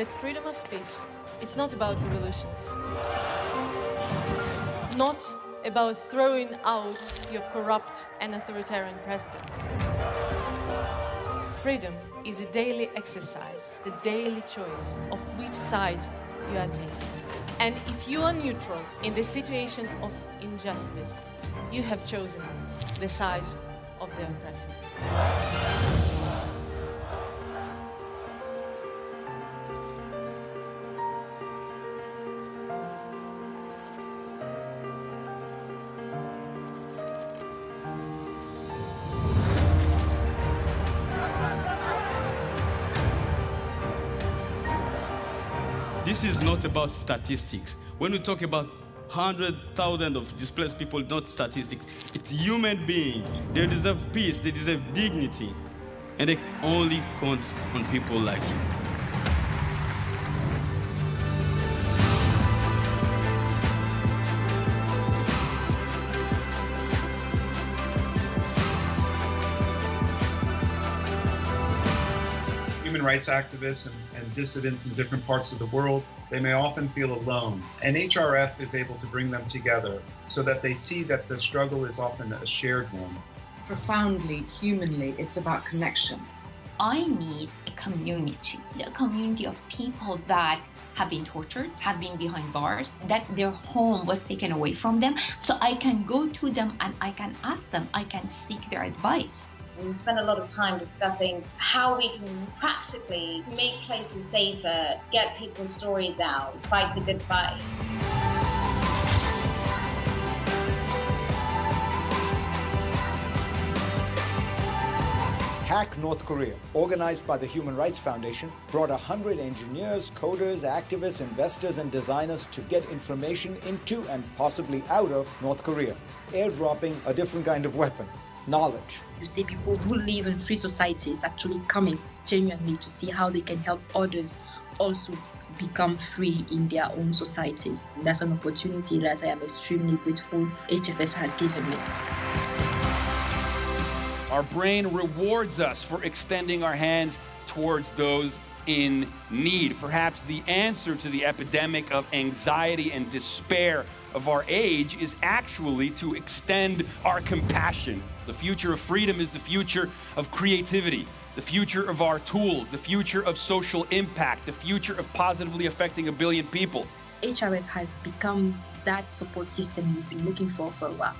that freedom of speech is not about revolutions, not about throwing out your corrupt and authoritarian presidents. Freedom is a daily exercise, the daily choice of which side you are taking. And if you are neutral in the situation of injustice, you have chosen the side of the oppressor. This is not about statistics. When we talk about 100,000 of displaced people, not statistics. It's human beings. They deserve peace, they deserve dignity. And they only count on people like you. Human rights activists and dissidents in different parts of the world, they may often feel alone. And HRF is able to bring them together so that they see that the struggle is often a shared one. Profoundly, humanly, it's about connection. I need a community of people that have been tortured, have been behind bars, that their home was taken away from them. So I can go to them and I can ask them, I can seek their advice. We spend a lot of time discussing how we can practically make places safer, get people's stories out, fight the good fight. Hack North Korea, organized by the Human Rights Foundation, brought 100 engineers, coders, activists, investors, and designers to get information into and possibly out of North Korea, airdropping a different kind of weapon. Knowledge. You see people who live in free societies actually coming genuinely to see how they can help others also become free in their own societies. And that's an opportunity that I am extremely grateful HFF has given me. Our brain rewards us for extending our hands towards those in need. Perhaps the answer to the epidemic of anxiety and despair of our age is actually to extend our compassion. The future of freedom is the future of creativity, the future of our tools, the future of social impact, the future of positively affecting 1 billion people. HRF has become that support system we've been looking for a while.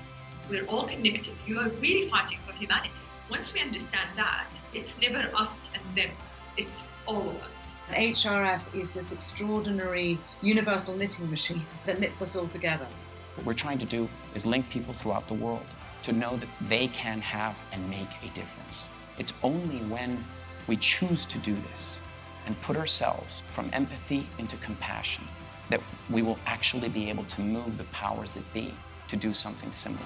We're all connected. You are really fighting for humanity. Once we understand that, it's never us and them, it's all of us. HRF is this extraordinary universal knitting machine that knits us all together. What we're trying to do is link people throughout the world to know that they can have and make a difference. It's only when we choose to do this and put ourselves from empathy into compassion that we will actually be able to move the powers that be to do something similar.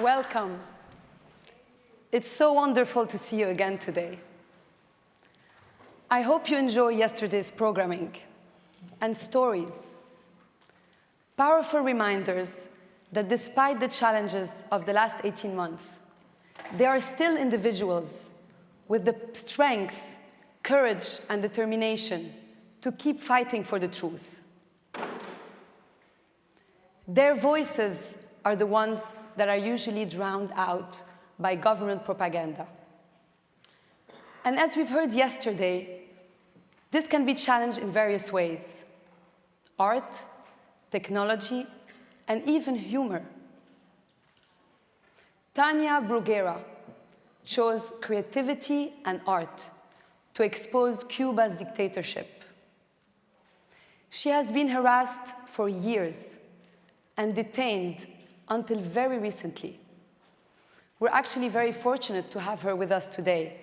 Welcome. It's so wonderful to see you again today. I hope you enjoy yesterday's programming and stories. Powerful reminders that despite the challenges of the last 18 months, there are still individuals with the strength, courage, and determination to keep fighting for the truth. Their voices are the ones that are usually drowned out by government propaganda. And as we've heard yesterday, this can be challenged in various ways: art, technology, and even humor. Tania Bruguera chose creativity and art to expose Cuba's dictatorship. She has been harassed for years and detained until very recently. We're actually very fortunate to have her with us today.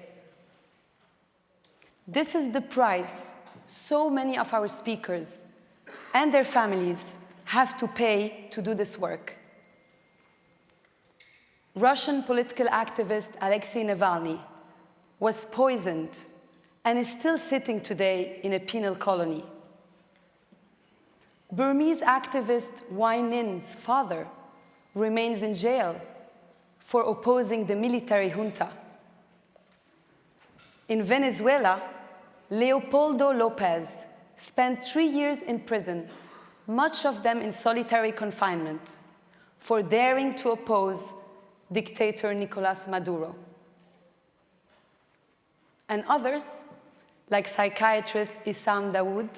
This is the price so many of our speakers and their families have to pay to do this work. Russian political activist Alexey Navalny was poisoned and is still sitting today in a penal colony. Burmese activist Hnin's father remains in jail for opposing the military junta. In Venezuela, Leopoldo Lopez spent 3 years in prison, much of them in solitary confinement, for daring to oppose dictator Nicolas Maduro. And others, like psychiatrist Essam Daod,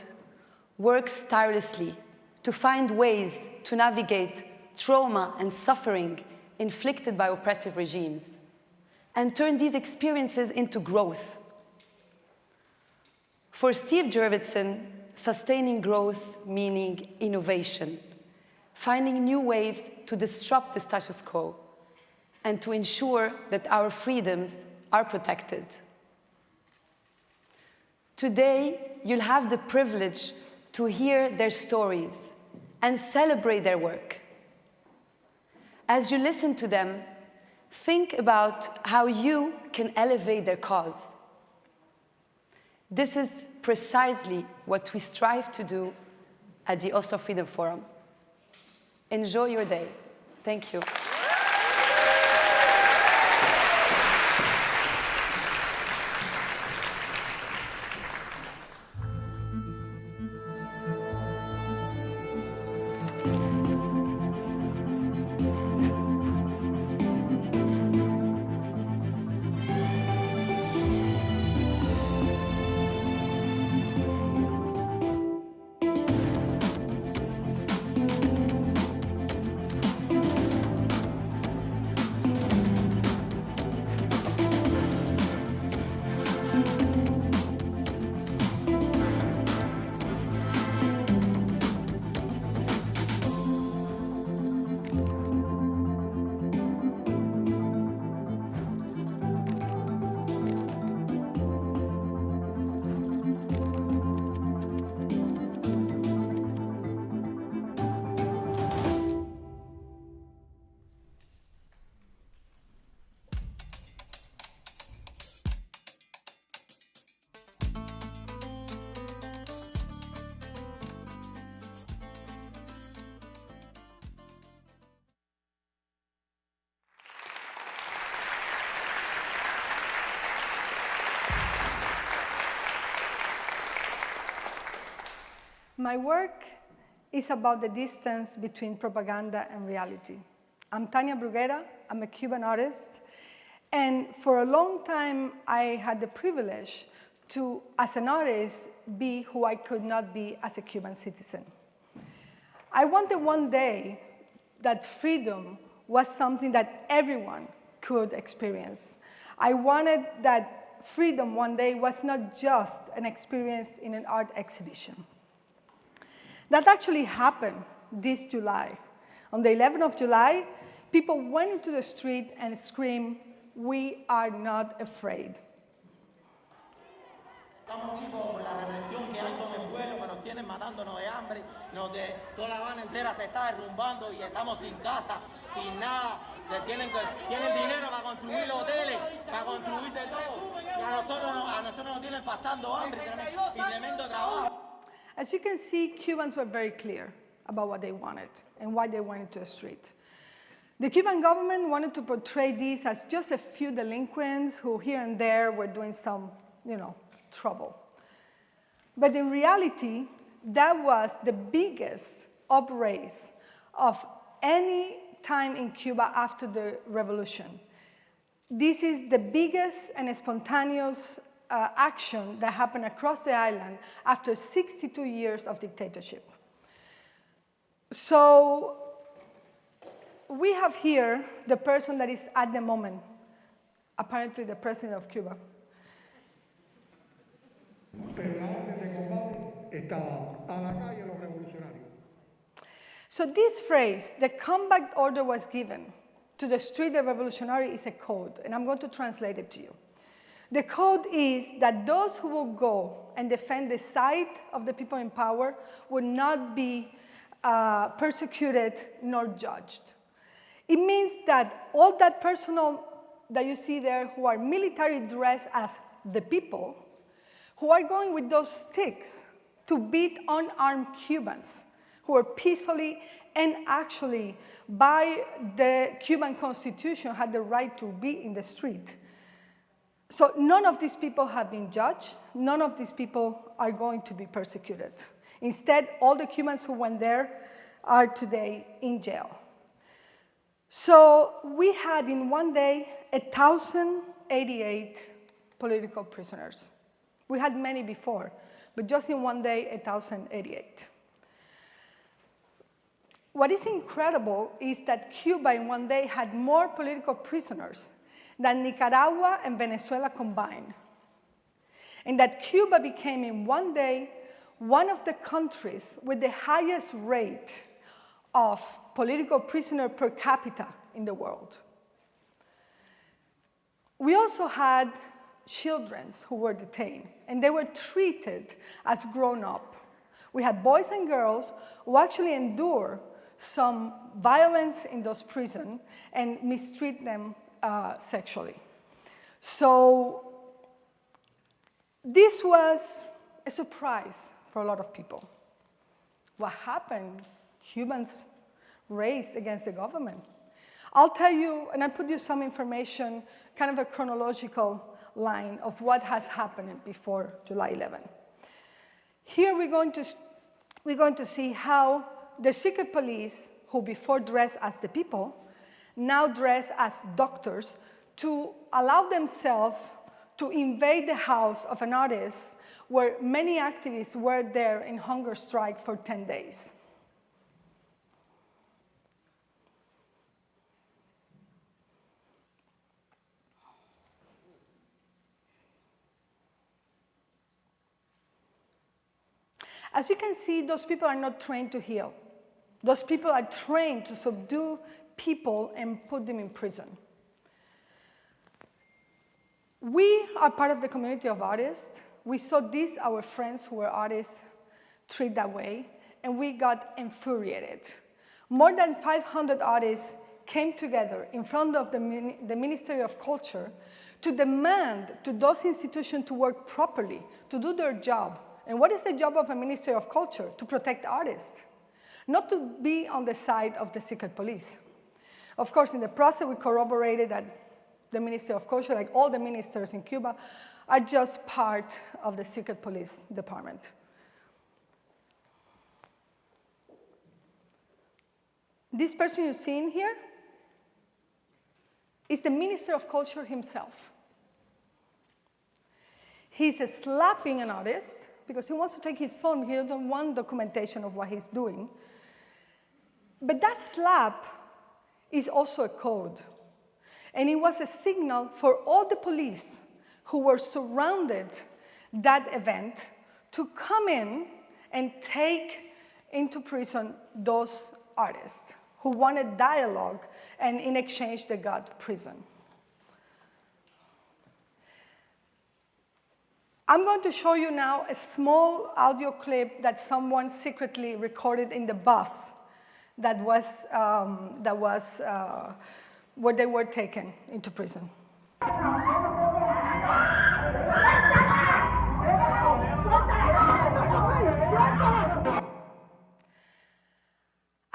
works tirelessly to find ways to navigate trauma and suffering inflicted by oppressive regimes and turn these experiences into growth. For Steve Jurvetson, sustaining growth meaning innovation, finding new ways to disrupt the status quo and to ensure that our freedoms are protected. Today, you'll have the privilege to hear their stories and celebrate their work. As you listen to them, think about how you can elevate their cause. This is precisely what we strive to do at the Oslo Freedom Forum. Enjoy your day. Thank you. My work is about the distance between propaganda and reality. I'm Tania Bruguera, I'm a Cuban artist, and for a long time I had the privilege to, as an artist, be who I could not be as a Cuban citizen. I wanted one day that freedom was something that everyone could experience. I wanted that freedom one day was not just an experience in an art exhibition. That actually happened this July. On the 11th of July, people went into the street and screamed, "We are not afraid." Estamos aquí por la represión que hay con el pueblo, que nos tienen matándonos de hambre, toda La Habana entera se está derrumbando y estamos sin casa, sin nada. Tienen dinero para construir hoteles, para construir de todo. Y a nosotros nos tienen pasando hambre y tremendo trabajo. As you can see, Cubans were very clear about what they wanted and why they went into the street. The Cuban government wanted to portray these as just a few delinquents who here and there were doing some, trouble. But in reality, that was the biggest upraise of any time in Cuba after the revolution. This is the biggest and spontaneous action that happened across the island after 62 years of dictatorship. So we have here the person that is at the moment, apparently the president of Cuba. So this phrase, the combat order was given to the street the revolutionary, is a code, and I'm going to translate it to you. The code is that those who will go and defend the side of the people in power would not be persecuted nor judged. It means that all that personnel that you see there who are military dressed as the people, who are going with those sticks to beat unarmed Cubans who are peacefully and actually by the Cuban Constitution had the right to be in the street. So none of these people have been judged. None of these people are going to be persecuted. Instead, all the Cubans who went there are today in jail. So we had in one day 1,088 political prisoners. We had many before, but just in one day, 1,088. What is incredible is that Cuba in one day had more political prisoners than Nicaragua and Venezuela combined. And that Cuba became in one day one of the countries with the highest rate of political prisoner per capita in the world. We also had children who were detained, and they were treated as grown-up. We had boys and girls who actually endure some violence in those prisons and mistreat them sexually. So this was a surprise for a lot of people. What happened? Cubans raised against the government. I'll tell you, and I put you some information, kind of a chronological line of what has happened before July 11. Here we're going to see how the secret police, who before dressed as the people, now dress as doctors to allow themselves to invade the house of an artist where many activists were there in hunger strike for 10 days. As you can see, those people are not trained to heal. Those people are trained to subdue people and put them in prison. We are part of the community of artists. We saw these, our friends who were artists, treated that way, and we got infuriated. More than 500 artists came together in front of the Ministry of Culture to demand to those institutions to work properly, to do their job. And what is the job of a Ministry of Culture? To protect artists, not to be on the side of the secret police. Of course, in the process, we corroborated that the Ministry of Culture, like all the ministers in Cuba, are just part of the secret police department. This person you're seeing here is the Minister of Culture himself. He's slapping an artist because he wants to take his phone. He doesn't want documentation of what he's doing. But that slap is also a code. And it was a signal for all the police who were surrounded that event to come in and take into prison those artists who wanted dialogue, and in exchange they got prison. I'm going to show you now a small audio clip that someone secretly recorded in the bus that was where they were taken into prison.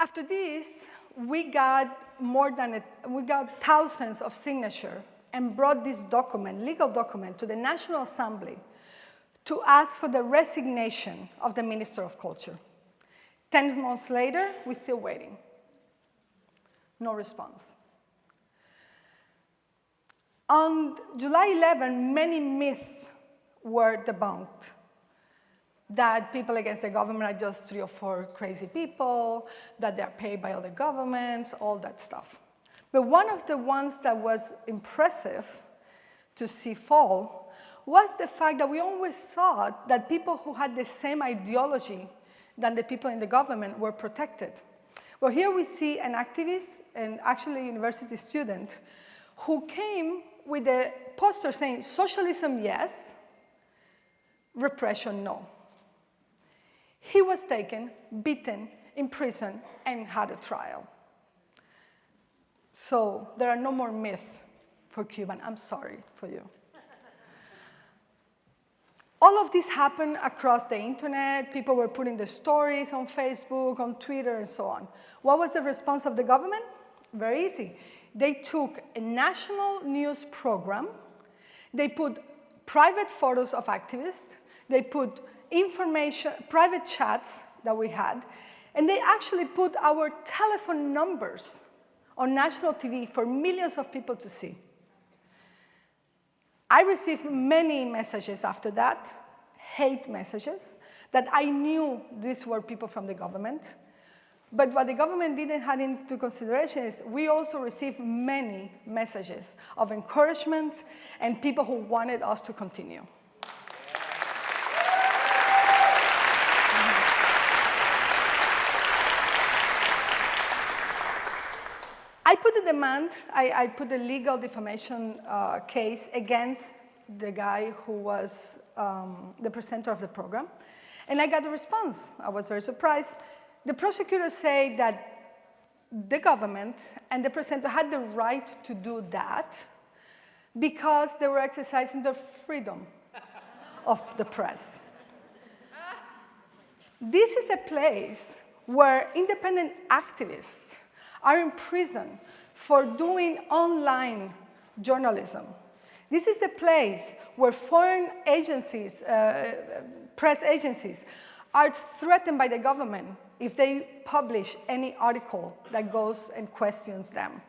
After this, we got thousands of signatures and brought this document, legal document, to the National Assembly to ask for the resignation of the Minister of Culture. 10 months later, we're still waiting. No response. On July 11, many myths were debunked. That people against the government are just 3 or 4 crazy people, that they're paid by other governments, all that stuff. But one of the ones that was impressive to see fall was the fact that we always thought that people who had the same ideology than the people in the government were protected. Well, here we see an activist, and actually a university student, who came with a poster saying, socialism, yes, repression, no. He was taken, beaten, imprisoned, and had a trial. So there are no more myths for Cuban. I'm sorry for you. All of this happened across the internet. People were putting the stories on Facebook, on Twitter, and so on. What was the response of the government? Very easy. They took a national news program. They put private photos of activists. They put information, private chats that we had. And they actually put our telephone numbers on national TV for millions of people to see. I received many messages after that, hate messages, that I knew these were people from the government. But what the government didn't have into consideration is we also received many messages of encouragement and people who wanted us to continue. I put a demand, I put a legal defamation case against the guy who was the presenter of the program, and I got a response. I was very surprised. The prosecutors say that the government and the presenter had the right to do that because they were exercising their freedom of the press. This is a place where independent activists are in prison for doing online journalism. This is the place where foreign agencies, press agencies, are threatened by the government if they publish any article that goes and questions them.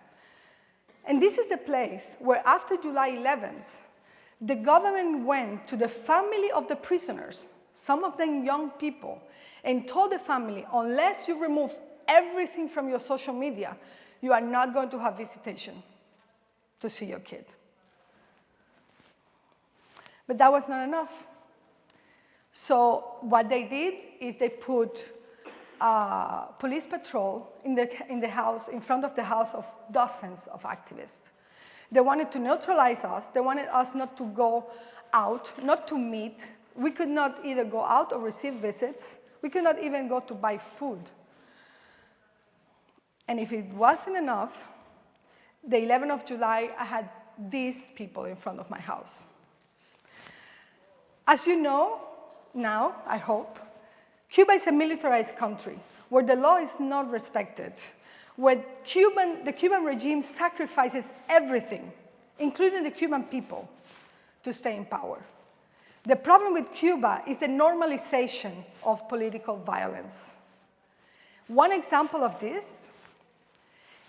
And this is the place where after July 11th, the government went to the family of the prisoners, some of them young people, and told the family, unless you remove everything from your social media, you are not going to have visitation to see your kid. But that was not enough. So what they did is they put police patrol in the house, in front of the house of dozens of activists. They wanted to neutralize us. They wanted us not to go out, not to meet. We could not either go out or receive visits. We could not even go to buy food. And if it wasn't enough, the 11th of July, I had these people in front of my house. As you know, now, I hope, Cuba is a militarized country where the law is not respected, where the Cuban regime sacrifices everything, including the Cuban people, to stay in power. The problem with Cuba is the normalization of political violence. One example of this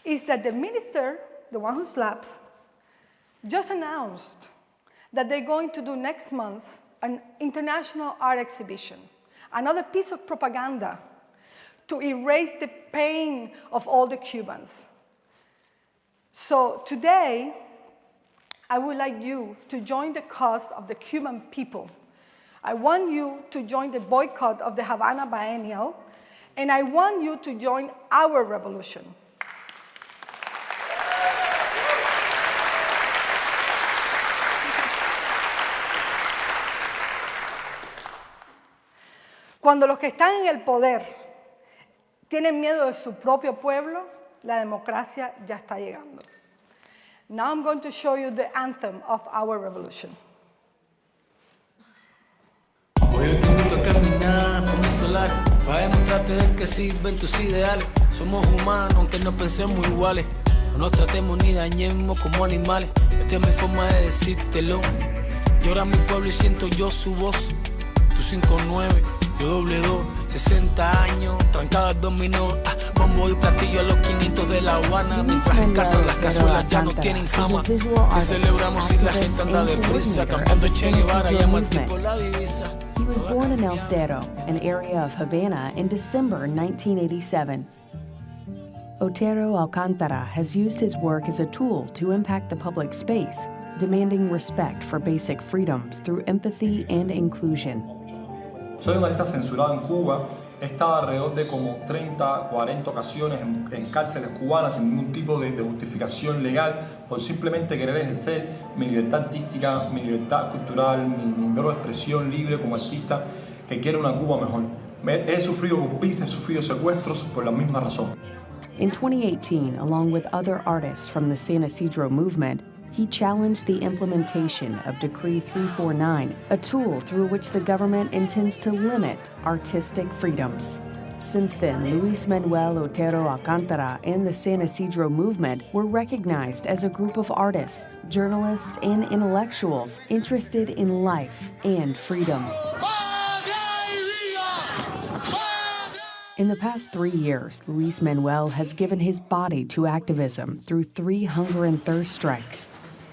is that the minister, the one who slaps, just announced that they're going to do next month an international art exhibition, another piece of propaganda to erase the pain of all the Cubans. So today, I would like you to join the cause of the Cuban people. I want you to join the boycott of the Havana Biennial, and I want you to join our revolution. Cuando los que están en el poder tienen miedo de su propio pueblo, la democracia ya está llegando. Now I'm going to show you the anthem of our revolution. Hoy te invito a caminar por mis solares para demostrarte de que sirven tus ideales. Somos humanos aunque no pensemos iguales. No nos tratemos ni dañemos como animales. Esta es mi forma de decírtelo. Llora mi pueblo y siento yo su voz. Tu 5-9, yo doble 2, 60 años, trancada el dominó. Bombo y platillo a los 500 de La Habana. Mientras en casa las cazuelas ya no tienen jama. Que celebramos si la gente anda deprisa. Cambiando Che Guevara, llama al tipo la divisa. He was born in El Cerro, an area of Havana, in December 1987. Otero Alcántara has used his work as a tool to impact the public space, demanding respect for basic freedoms through empathy and inclusion. Soy un artista censurado en Cuba. He estado alrededor de como 30, 40 ocasiones en cárceles cubanas sin ningún tipo de justificación legal por simplemente querer ejercer mi libertad artística, mi libertad cultural, mi mejor expresión libre como artista que quiere una Cuba mejor. He sufrido golpes, he sufrido secuestros por la misma razón. In 2018, along with other artists from the San Isidro movement, he challenged the implementation of Decree 349, a tool through which the government intends to limit artistic freedoms. Since then, Luis Manuel Otero Alcántara and the San Isidro movement were recognized as a group of artists, journalists, and intellectuals interested in life and freedom. In the past 3 years, Luis Manuel has given his body to activism through 3 hunger and thirst strikes.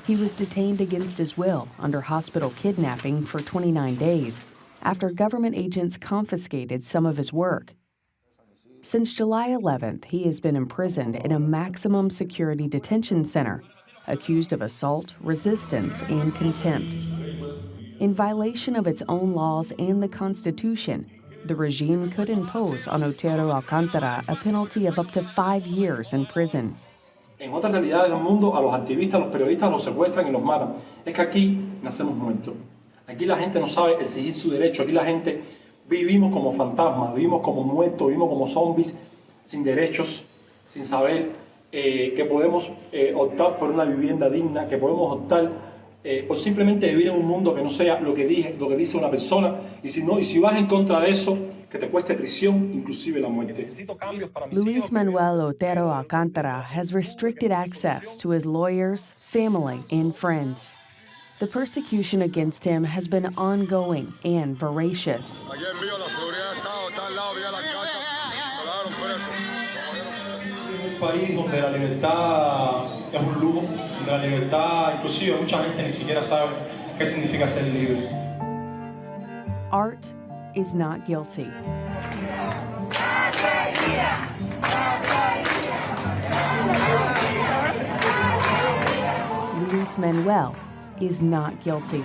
He was detained against his will under hospital kidnapping for 29 days after government agents confiscated some of his work. Since July 11th, he has been imprisoned in a maximum security detention center, accused of assault, resistance, and contempt. In violation of its own laws and the Constitution, the regime could impose on Otero Alcántara a penalty of up to 5 years in prison. En otras realidades del mundo, a los activistas, a los periodistas los secuestran y los matan. Es que aquí nacemos muertos. Aquí la gente no sabe exigir su derecho. Aquí la gente vivimos como fantasmas, vivimos como muertos, vivimos como zombies, sin derechos, sin saber que podemos optar por una vivienda digna, que podemos optar por simplemente vivir en un mundo que no sea lo que dice una persona, y si vas en contra de eso, que te cueste prisión, inclusive la muerte. Luis Manuel Otero Alcántara has restricted access to his lawyers, family, and friends. The persecution against him has been ongoing and voracious. Un país donde la libertad es un lujo, donde la libertad, inclusive mucha gente ni siquiera sabe qué significa ser libre. Art is not guilty. Luis Manuel is not guilty.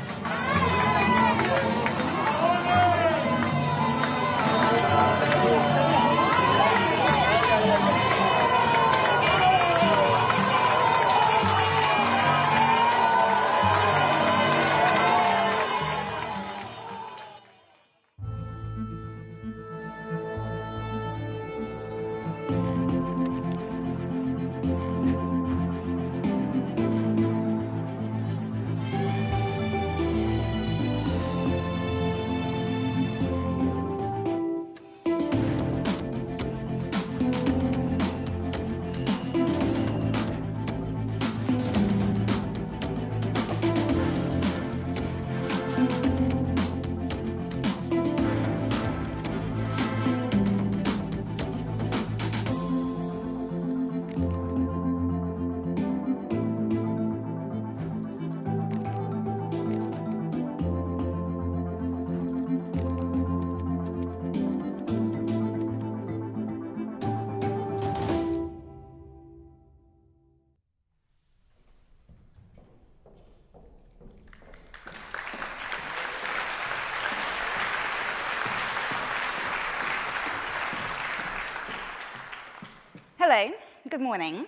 Hello, good morning.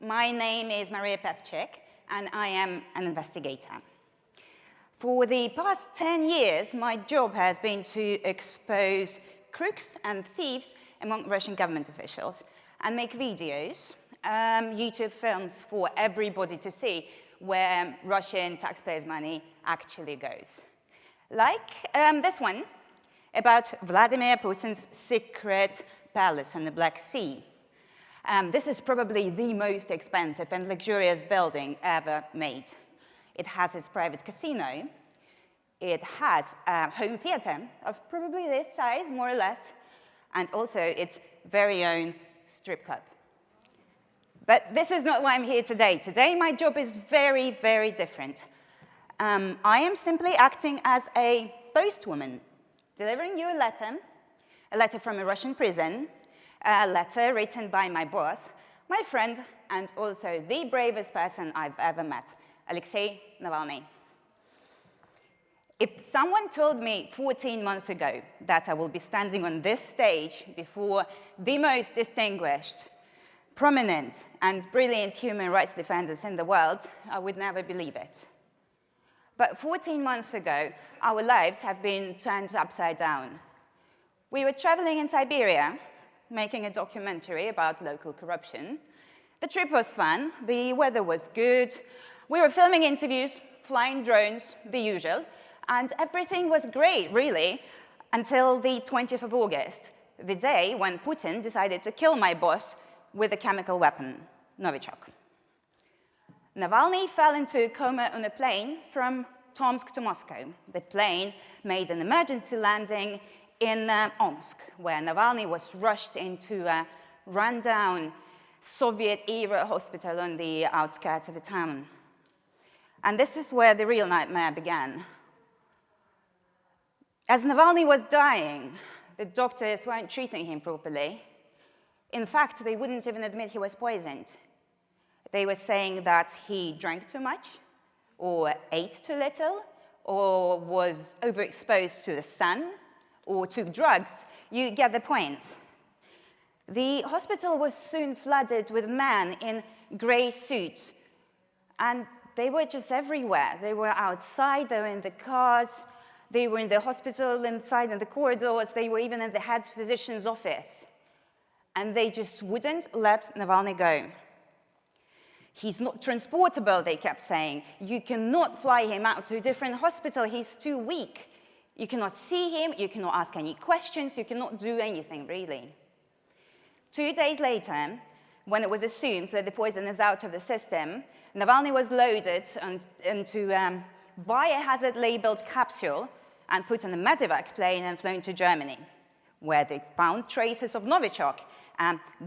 My name is Maria Pevchik, and I am an investigator. For the past 10 years, my job has been to expose crooks and thieves among Russian government officials and make videos, YouTube films for everybody to see where Russian taxpayers' money actually goes. Like this one about Vladimir Putin's secret palace on the Black Sea. This is probably the most expensive and luxurious building ever made. It has its private casino. It has a home theater of probably this size, more or less, and also its very own strip club. But this is not why I'm here today. Today, my job is very, very different. I am simply acting as a postwoman, delivering you a letter from a Russian prison, a letter written by my boss, my friend, and also the bravest person I've ever met, Alexey Navalny. If someone told me 14 months ago that I will be standing on this stage before the most distinguished, prominent, and brilliant human rights defenders in the world, I would never believe it. But 14 months ago, our lives have been turned upside down. We were traveling in Siberia, making a documentary about local corruption. The trip was fun, the weather was good, we were filming interviews, flying drones, the usual, and everything was great, really, until the 20th of August, the day when Putin decided to kill my boss with a chemical weapon, Novichok. Navalny fell into a coma on a plane from Tomsk to Moscow. The plane made an emergency landing in Omsk, where Navalny was rushed into a rundown Soviet-era hospital on the outskirts of the town. And this is where the real nightmare began. As Navalny was dying, the doctors weren't treating him properly. In fact, they wouldn't even admit he was poisoned. They were saying that he drank too much, or ate too little, or was overexposed to the sun, or took drugs. You get the point. The hospital was soon flooded with men in grey suits, and they were just everywhere. They were outside, they were in the cars, they were in the hospital inside in the corridors, they were even in the head physician's office. And they just wouldn't let Navalny go. He's not transportable, they kept saying. You cannot fly him out to a different hospital, he's too weak. You cannot see him, you cannot ask any questions, you cannot do anything, really. 2 days later, when it was assumed that the poison is out of the system, Navalny was loaded into a biohazard-labeled capsule and put on a medevac plane and flown to Germany, where they found traces of Novichok,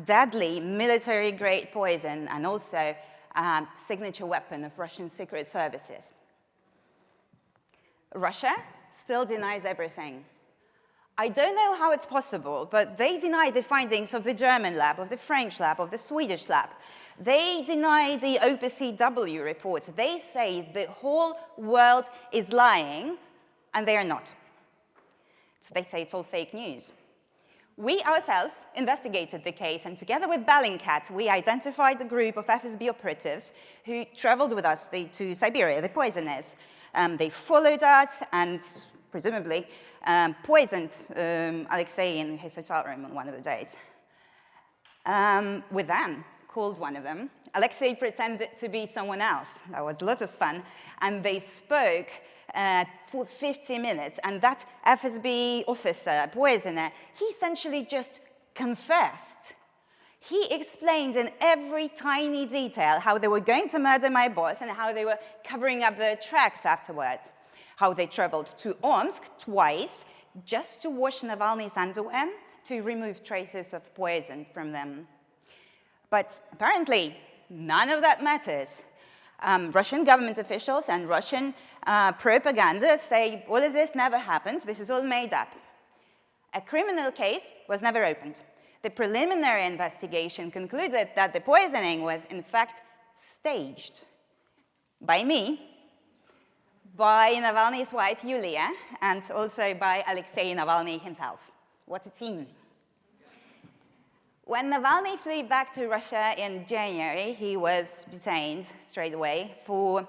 deadly military-grade poison, and also a signature weapon of Russian secret services. Russia still denies everything. I don't know how it's possible, but they deny the findings of the German lab, of the French lab, of the Swedish lab. They deny the OPCW report. They say the whole world is lying, and they are not. So they say it's all fake news. We ourselves investigated the case, and together with Bellingcat, we identified the group of FSB operatives who traveled with us to Siberia, the poisoners. They followed us and presumably poisoned Alexey in his hotel room on one of the days. We then called one of them. Alexey pretended to be someone else. That was a lot of fun. And they spoke for 50 minutes. And that FSB officer, poisoner, he essentially just confessed. He explained in every tiny detail how they were going to murder my boss and how they were covering up their tracks afterwards. How they traveled to Omsk twice just to wash Navalny's underwear to remove traces of poison from them. But apparently, none of that matters. Russian government officials and Russian propaganda say all of this never happened, this is all made up. A criminal case was never opened. The preliminary investigation concluded that the poisoning was in fact staged by me, by Navalny's wife, Yulia, and also by Alexey Navalny himself. What a team. When Navalny flew back to Russia in January, he was detained straight away for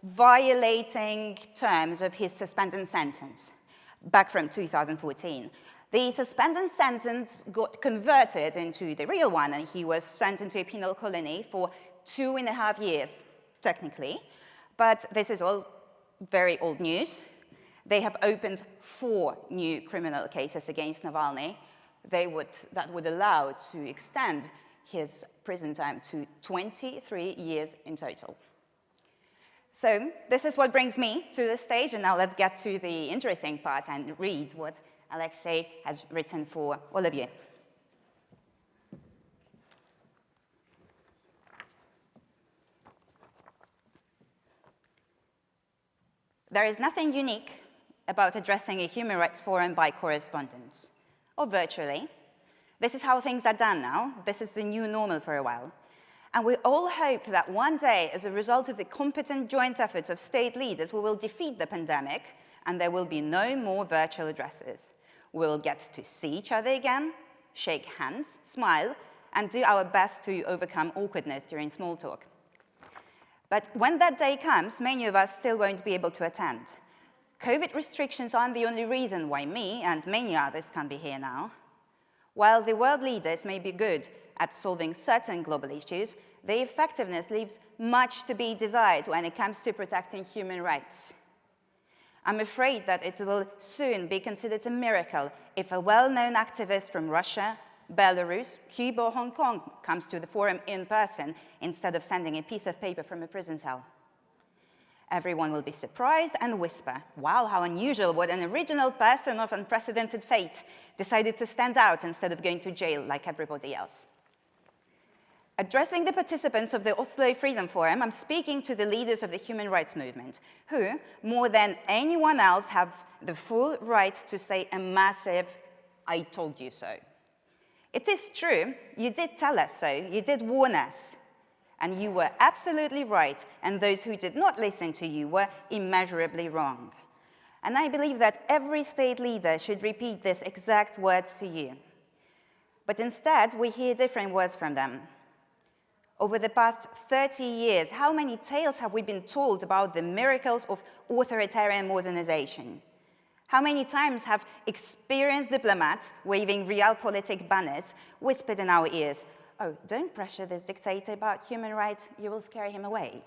violating terms of his suspended sentence back from 2014. The suspended sentence got converted into the real one, and he was sent into a penal colony for 2.5 years, technically. But this is all very old news. They have opened 4 new criminal cases against Navalny. That would allow to extend his prison time to 23 years in total. So this is what brings me to the stage, and now let's get to the interesting part and read what Alexey has written for all of you. There is nothing unique about addressing a human rights forum by correspondence, or virtually. This is how things are done now. This is the new normal for a while. And we all hope that one day, as a result of the competent joint efforts of state leaders, we will defeat the pandemic, and there will be no more virtual addresses. We'll get to see each other again, shake hands, smile, and do our best to overcome awkwardness during small talk. But when that day comes, many of us still won't be able to attend. COVID restrictions aren't the only reason why me and many others can't be here now. While the world leaders may be good at solving certain global issues, their effectiveness leaves much to be desired when it comes to protecting human rights. I'm afraid that it will soon be considered a miracle if a well-known activist from Russia, Belarus, Cuba, or Hong Kong comes to the forum in person instead of sending a piece of paper from a prison cell. Everyone will be surprised and whisper, wow, how unusual, what an original person of unprecedented fate decided to stand out instead of going to jail like everybody else. Addressing the participants of the Oslo Freedom Forum, I'm speaking to the leaders of the human rights movement, who, more than anyone else, have the full right to say a massive, "I told you so." It is true, you did tell us so, you did warn us, and you were absolutely right, and those who did not listen to you were immeasurably wrong. And I believe that every state leader should repeat these exact words to you. But instead, we hear different words from them. Over the past 30 years, how many tales have we been told about the miracles of authoritarian modernization? How many times have experienced diplomats waving realpolitik banners whispered in our ears, "Oh, don't pressure this dictator about human rights, you will scare him away.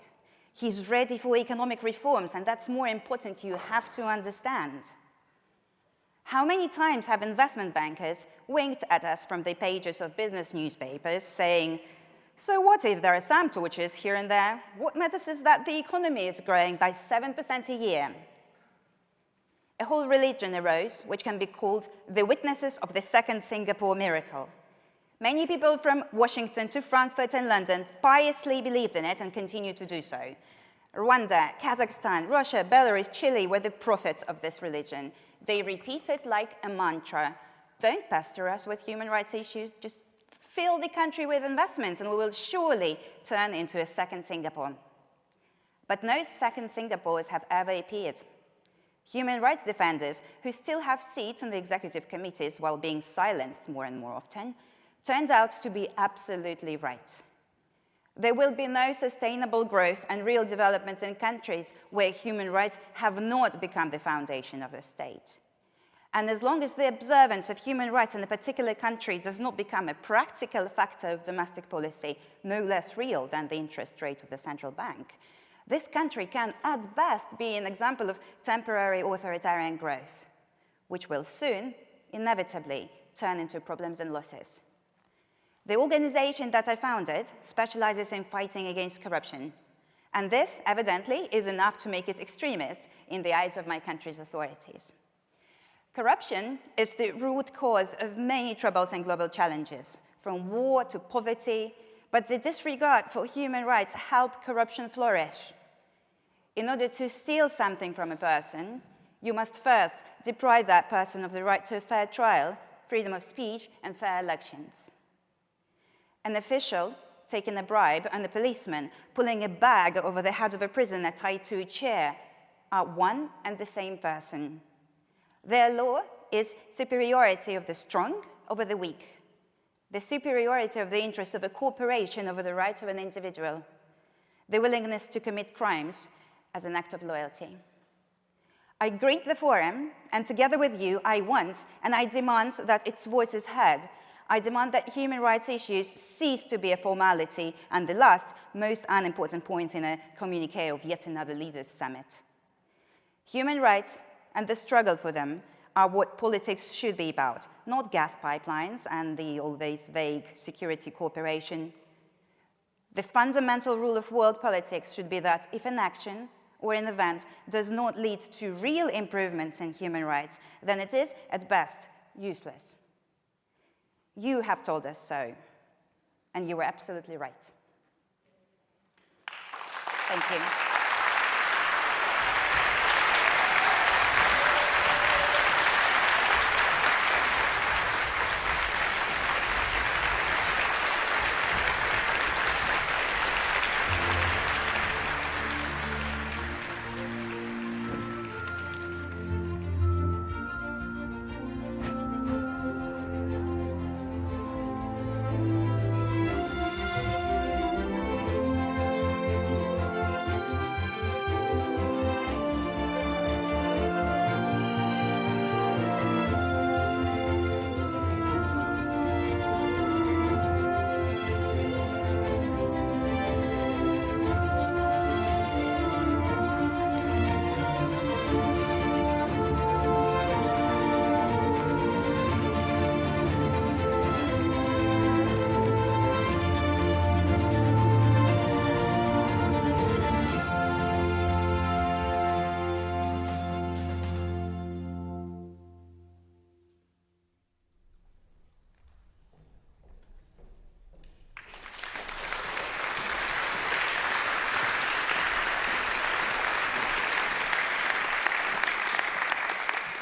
He's ready for economic reforms, and that's more important, you have to understand." How many times have investment bankers winked at us from the pages of business newspapers saying, "So what if there are some tortures here and there? What matters is that the economy is growing by 7% a year." A whole religion arose, which can be called the witnesses of the second Singapore miracle. Many people from Washington to Frankfurt and London piously believed in it and continue to do so. Rwanda, Kazakhstan, Russia, Belarus, Chile were the prophets of this religion. They repeat it like a mantra. Don't pester us with human rights issues, just fill the country with investments and we will surely turn into a second Singapore. But no second Singapores have ever appeared. Human rights defenders, who still have seats in the executive committees while being silenced more and more often, turned out to be absolutely right. There will be no sustainable growth and real development in countries where human rights have not become the foundation of the state. And as long as the observance of human rights in a particular country does not become a practical factor of domestic policy, no less real than the interest rate of the central bank, this country can, at best, be an example of temporary authoritarian growth, which will soon, inevitably, turn into problems and losses. The organization that I founded specializes in fighting against corruption, and this, evidently, is enough to make it extremist in the eyes of my country's authorities. Corruption is the root cause of many troubles and global challenges, from war to poverty, but the disregard for human rights help corruption flourish. In order to steal something from a person, you must first deprive that person of the right to a fair trial, freedom of speech, and fair elections. An official taking a bribe and a policeman pulling a bag over the head of a prisoner tied to a chair are one and the same person. Their law is superiority of the strong over the weak, the superiority of the interest of a corporation over the right of an individual, the willingness to commit crimes as an act of loyalty. I greet the forum, and together with you, I want and I demand that its voice is heard. I demand that human rights issues cease to be a formality and the last, most unimportant point in a communique of yet another leaders' summit. Human rights and the struggle for them are what politics should be about, not gas pipelines and the always vague security cooperation. The fundamental rule of world politics should be that if an action or an event does not lead to real improvements in human rights, then it is, at best, useless. You have told us so, and you were absolutely right. Thank you.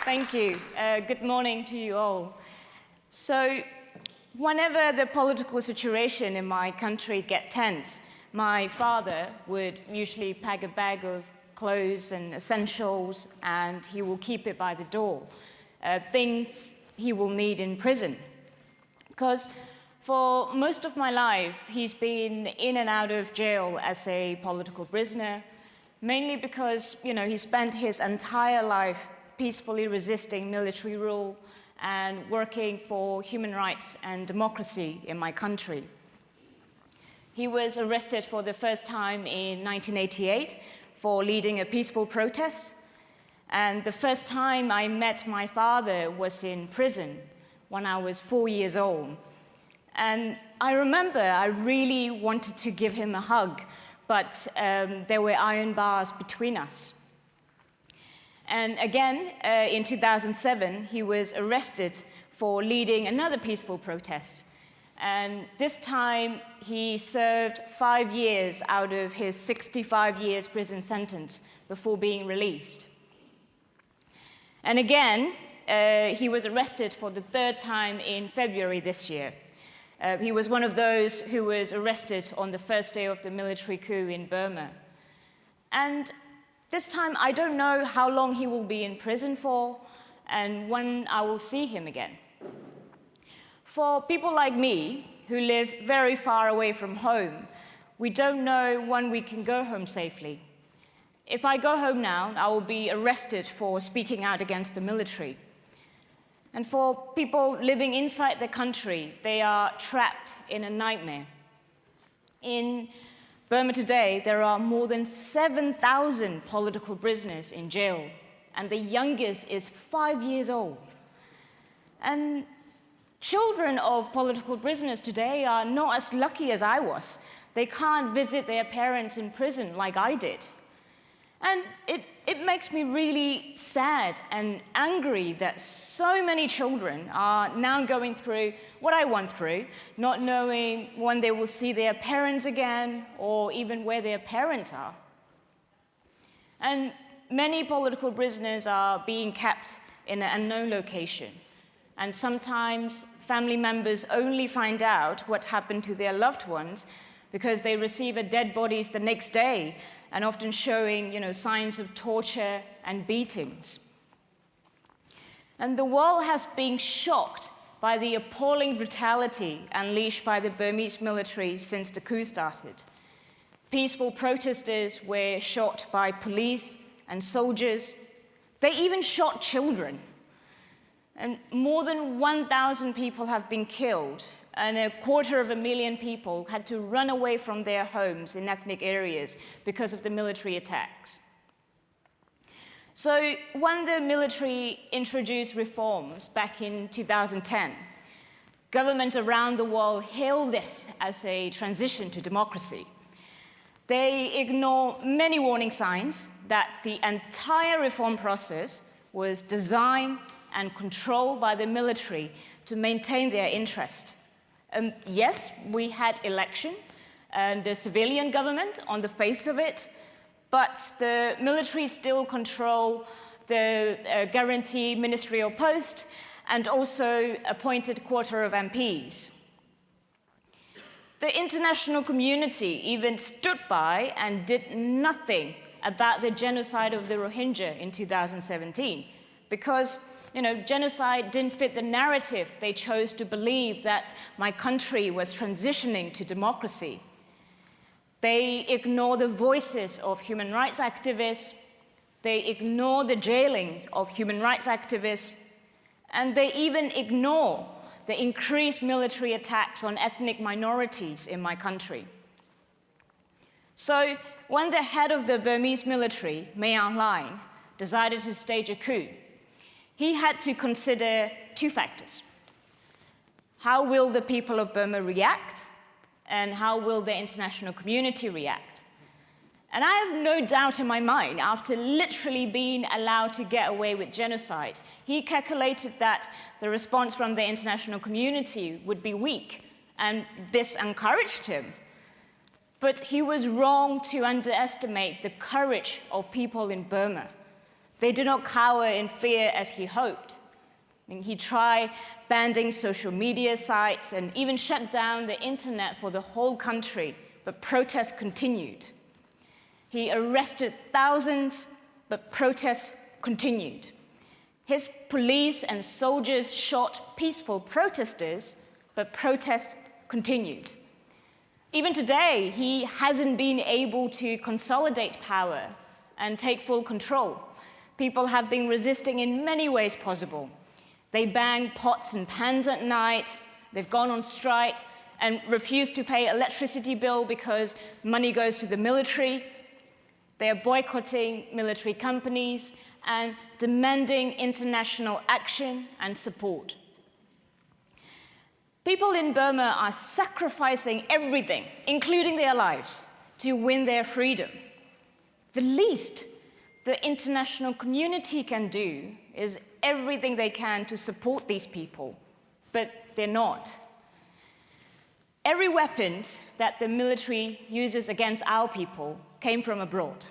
Thank you. Good morning to you all. So, whenever the political situation in my country gets tense, my father would usually pack a bag of clothes and essentials, and he will keep it by the door. Things he will need in prison. Because for most of my life, he's been in and out of jail as a political prisoner, mainly because, he spent his entire life peacefully resisting military rule and working for human rights and democracy in my country. He was arrested for the first time in 1988 for leading a peaceful protest. And the first time I met my father was in prison when I was 4 years old. And I remember I really wanted to give him a hug, but there were iron bars between us. And again, in 2007, he was arrested for leading another peaceful protest. And this time, he served 5 years out of his 65 years prison sentence before being released. And again, he was arrested for the third time in February this year. He was one of those who was arrested on the first day of the military coup in Burma. And this time, I don't know how long he will be in prison for and when I will see him again. For people like me, who live very far away from home, we don't know when we can go home safely. If I go home now, I will be arrested for speaking out against the military. And for people living inside the country, they are trapped in a nightmare. In Burma today, there are more than 7,000 political prisoners in jail, and the youngest is 5 years old. And children of political prisoners today are not as lucky as I was. They can't visit their parents in prison like I did. And it makes me really sad and angry that so many children are now going through what I went through, not knowing when they will see their parents again or even where their parents are. And many political prisoners are being kept in an unknown location. And sometimes family members only find out what happened to their loved ones because they receive dead bodies the next day, and often showing, signs of torture and beatings. And the world has been shocked by the appalling brutality unleashed by the Burmese military since the coup started. Peaceful protesters were shot by police and soldiers. They even shot children. And more than 1,000 people have been killed, and 250,000 people had to run away from their homes in ethnic areas because of the military attacks. So when the military introduced reforms back in 2010, governments around the world hailed this as a transition to democracy. They ignore many warning signs that the entire reform process was designed and controlled by the military to maintain their interest. Yes, we had election and a civilian government on the face of it, but the military still control the guaranteed ministerial post and also appointed quarter of MPs. The international community even stood by and did nothing about the genocide of the Rohingya in 2017 because genocide didn't fit the narrative they chose to believe that my country was transitioning to democracy. They ignore the voices of human rights activists, they ignore the jailings of human rights activists, and they even ignore the increased military attacks on ethnic minorities in my country. So when the head of the Burmese military, Hnin, decided to stage a coup, he had to consider two factors. How will the people of Burma react? And how will the international community react? And I have no doubt in my mind, after literally being allowed to get away with genocide, he calculated that the response from the international community would be weak, and this encouraged him. But he was wrong to underestimate the courage of people in Burma. They do not cower in fear as he hoped. I mean, he tried banning social media sites and even shut down the internet for the whole country, but protests continued. He arrested thousands, but protests continued. His police and soldiers shot peaceful protesters, but protests continued. Even today, he hasn't been able to consolidate power and take full control. People have been resisting in many ways possible. They bang pots and pans at night, they've gone on strike and refused to pay electricity bill because money goes to the military. They are boycotting military companies and demanding international action and support. People in Burma are sacrificing everything, including their lives, to win their freedom. The least the international community can do is everything they can to support these people, but they're not. Every weapon that the military uses against our people came from abroad,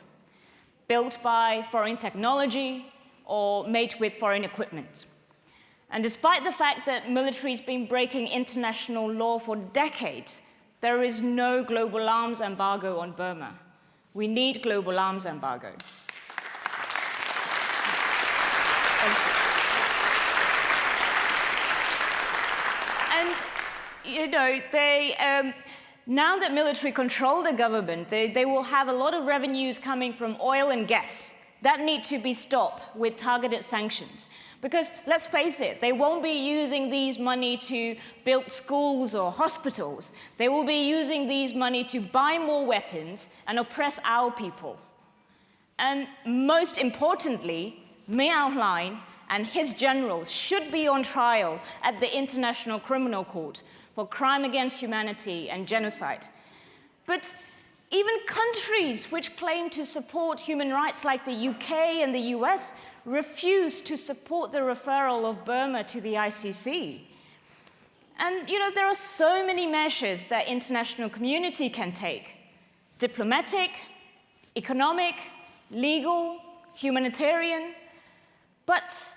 built by foreign technology or made with foreign equipment. And despite the fact that military has been breaking international law for decades, there is no global arms embargo on Burma. We need global arms embargo. And, you know, now that military control the government, they will have a lot of revenues coming from oil and gas. That need to be stopped with targeted sanctions. Because, let's face it, they won't be using these money to build schools or hospitals. They will be using these money to buy more weapons and oppress our people. And most importantly, Myanmar and his generals should be on trial at the International Criminal Court for crime against humanity and genocide. But even countries which claim to support human rights like the UK and the US refuse to support the referral of Burma to the ICC. And, you know, there are so many measures that international community can take: diplomatic, economic, legal, humanitarian. But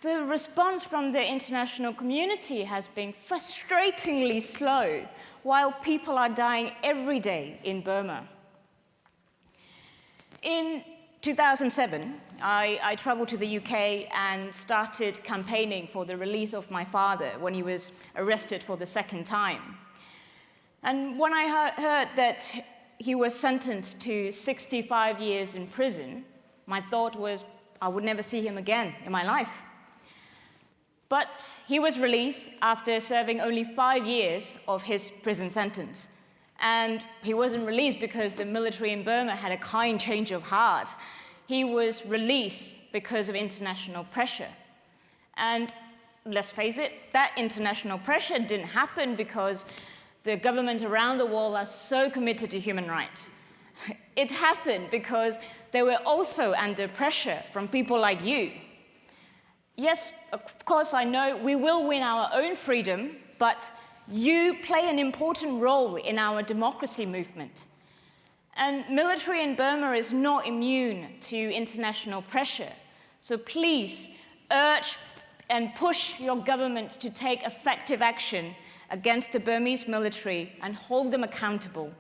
the response from the international community has been frustratingly slow, while people are dying every day in Burma. In 2007, I traveled to the UK and started campaigning for the release of my father when he was arrested for the second time. And when I heard that he was sentenced to 65 years in prison, my thought was I would never see him again in my life. But he was released after serving only 5 years of his prison sentence. And he wasn't released because the military in Burma had a kind change of heart. He was released because of international pressure. And let's face it, that international pressure didn't happen because the governments around the world are so committed to human rights. It happened because they were also under pressure from people like you. Yes, of course, I know we will win our own freedom, but you play an important role in our democracy movement. And military in Burma is not immune to international pressure. So please urge and push your government to take effective action against the Burmese military and hold them accountable.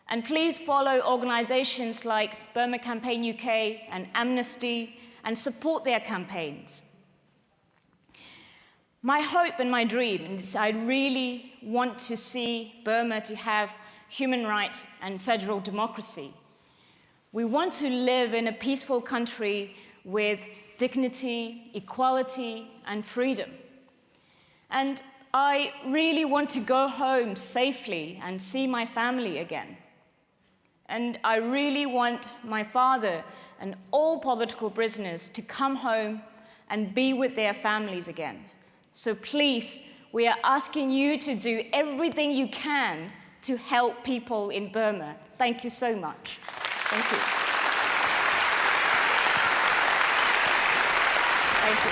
And please follow organizations like Burma Campaign UK and Amnesty and support their campaigns. My hope and my dream is I really want to see Burma to have human rights and federal democracy. We want to live in a peaceful country with dignity, equality, and freedom. And I really want to go home safely and see my family again. And I really want my father and all political prisoners to come home and be with their families again. So please, we are asking you to do everything you can to help people in Burma. Thank you so much. Thank you. Thank you.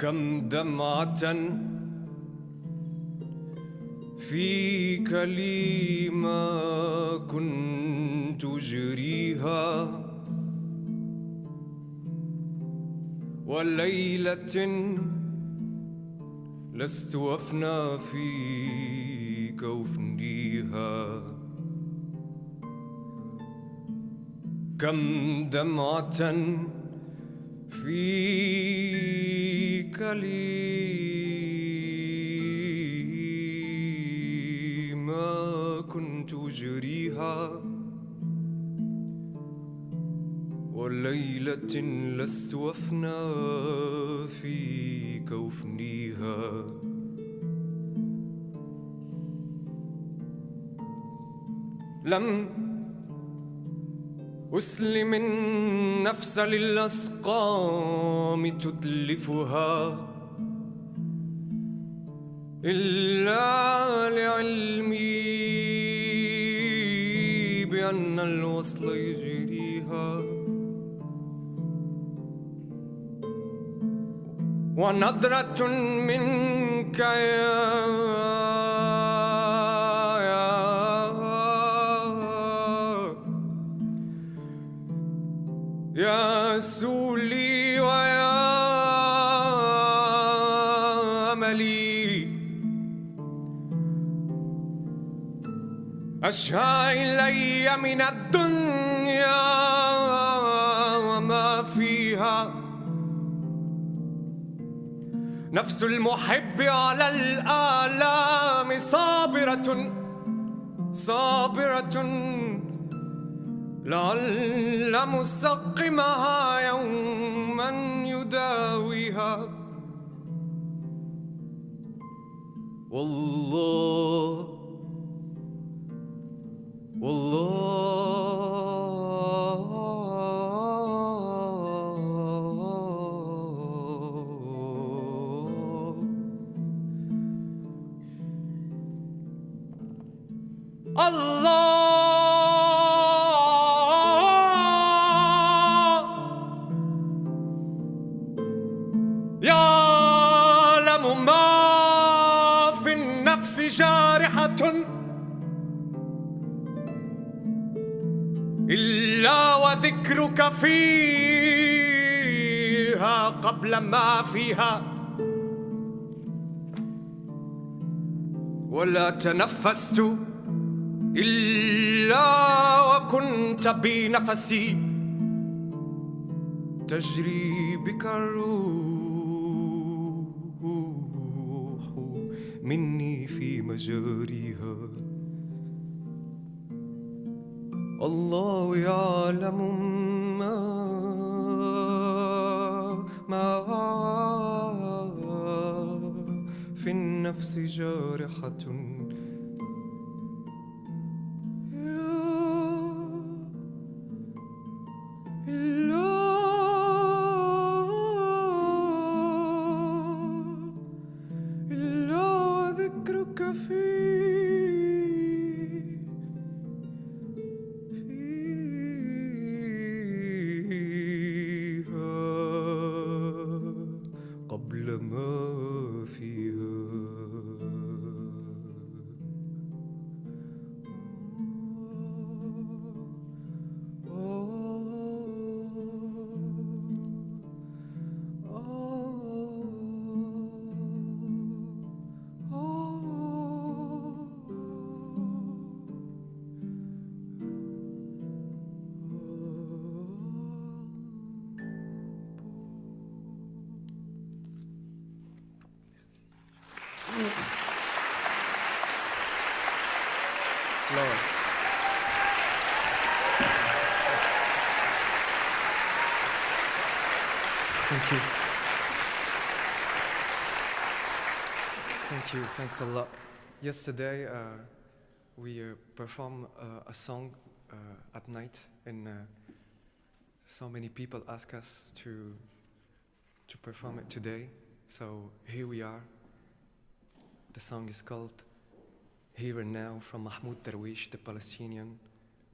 كم دمعة فيك لي ما كنت أجريها وليلة لست أفنى فيك أفنيها كم دمعة فيك لي ما كنت أجريها وليلة لست أفنى فيك أفنيها لم أسلم النفس للأسقام تتلفها إلا لعلمي بأن الوصل يجريها ونظرة منك يا سولي ويا أملي أشهى إلي من الدنيا وما فيها نفس المحب على الآلام صابرة صابرة لعل مسقمها يوما يداويها والله يعلم ما في النفس جارحة إلا وذكرك فيها قبل ما فيها ولا تنفست إلا وكنت بنفسي تجري بك الروح مني في مجاريها الله يعلم ما في النفس جارحة إلا وذكرك قبل ما فيها Lord. Thank you. Thank you. Thanks a lot. Yesterday, we performed a song at night, and so many people asked us to perform it today. So here we are. The song is called Here and Now from Mahmoud Darwish, the Palestinian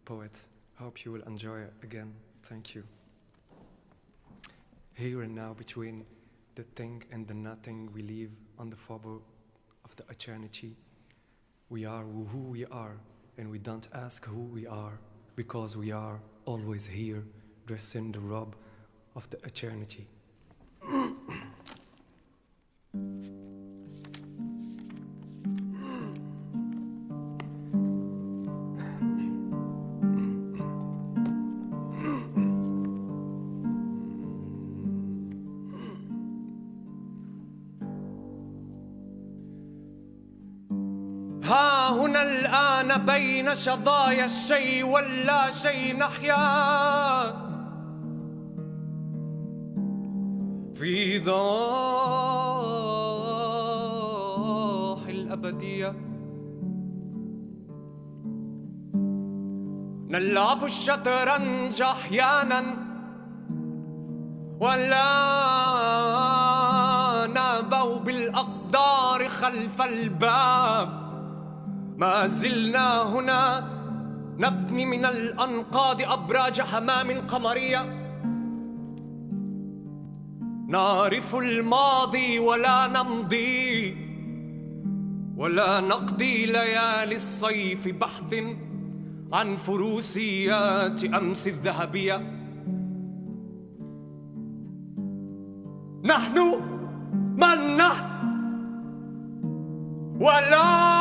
poet. Hope you will enjoy it again. Thank you. Here and now between the thing and the nothing, we live on the furrow of the eternity. We are who we are, and we don't ask who we are, because we are always here, dressed in the robe of the eternity. ها هنا الآن بين شظايا الشيء واللا شيء نحيا في ضاح الأبدية نلعب الشطرنج أحيانا ولا نبأ بالأقدار خلف الباب ما زلنا هنا نبني من الأنقاض أبراج حمام قمرية نعرف الماضي ولا نمضي ولا نقضي ليالي الصيف بحث عن فروسيات أمس الذهبية نحن من نحن ولا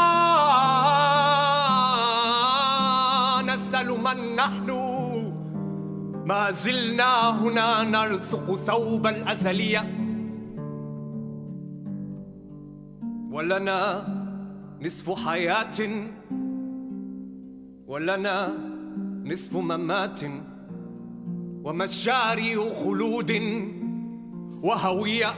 نسأل من نحن ما زلنا هنا نرثق ثوب الأزلية ولنا نصف حياة ولنا نصف ممات ومشاري خلود وهوية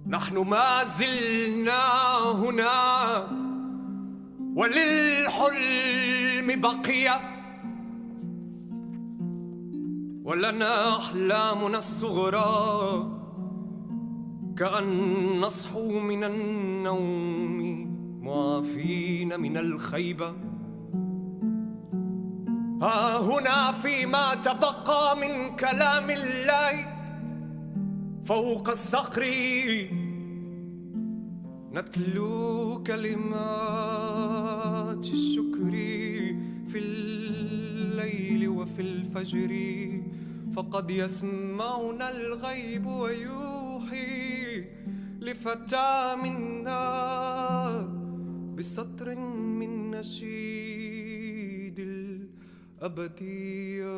نحن ما زلنا هنا وللحلم بقية ولنا أحلامنا الصغرى كأن نصحو من النوم معافين من الخيبة ها هنا فيما تبقى من كلام الله فوق الصخر نتلو كلمات الشكر في الليل وفي الفجر فقد يسمعنا الغيب ويوحي لفتى منا بسطر من نشيد الأبدية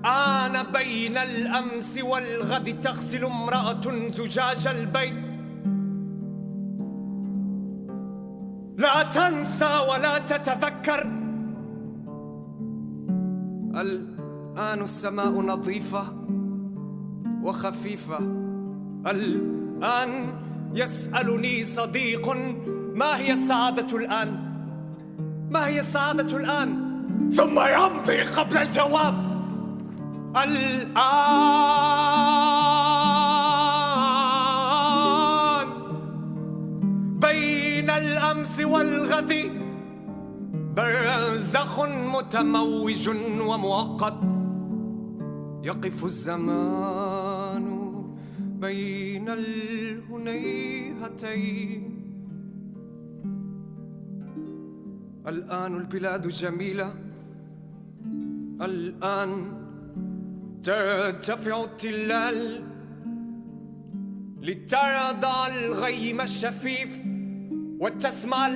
الآن بين الأمس والغد تغسل امرأة زجاج البيت. لا تنسى ولا تتذكر. الآن السماء نظيفة وخفيفة. الآن يسألني صديق: ما هي السعادة الآن؟ ما هي السعادة الآن؟ ثم يمضي قبل الجواب. الآن بين الأمس والغد برزخ متموج ومؤقت. يقف الزمان بين الهنيهتين. الآن البلاد جميلة. الآن ترتفع التلال لترضى الغيم الشفيف وتسمع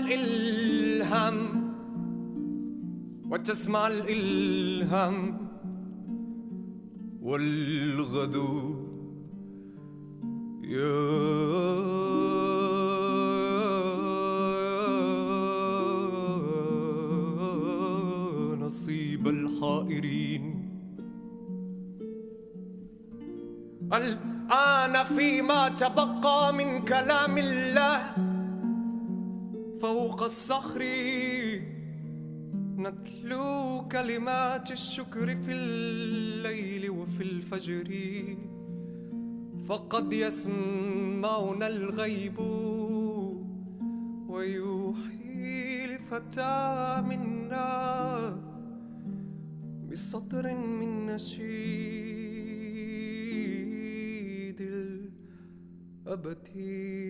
الإلهام والغد نصيب الحائرين. الآن فيما تبقى من كلام الله فوق الصخر نتلو كلمات الشكر في الليل وفي الفجر. فقد يسمعنا الغيب ويوحي لفتى منا بسطر من نشيد الأبدية.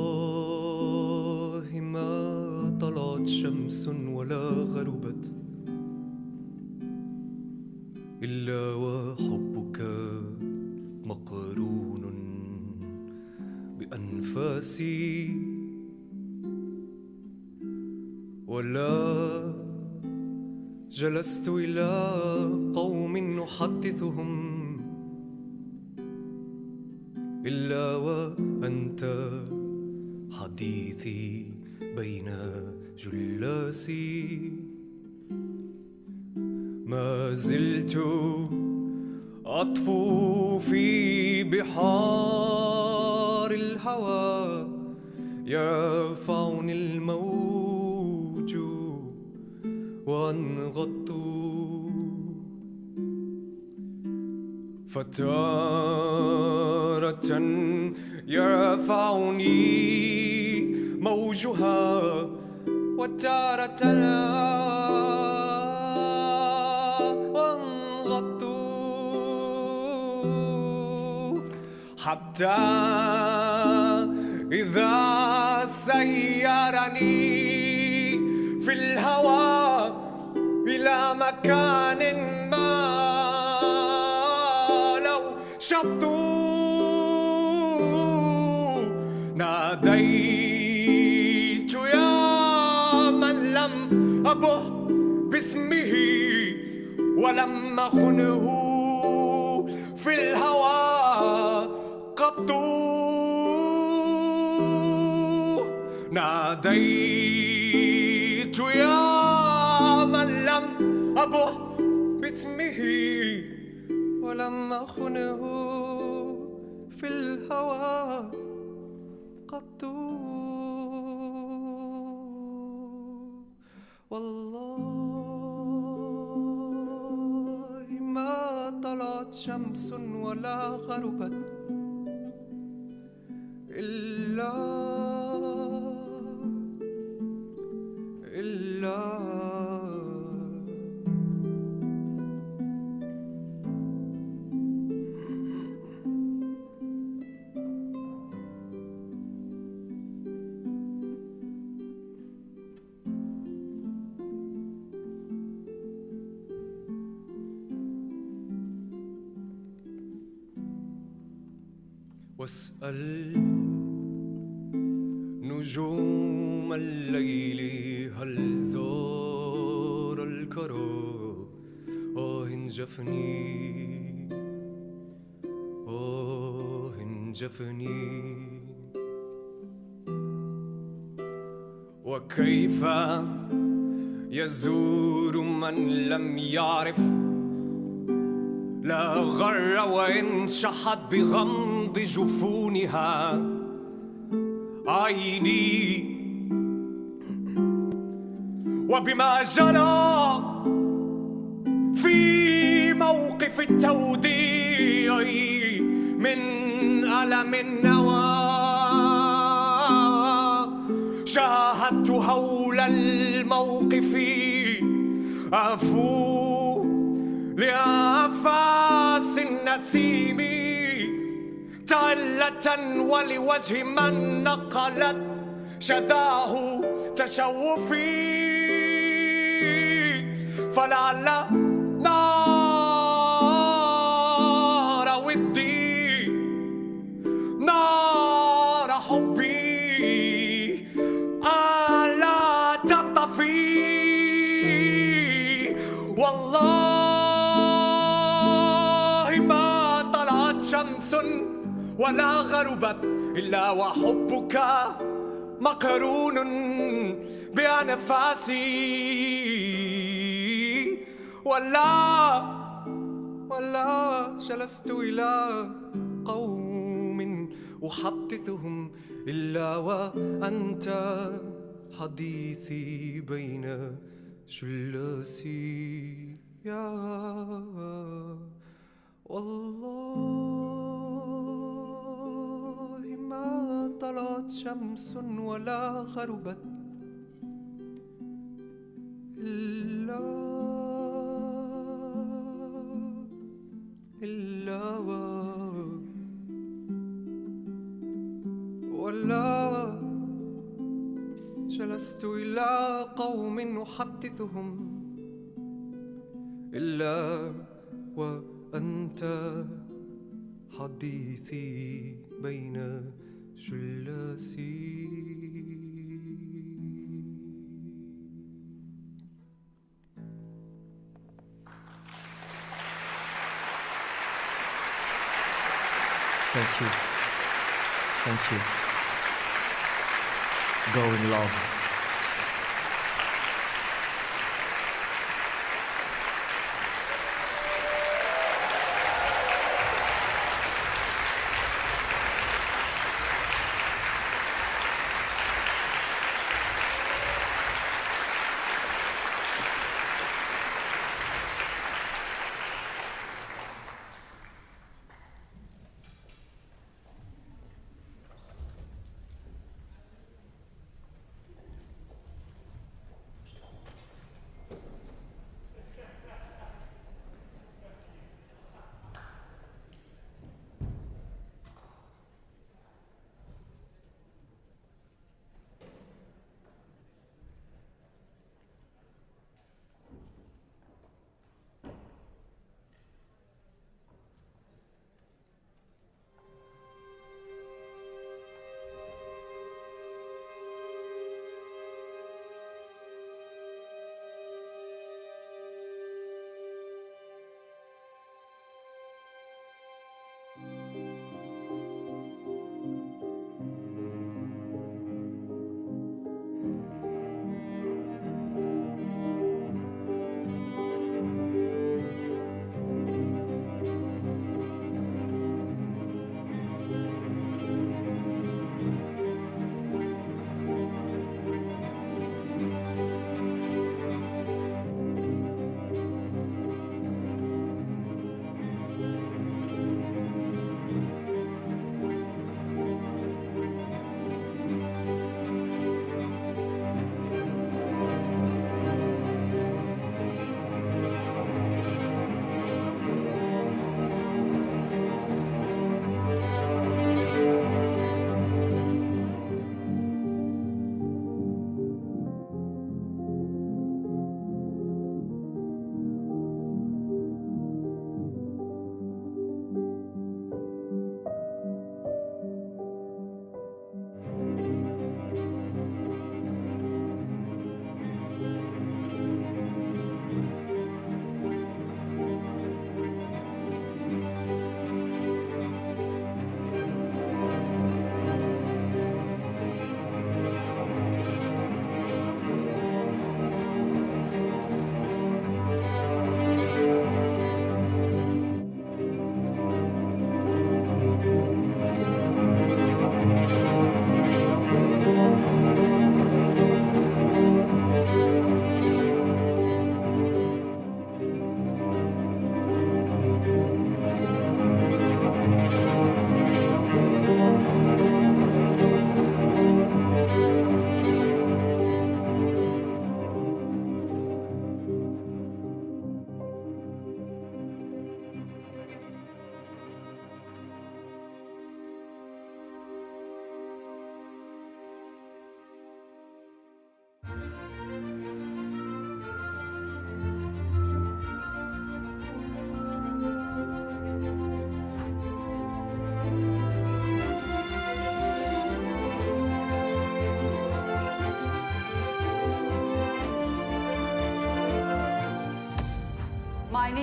والله ما طلعت شمس ولا غربت إلا وحبك مقرون بأنفاسي، ولا جلست إلى قوم نحدثهم إلا وأنت حديثي بين جلاسي. ما زلت أطفو في بحار الهوى، يرفعني الموج وانغضت، فتارة يرفعني موجها وتارة حتى إذا سيرني في الهوى إلى مكان ما لو شبتوا ناديت يا من لم أبه باسمه ولم أخنه في الهوى قط ناديت يا من لم أبه باسمه ولم أخنه في الهوى قط والله ما طلعت شمس ولا غربت إلا واسأل نجوم الليل هل زار الكرى جفني جفني وكيف يزور من لم يعرف لا غر وإن شحت بغمض جفونها عيني وبما جرى في موقف التوديع من ألم النوى شاهدت هول الموقف أفو لأنفاس النسيم تعلة ولوجه من نقلت شداه تشوفي فلعل نار ودي نار حبي ألا تطفي والله ما طلعت شمس ولا غربت إلا وحبك مقرون بأنفاسي ولا جلست إلى قوم أحدثهم إلا وأنت حديثي بين جلاسي يا والله ما طلعت شمس ولا غربت إلا ولا جلست إلى قوم أحدثهم إلا وأنت حديثي بين جلاسي. Thank you. Thank you. Go in love.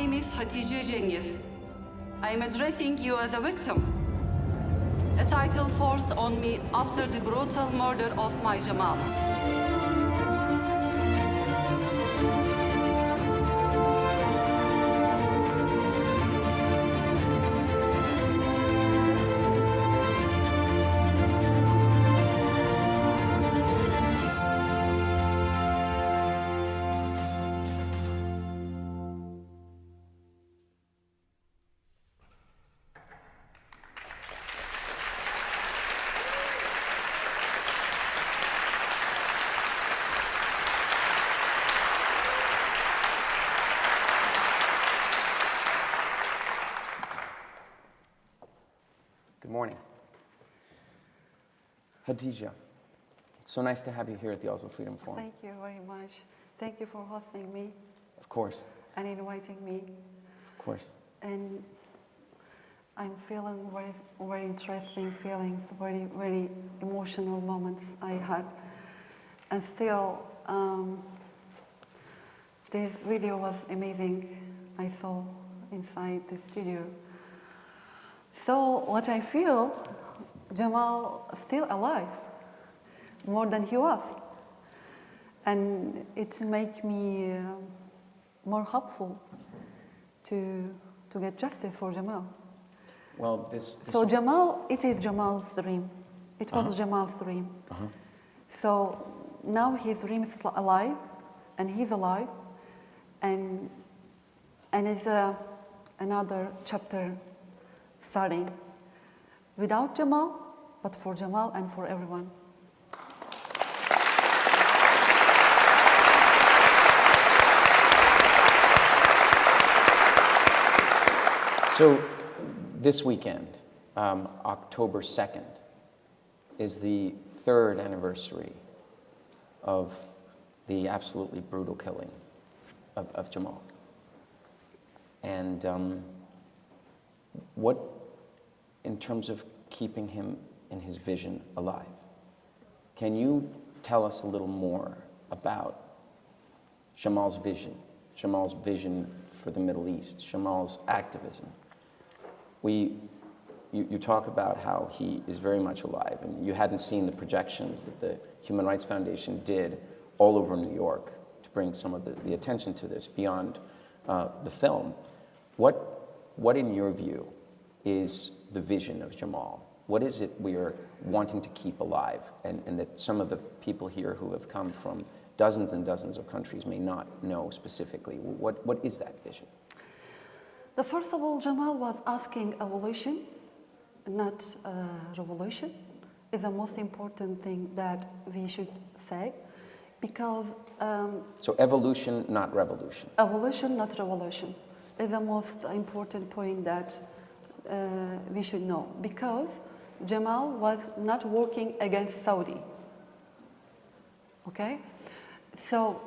name is Hatice Cengiz. I am addressing you as a victim, a title forced on me after the brutal murder of my Jamal. Good morning. Hatice, it's so nice to have you here at the Oslo Freedom Forum. Thank you very much. Thank you for hosting me. Of course. And inviting me. Of course. And I'm feeling very interesting feelings, very emotional moments I had. And still, this video was amazing. I saw inside the studio. So what I feel, Jamal is still alive, more than he was. And it makes me more hopeful to get justice for Jamal. Well, this So Jamal, it is Jamal's dream. It was Jamal's dream. So now his dream is alive, and he's alive, and it's another chapter starting without Jamal, but for Jamal and for everyone. So this weekend, October 2nd, is the 3rd anniversary of the absolutely brutal killing of Jamal. And what, in terms of keeping him and his vision alive, can you tell us a little more about Jamal's vision for the Middle East, Jamal's activism? You talk about how he is very much alive, and you hadn't seen the projections that the Human Rights Foundation did all over New York to bring some of the attention to this beyond the film. What, in your view, is the vision of Jamal? What is it we are wanting to keep alive, and that some of the people here who have come from dozens and dozens of countries may not know specifically? What is that vision? First of all, Jamal was asking evolution, not revolution, is the most important thing that we should say, because... So evolution, not revolution. Evolution, not revolution, is the most important point that we should know, because Jamal was not working against Saudi. Okay? So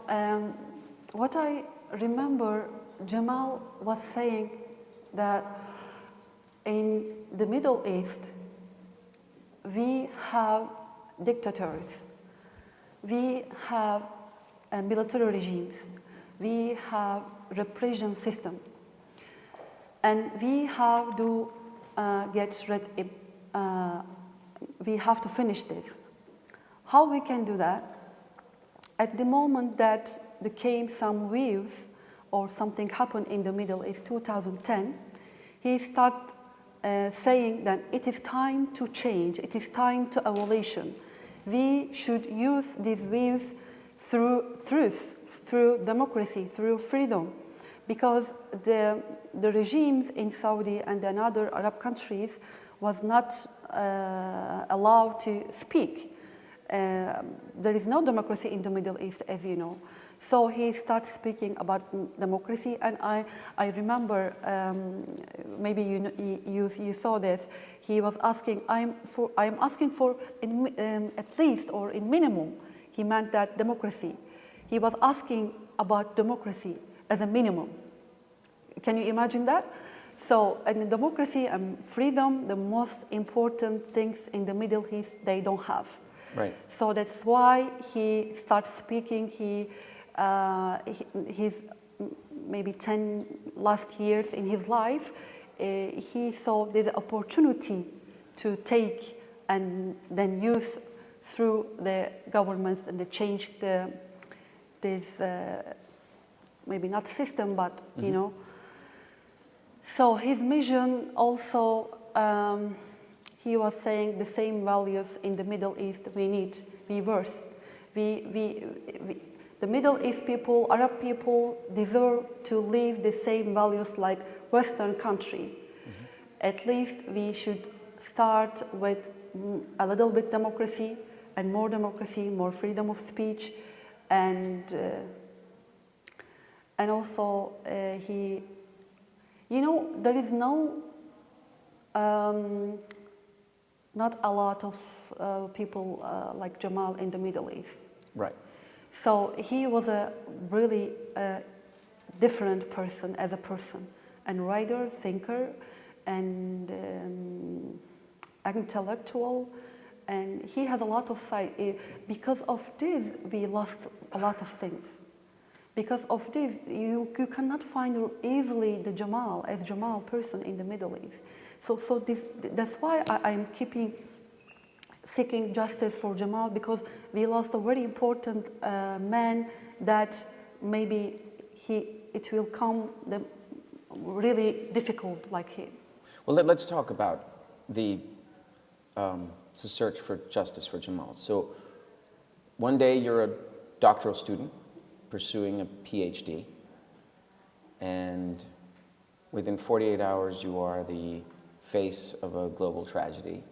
what I remember, Jamal was saying that in the Middle East, we have dictators, we have military regimes, we have repression system, and we have to get rid of, we have to finish this. How we can do that? At the moment that there came some waves or something happened in the Middle East, 2010, he started saying that it is time to change, it is time to evolution. We should use these waves through truth, through democracy, through freedom, because the regimes in Saudi and in other Arab countries was not allowed to speak. There is no democracy in the Middle East, as you know. So he started speaking about democracy, and I remember, maybe you saw this, he was asking, I'm asking for at least or in minimum, he meant that democracy. He was asking about democracy as a minimum. Can you imagine that? So in democracy and freedom, the most important things in the Middle East, they don't have. Right. So that's why he started speaking. He's maybe 10 last years in his life, he saw the opportunity to take and then use through the governments and to change this maybe not system, but you know. So his mission also, he was saying the same values in the Middle East we need reverse. The Middle East people, Arab people deserve to live the same values like Western country. At least we should start with a little bit democracy, more freedom of speech, and also he, you know, there is not a lot of people like Jamal in the Middle East. Right. So he was a really different person as a person, and writer, thinker, and intellectual, and he had a lot of side. Because of this, we lost a lot of things. Because of this, you cannot find easily the Jamal as Jamal person in the Middle East. So that's why I'm seeking justice for Jamal, because we lost a very important man that maybe it will come really difficult like him. Well, let's talk about the search for justice for Jamal. So one day you're a doctoral student pursuing a PhD, and within 48 hours you are the face of a global tragedy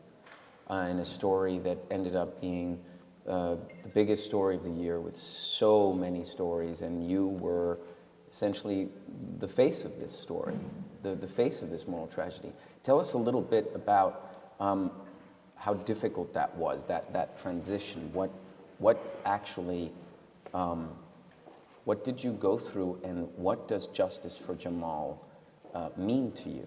and a story that ended up being the biggest story of the year with so many stories, and you were essentially the face of this story, the face of this moral tragedy. Tell us a little bit about how difficult that was, that transition. What actually, what did you go through, and what does justice for Jamal mean to you?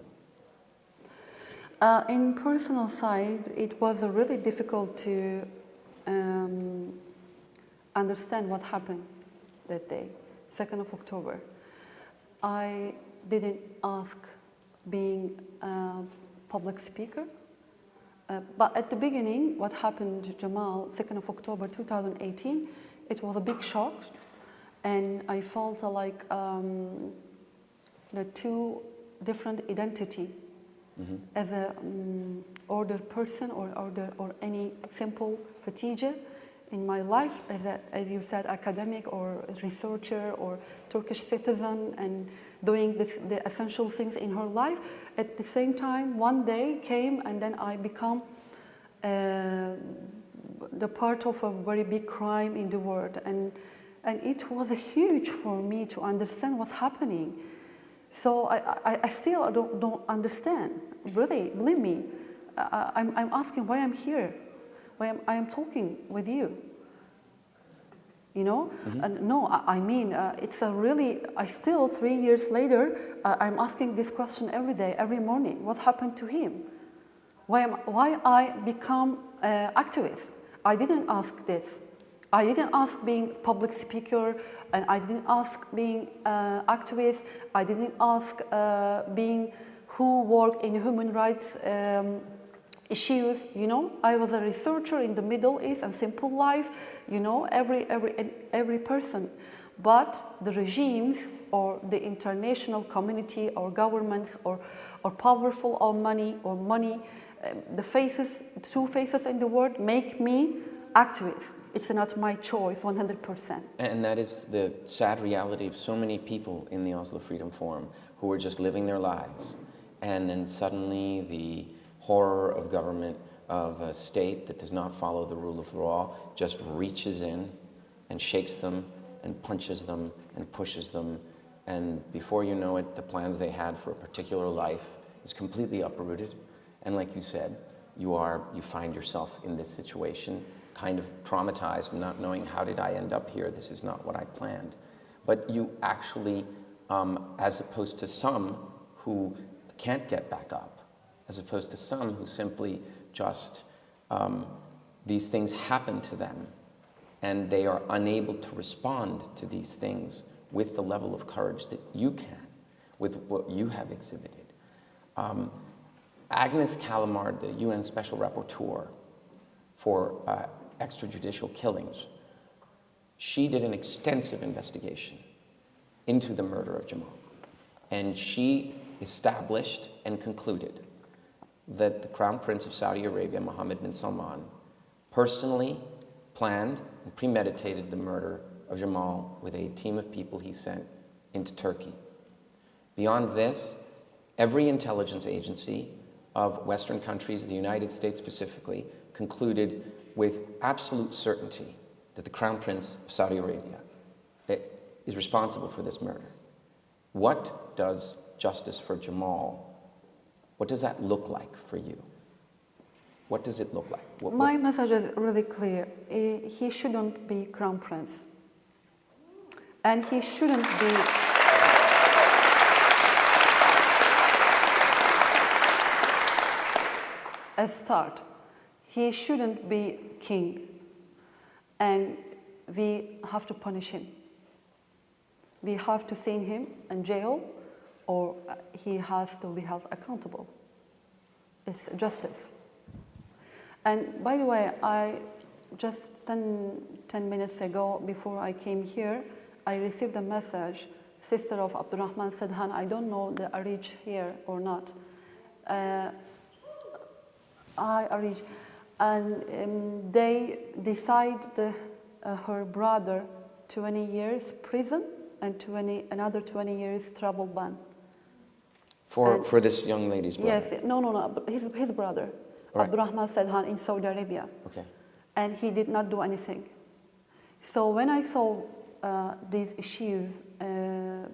In personal side, it was really difficult to understand what happened that day, 2nd of October. I didn't ask being a public speaker, but at the beginning, what happened to Jamal, 2nd of October 2018, it was a big shock, and I felt like the two different identity. As a order person or any simple Hatice in my life, as you said, academic or researcher or Turkish citizen, and doing the essential things in her life. At the same time, one day came and then I become the part of a very big crime in the world, and it was huge for me to understand what's happening. So I still don't understand, really, believe me. I'm asking why I'm here, why I am talking with you. You know? And no, I mean, it's a really, I still, 3 years later, I'm asking this question every day, every morning. What happened to him? Why I become activist? I didn't ask this. I didn't ask being public speaker, and I didn't ask being activist. I didn't ask being who work in human rights issues. You know, I was a researcher in the Middle East and simple life. You know, every person, but the regimes or the international community or governments or powerful or money, the two faces in the world make me activist. It's not my choice, 100%. And that is the sad reality of so many people in the Oslo Freedom Forum who are just living their lives. And then suddenly the horror of government, of a state that does not follow the rule of law, just reaches in and shakes them and punches them and pushes them. And before you know it, the plans they had for a particular life is completely uprooted. And like you said, you find yourself in this situation, kind of traumatized, not knowing how did I end up here? This is not what I planned. But you actually, as opposed to some who can't get back up, as opposed to some who simply just, these things happen to them and they are unable to respond to these things with the level of courage that you can. with what you have exhibited. Agnes Calamard, the UN Special Rapporteur for extrajudicial killings, she did an extensive investigation into the murder of Jamal. And she established and concluded that the Crown Prince of Saudi Arabia, Mohammed bin Salman, personally planned and premeditated the murder of Jamal with a team of people he sent into Turkey. Beyond this, every intelligence agency of Western countries, the United States specifically, concluded with absolute certainty that the Crown Prince of Saudi Arabia is responsible for this murder. What does justice for Jamal, what does that look like for you? What does it look like? My message is really clear. He shouldn't be Crown Prince. And he shouldn't be... a start. He shouldn't be king. And we have to punish him. We have to send him in jail, or he has to be held accountable. It's justice. And by the way, I just 10 minutes ago, before I came here, I received a message, sister of Abdurrahman said, Han, I don't know the Arij here or not. Arij. And they decide her brother 20 years prison and another 20 years travel ban. For this young lady's brother? Yes, no, his brother, right. Abdurrahman Sadhan in Saudi Arabia. Okay. And he did not do anything. So when I saw these issues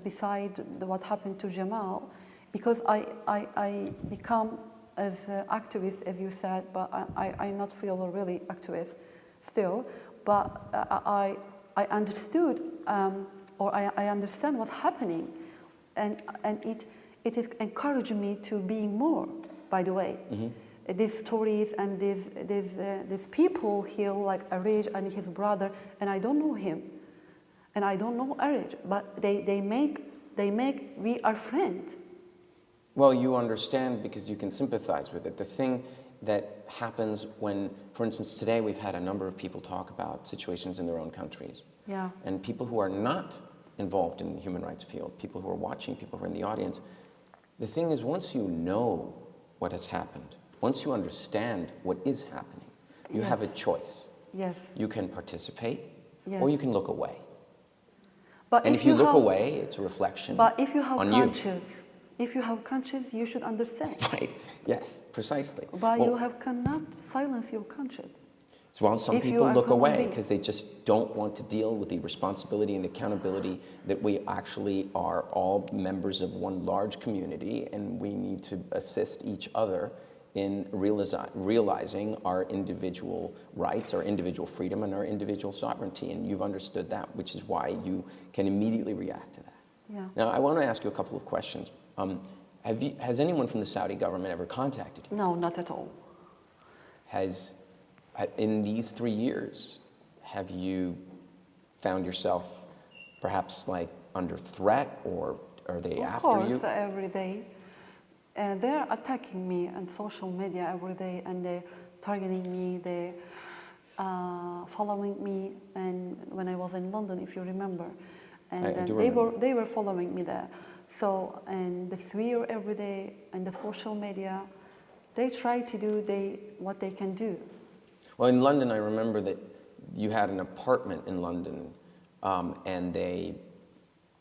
beside what happened to Jamal, because I become as an activist, as you said, but I not feel a really activist still, but I understood or I understand what's happening, and it encouraged me to be more, by the way. Mm-hmm. These stories and these people here, like Arij and his brother, and I don't know him, and I don't know Arij, but they make we are friends. Well, you understand because you can sympathize with it. The thing that happens when, for instance, today we've had a number of people talk about situations in their own countries. Yeah. And people who are not involved in the human rights field, people who are watching, people who are in the audience, the thing is, once you know what has happened, once you understand what is happening, you have a choice. Yes. You can participate, yes. or you can look away. But and if you look away, it's a reflection on you. But if you have conscience, if you have conscience, you should understand. Right, yes, precisely. But you cannot silence your conscience. Well, some people look away because they just don't want to deal with the responsibility and the accountability that we actually are all members of one large community, and we need to assist each other in realizing our individual rights, our individual freedom, and our individual sovereignty. And you've understood that, which is why you can immediately react to that. Yeah. Now, I want to ask you a couple of questions. Has anyone from the Saudi government ever contacted you? No, not at all. In these 3 years, have you found yourself perhaps like under threat, or are they after you? Of course, every day. They're attacking me on social media every day, and they're targeting me, they're following me, and when I was in London, if you remember, and they were following me there. So, and they swear every day on the social media. They try to do what they can do. Well, in London, I remember that you had an apartment in London, and they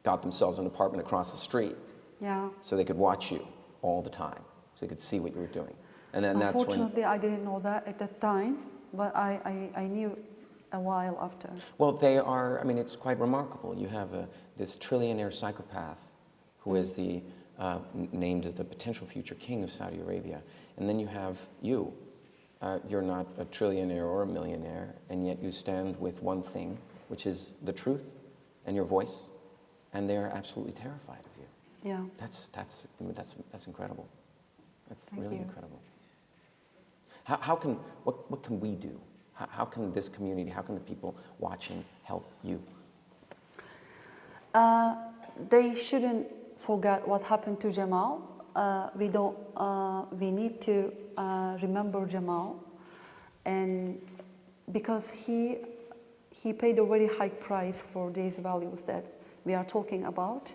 got themselves an apartment across the street. Yeah. So they could watch you all the time, so they could see what you were doing. And then that's when... Unfortunately, I didn't know that at that time, but I knew a while after. Well, they are, I mean, it's quite remarkable. You have this trillionaire psychopath who is named as the potential future king of Saudi Arabia. And then you have you. You're not a trillionaire or a millionaire, and yet you stand with one thing, which is the truth and your voice, and they are absolutely terrified of you. Yeah. That's incredible. That's Thank really you. incredible. What can we do? How can this community, how can the people watching help you? They shouldn't forget what happened to Jamal. We need to remember Jamal, and because he paid a very high price for these values that we are talking about,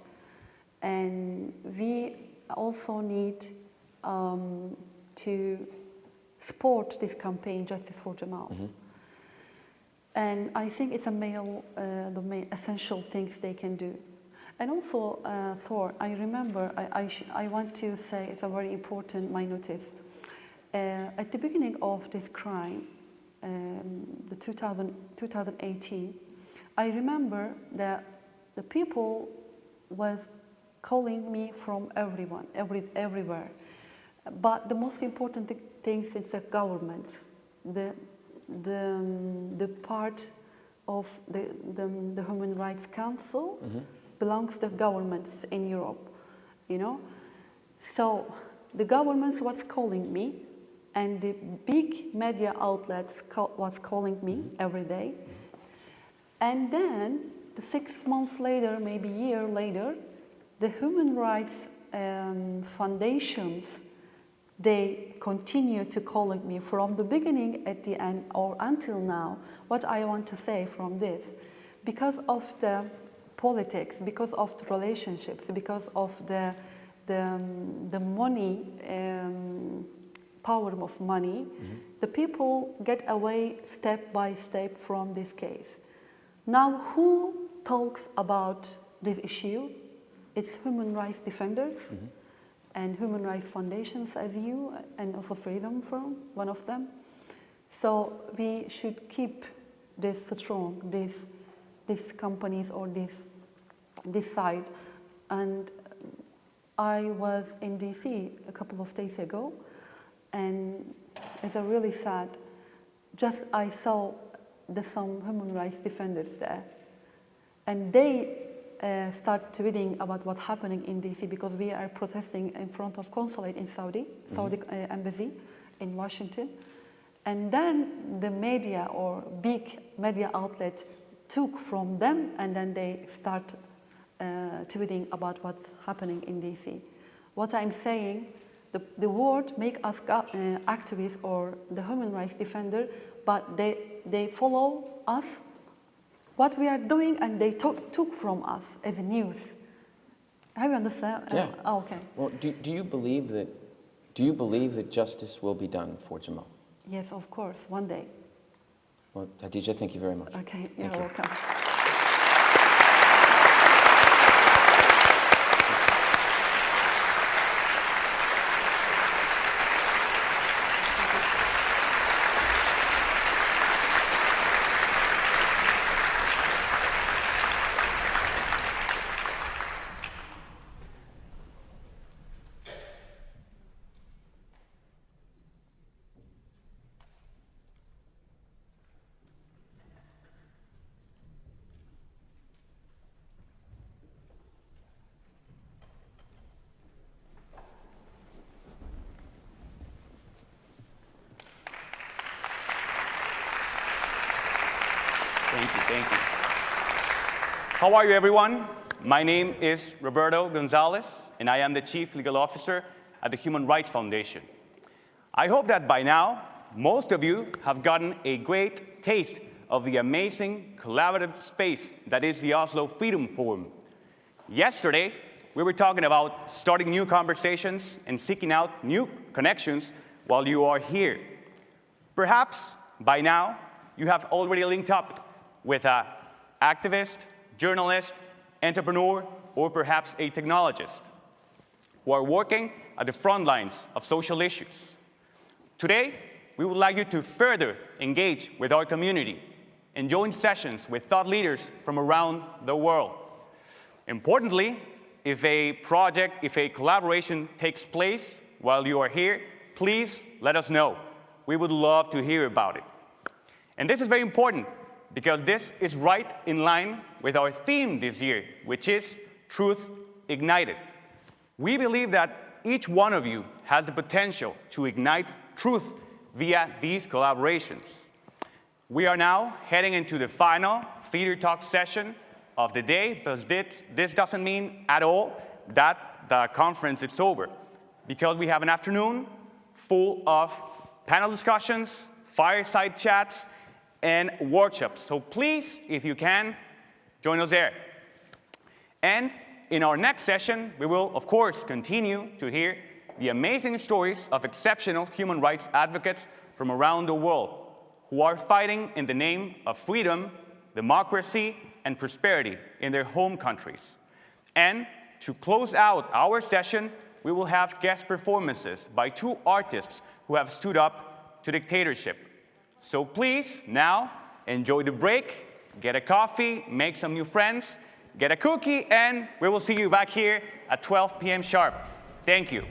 and we also need to support this campaign, Justice for Jamal. Mm-hmm. And I think it's the main essential things they can do. And also, Thor, I remember, I want to say it's a very important, my notice. At the beginning of this crime, the 2018, I remember that the people was calling me from everywhere. But the most important thing is the governments, the part of the Human Rights Council belongs to governments in Europe, you know. So the governments was calling me, and the big media outlets was calling me every day. And then 6 months later, maybe a year later, the human rights foundations, they continue to calling me from the beginning at the end or until now. What I want to say from this, because of the politics, because of the relationships, because of the money, power of money, the people get away step by step from this case. Now, who talks about this issue? It's human rights defenders and human rights foundations as you, and also Freedom Forum, one of them. So we should keep this strong, these companies or this side. And I was in DC a couple of days ago, and it's a really sad. Just I saw some human rights defenders there, and they start tweeting about what's happening in DC, because we are protesting in front of consulate in Saudi embassy in Washington. And then the media or big media outlet took from them, and then they start tweeting about what's happening in DC. What I'm saying, the world make us activists or the human rights defender, but they follow us, what we are doing, and they took from us as news. Have you understand? Yeah. Oh, okay. Well, do you believe that justice will be done for Jamal? Yes, of course, one day. Well, Hatice, thank you very much. Okay, you're Thank you. welcome. Thank you. How are you, everyone? My name is Roberto Gonzalez, and I am the Chief Legal Officer at the Human Rights Foundation. I hope that by now, most of you have gotten a great taste of the amazing collaborative space that is the Oslo Freedom Forum. Yesterday, we were talking about starting new conversations and seeking out new connections while you are here. Perhaps by now, you have already linked up with an activist, journalist, entrepreneur, or perhaps a technologist who are working at the front lines of social issues. Today, we would like you to further engage with our community and join sessions with thought leaders from around the world. Importantly, if a collaboration takes place while you are here, please let us know. We would love to hear about it. And this is very important because this is right in line with our theme this year, which is Truth Ignited. We believe that each one of you has the potential to ignite truth via these collaborations. We are now heading into the final Theater Talk session of the day, but this doesn't mean at all that the conference is over, because we have an afternoon full of panel discussions, fireside chats, and workshops. So please, if you can, join us there. And in our next session, we will, of course, continue to hear the amazing stories of exceptional human rights advocates from around the world who are fighting in the name of freedom, democracy, and prosperity in their home countries. And to close out our session, we will have guest performances by 2 artists who have stood up to dictatorship. So please, now, enjoy the break, get a coffee, make some new friends, get a cookie, and we will see you back here at 12 p.m. sharp. Thank you.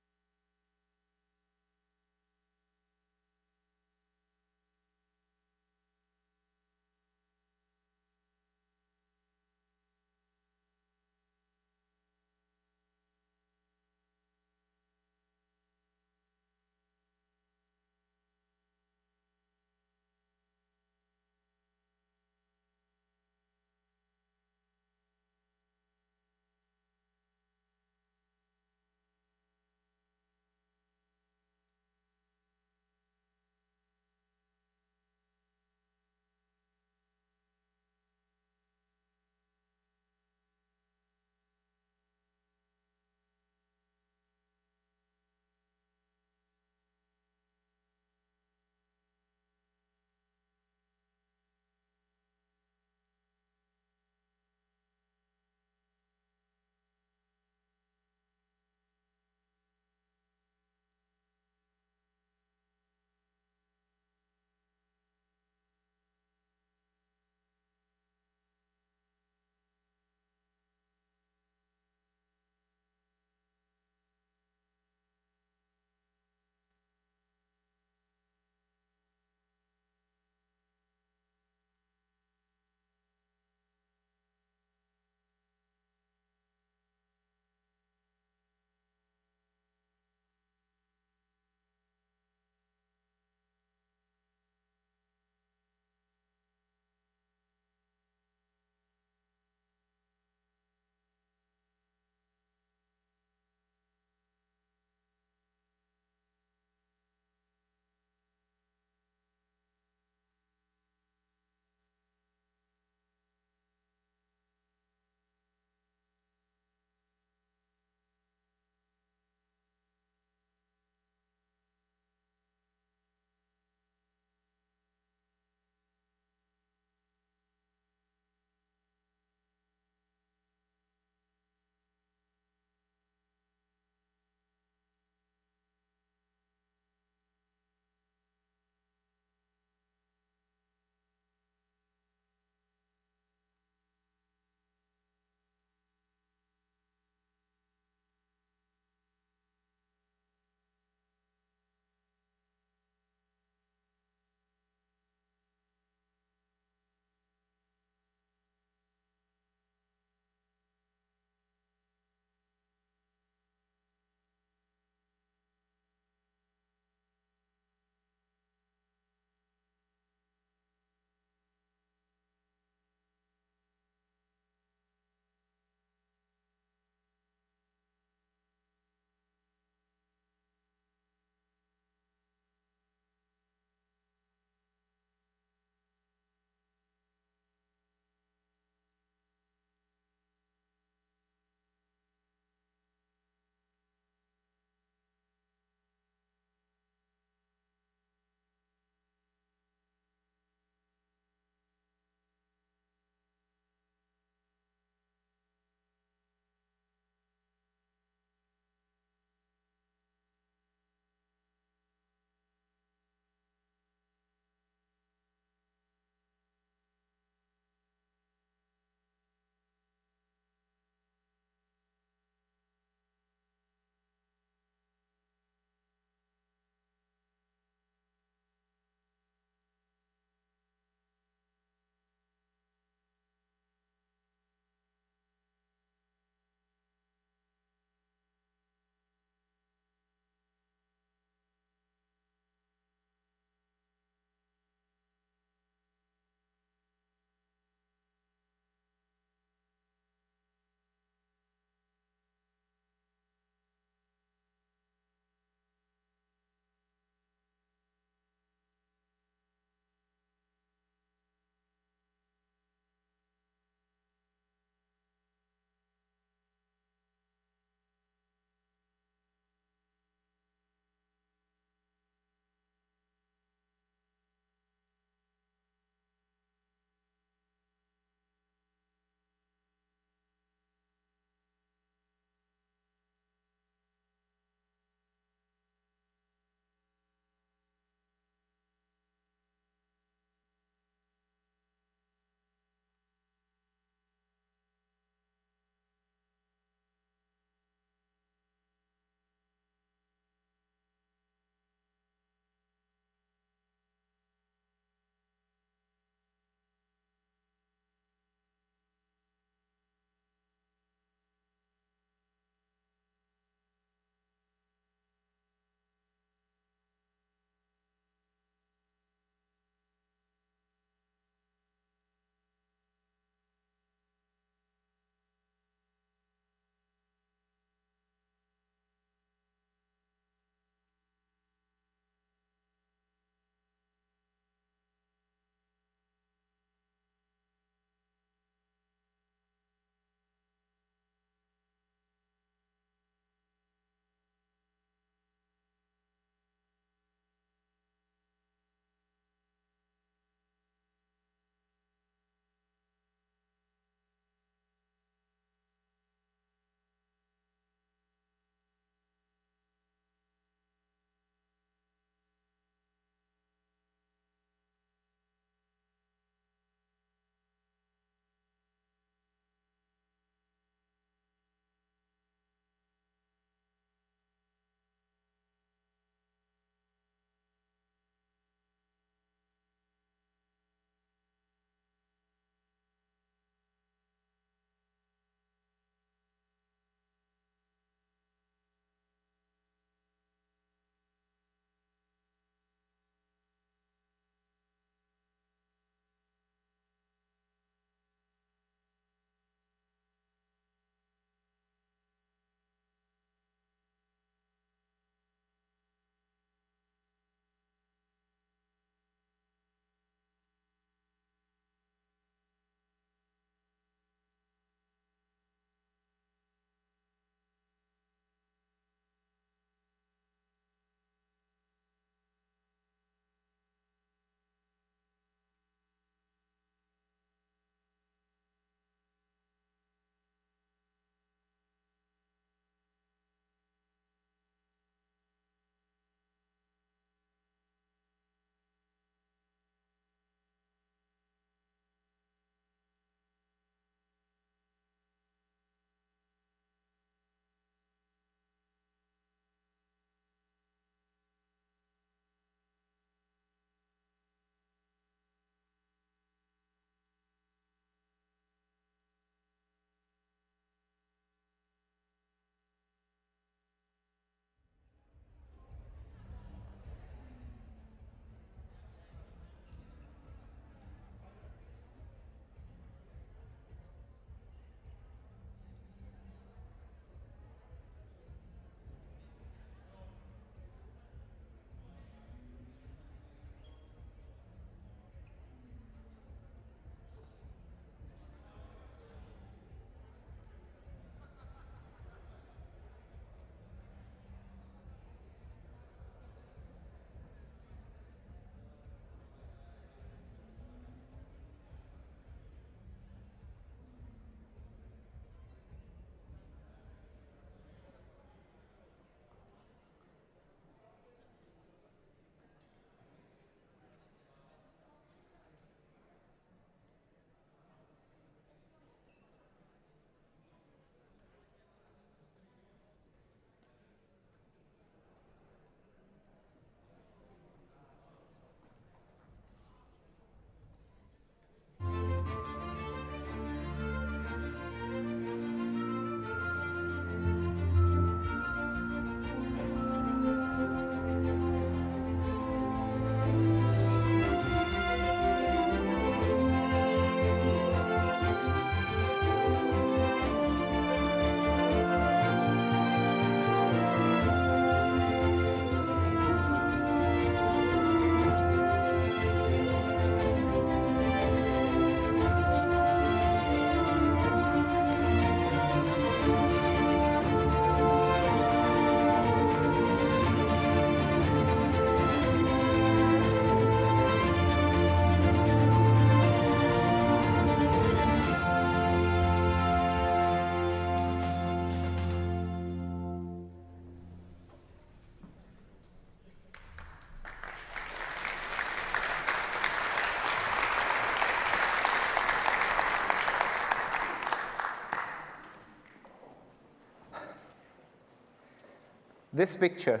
This picture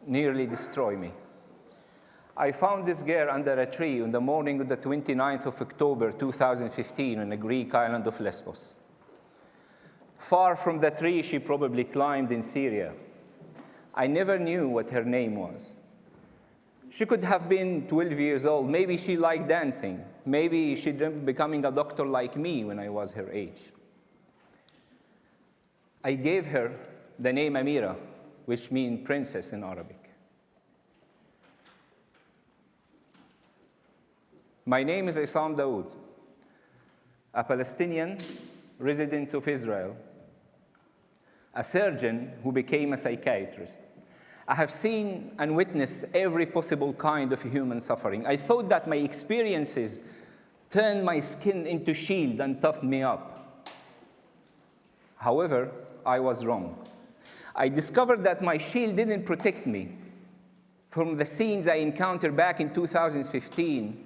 nearly destroyed me. I found this girl under a tree on the morning of the 29th of October 2015 on the Greek island of Lesbos. Far from the tree she probably climbed in Syria. I never knew what her name was. She could have been 12 years old. Maybe she liked dancing. Maybe she dreamt of becoming a doctor like me when I was her age. I gave her the name Amira, which means princess in Arabic. My name is Essam Daod, a Palestinian resident of Israel, a surgeon who became a psychiatrist. I have seen and witnessed every possible kind of human suffering. I thought that my experiences turned my skin into shield and toughened me up. However, I was wrong. I discovered that my shield didn't protect me from the scenes I encountered back in 2015,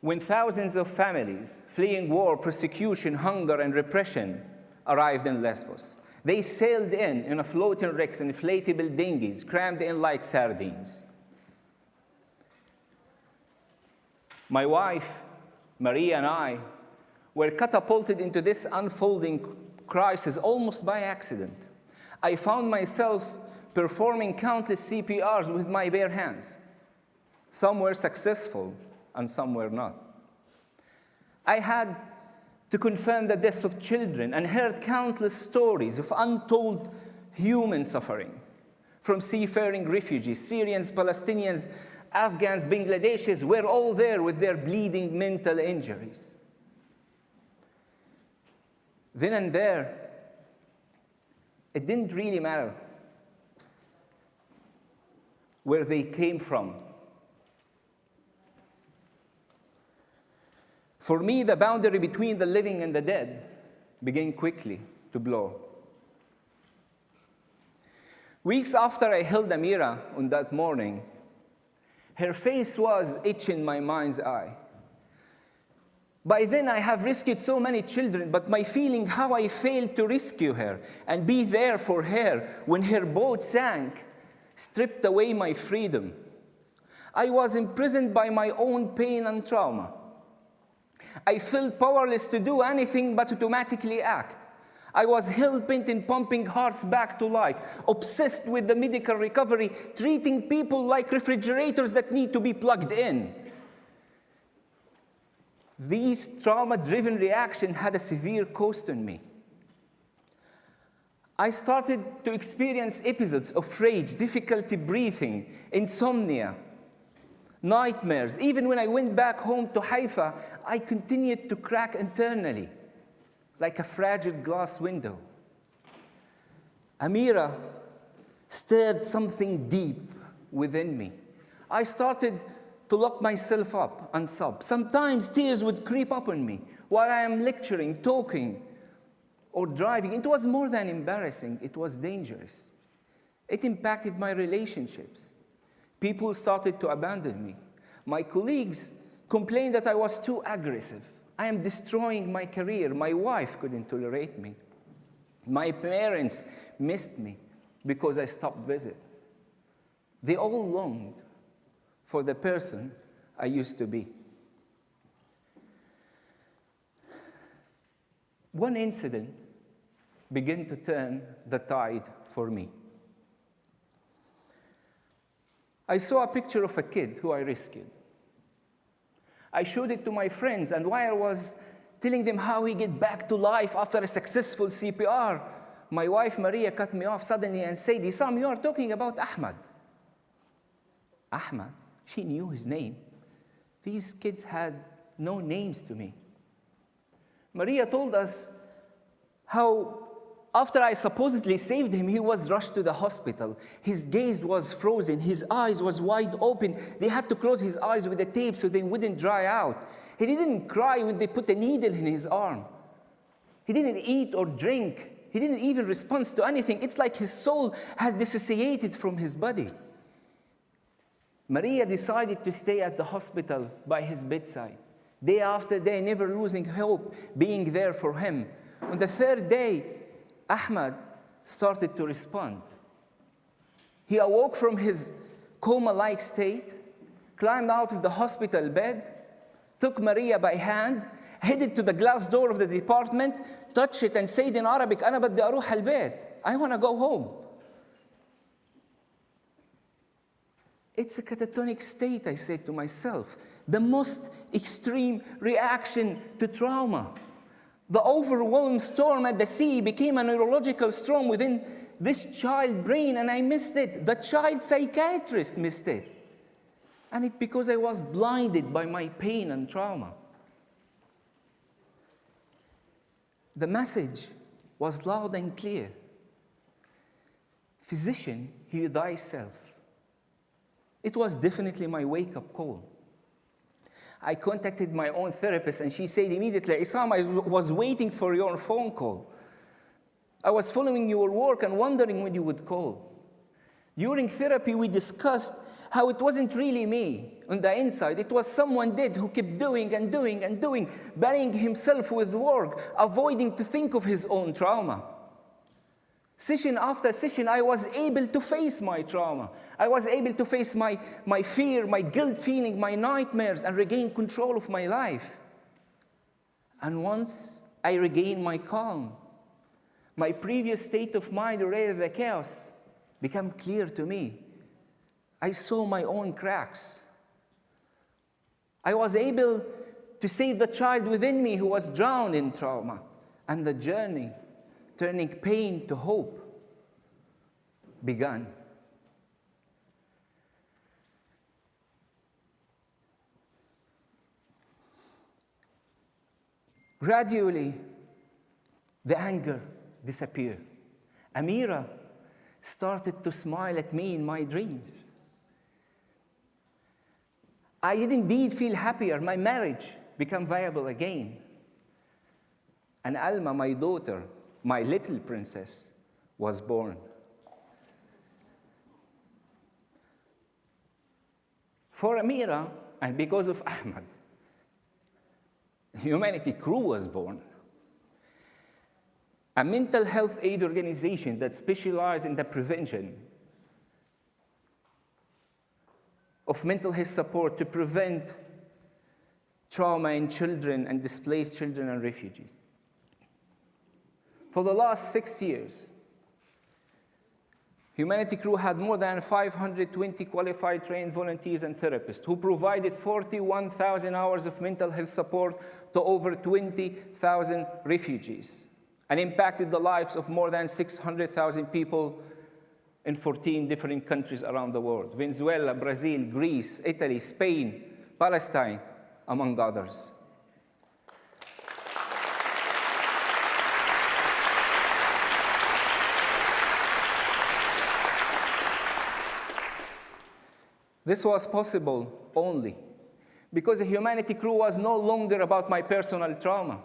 when thousands of families fleeing war, persecution, hunger, and repression arrived in Lesbos. They sailed in a floating wrecks and inflatable dinghies, crammed in like sardines. My wife, Maria, and I were catapulted into this unfolding crisis almost by accident. I found myself performing countless CPRs with my bare hands. Some were successful, and some were not. I had to confirm the deaths of children and heard countless stories of untold human suffering from seafaring refugees, Syrians, Palestinians, Afghans, Bangladeshis were all there with their bleeding mental injuries. Then and there, it didn't really matter where they came from. For me, the boundary between the living and the dead began quickly to blur. Weeks after I held Amira on that morning, her face was etched in my mind's eye. By then, I have rescued so many children, but my feeling how I failed to rescue her and be there for her when her boat sank stripped away my freedom. I was imprisoned by my own pain and trauma. I felt powerless to do anything but automatically act. I was hell-bent in pumping hearts back to life, obsessed with the medical recovery, treating people like refrigerators that need to be plugged in. These trauma-driven reactions had a severe cost on me. I started to experience episodes of rage, difficulty breathing, insomnia, nightmares. Even when I went back home to Haifa, I continued to crack internally, like a fragile glass window. Amira stirred something deep within me. I started to lock myself up and sob. Sometimes tears would creep up on me while I am lecturing, talking, or driving. It was more than embarrassing, it was dangerous. It impacted my relationships. People started to abandon me. My colleagues complained that I was too aggressive. I am destroying my career. My wife couldn't tolerate me. My parents missed me because I stopped visiting. They all longed for the person I used to be. One incident began to turn the tide for me. I saw a picture of a kid who I rescued. I showed it to my friends, and while I was telling them how he get back to life after a successful CPR, my wife Maria cut me off suddenly and said, "Essam, you are talking about Ahmad." Ahmad? She knew his name. These kids had no names to me. Maria told us how after I supposedly saved him, he was rushed to the hospital. His gaze was frozen. His eyes was wide open. They had to close his eyes with a tape so they wouldn't dry out. He didn't cry when they put a needle in his arm. He didn't eat or drink. He didn't even respond to anything. It's like his soul has dissociated from his body. Maria decided to stay at the hospital by his bedside, day after day, never losing hope, being there for him. On the third day, Ahmad started to respond. He awoke from his coma-like state, climbed out of the hospital bed, took Maria by hand, headed to the glass door of the department, touched it and said in Arabic, أنا بدي أروح البيت. I want to go home. It's a catatonic state, I said to myself. The most extreme reaction to trauma. The overwhelmed storm at the sea became a neurological storm within this child brain, and I missed it. The child psychiatrist missed it. And it's because I was blinded by my pain and trauma. The message was loud and clear. Physician, heal thyself. It was definitely my wake-up call. I contacted my own therapist, and she said immediately, Essam, I was waiting for your phone call. I was following your work and wondering when you would call. During therapy, we discussed how it wasn't really me on the inside. It was someone dead who kept doing and doing and doing, burying himself with work, avoiding to think of his own trauma. Session after session, I was able to face my trauma. I was able to face my fear, my guilt feeling, my nightmares, and regain control of my life. And once I regained my calm, my previous state of mind, or rather the chaos, became clear to me. I saw my own cracks. I was able to save the child within me who was drowned in trauma, and the journey turning pain to hope began. Gradually, the anger disappeared. Amira started to smile at me in my dreams. I did indeed feel happier. My marriage became viable again. And Alma, my daughter, my little princess, was born. For Amira, and because of Ahmed, Humanity Crew was born. A mental health aid organization that specializes in the prevention of mental health support to prevent trauma in children and displaced children and refugees. For the last 6 years, Humanity Crew had more than 520 qualified trained volunteers and therapists who provided 41,000 hours of mental health support to over 20,000 refugees and impacted the lives of more than 600,000 people in 14 different countries around the world: Venezuela, Brazil, Greece, Italy, Spain, Palestine, among others. This was possible only because the Humanity Crew was no longer about my personal trauma.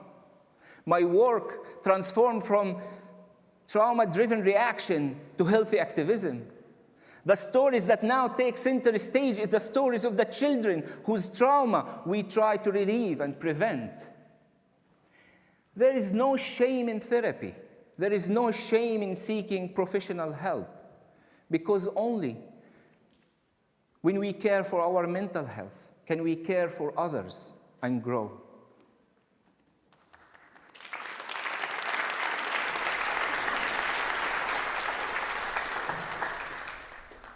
My work transformed from trauma-driven reaction to healthy activism. The stories that now take center stage is the stories of the children whose trauma we try to relieve and prevent. There is no shame in therapy. There is no shame in seeking professional help, because only when we care for our mental health can we care for others and grow.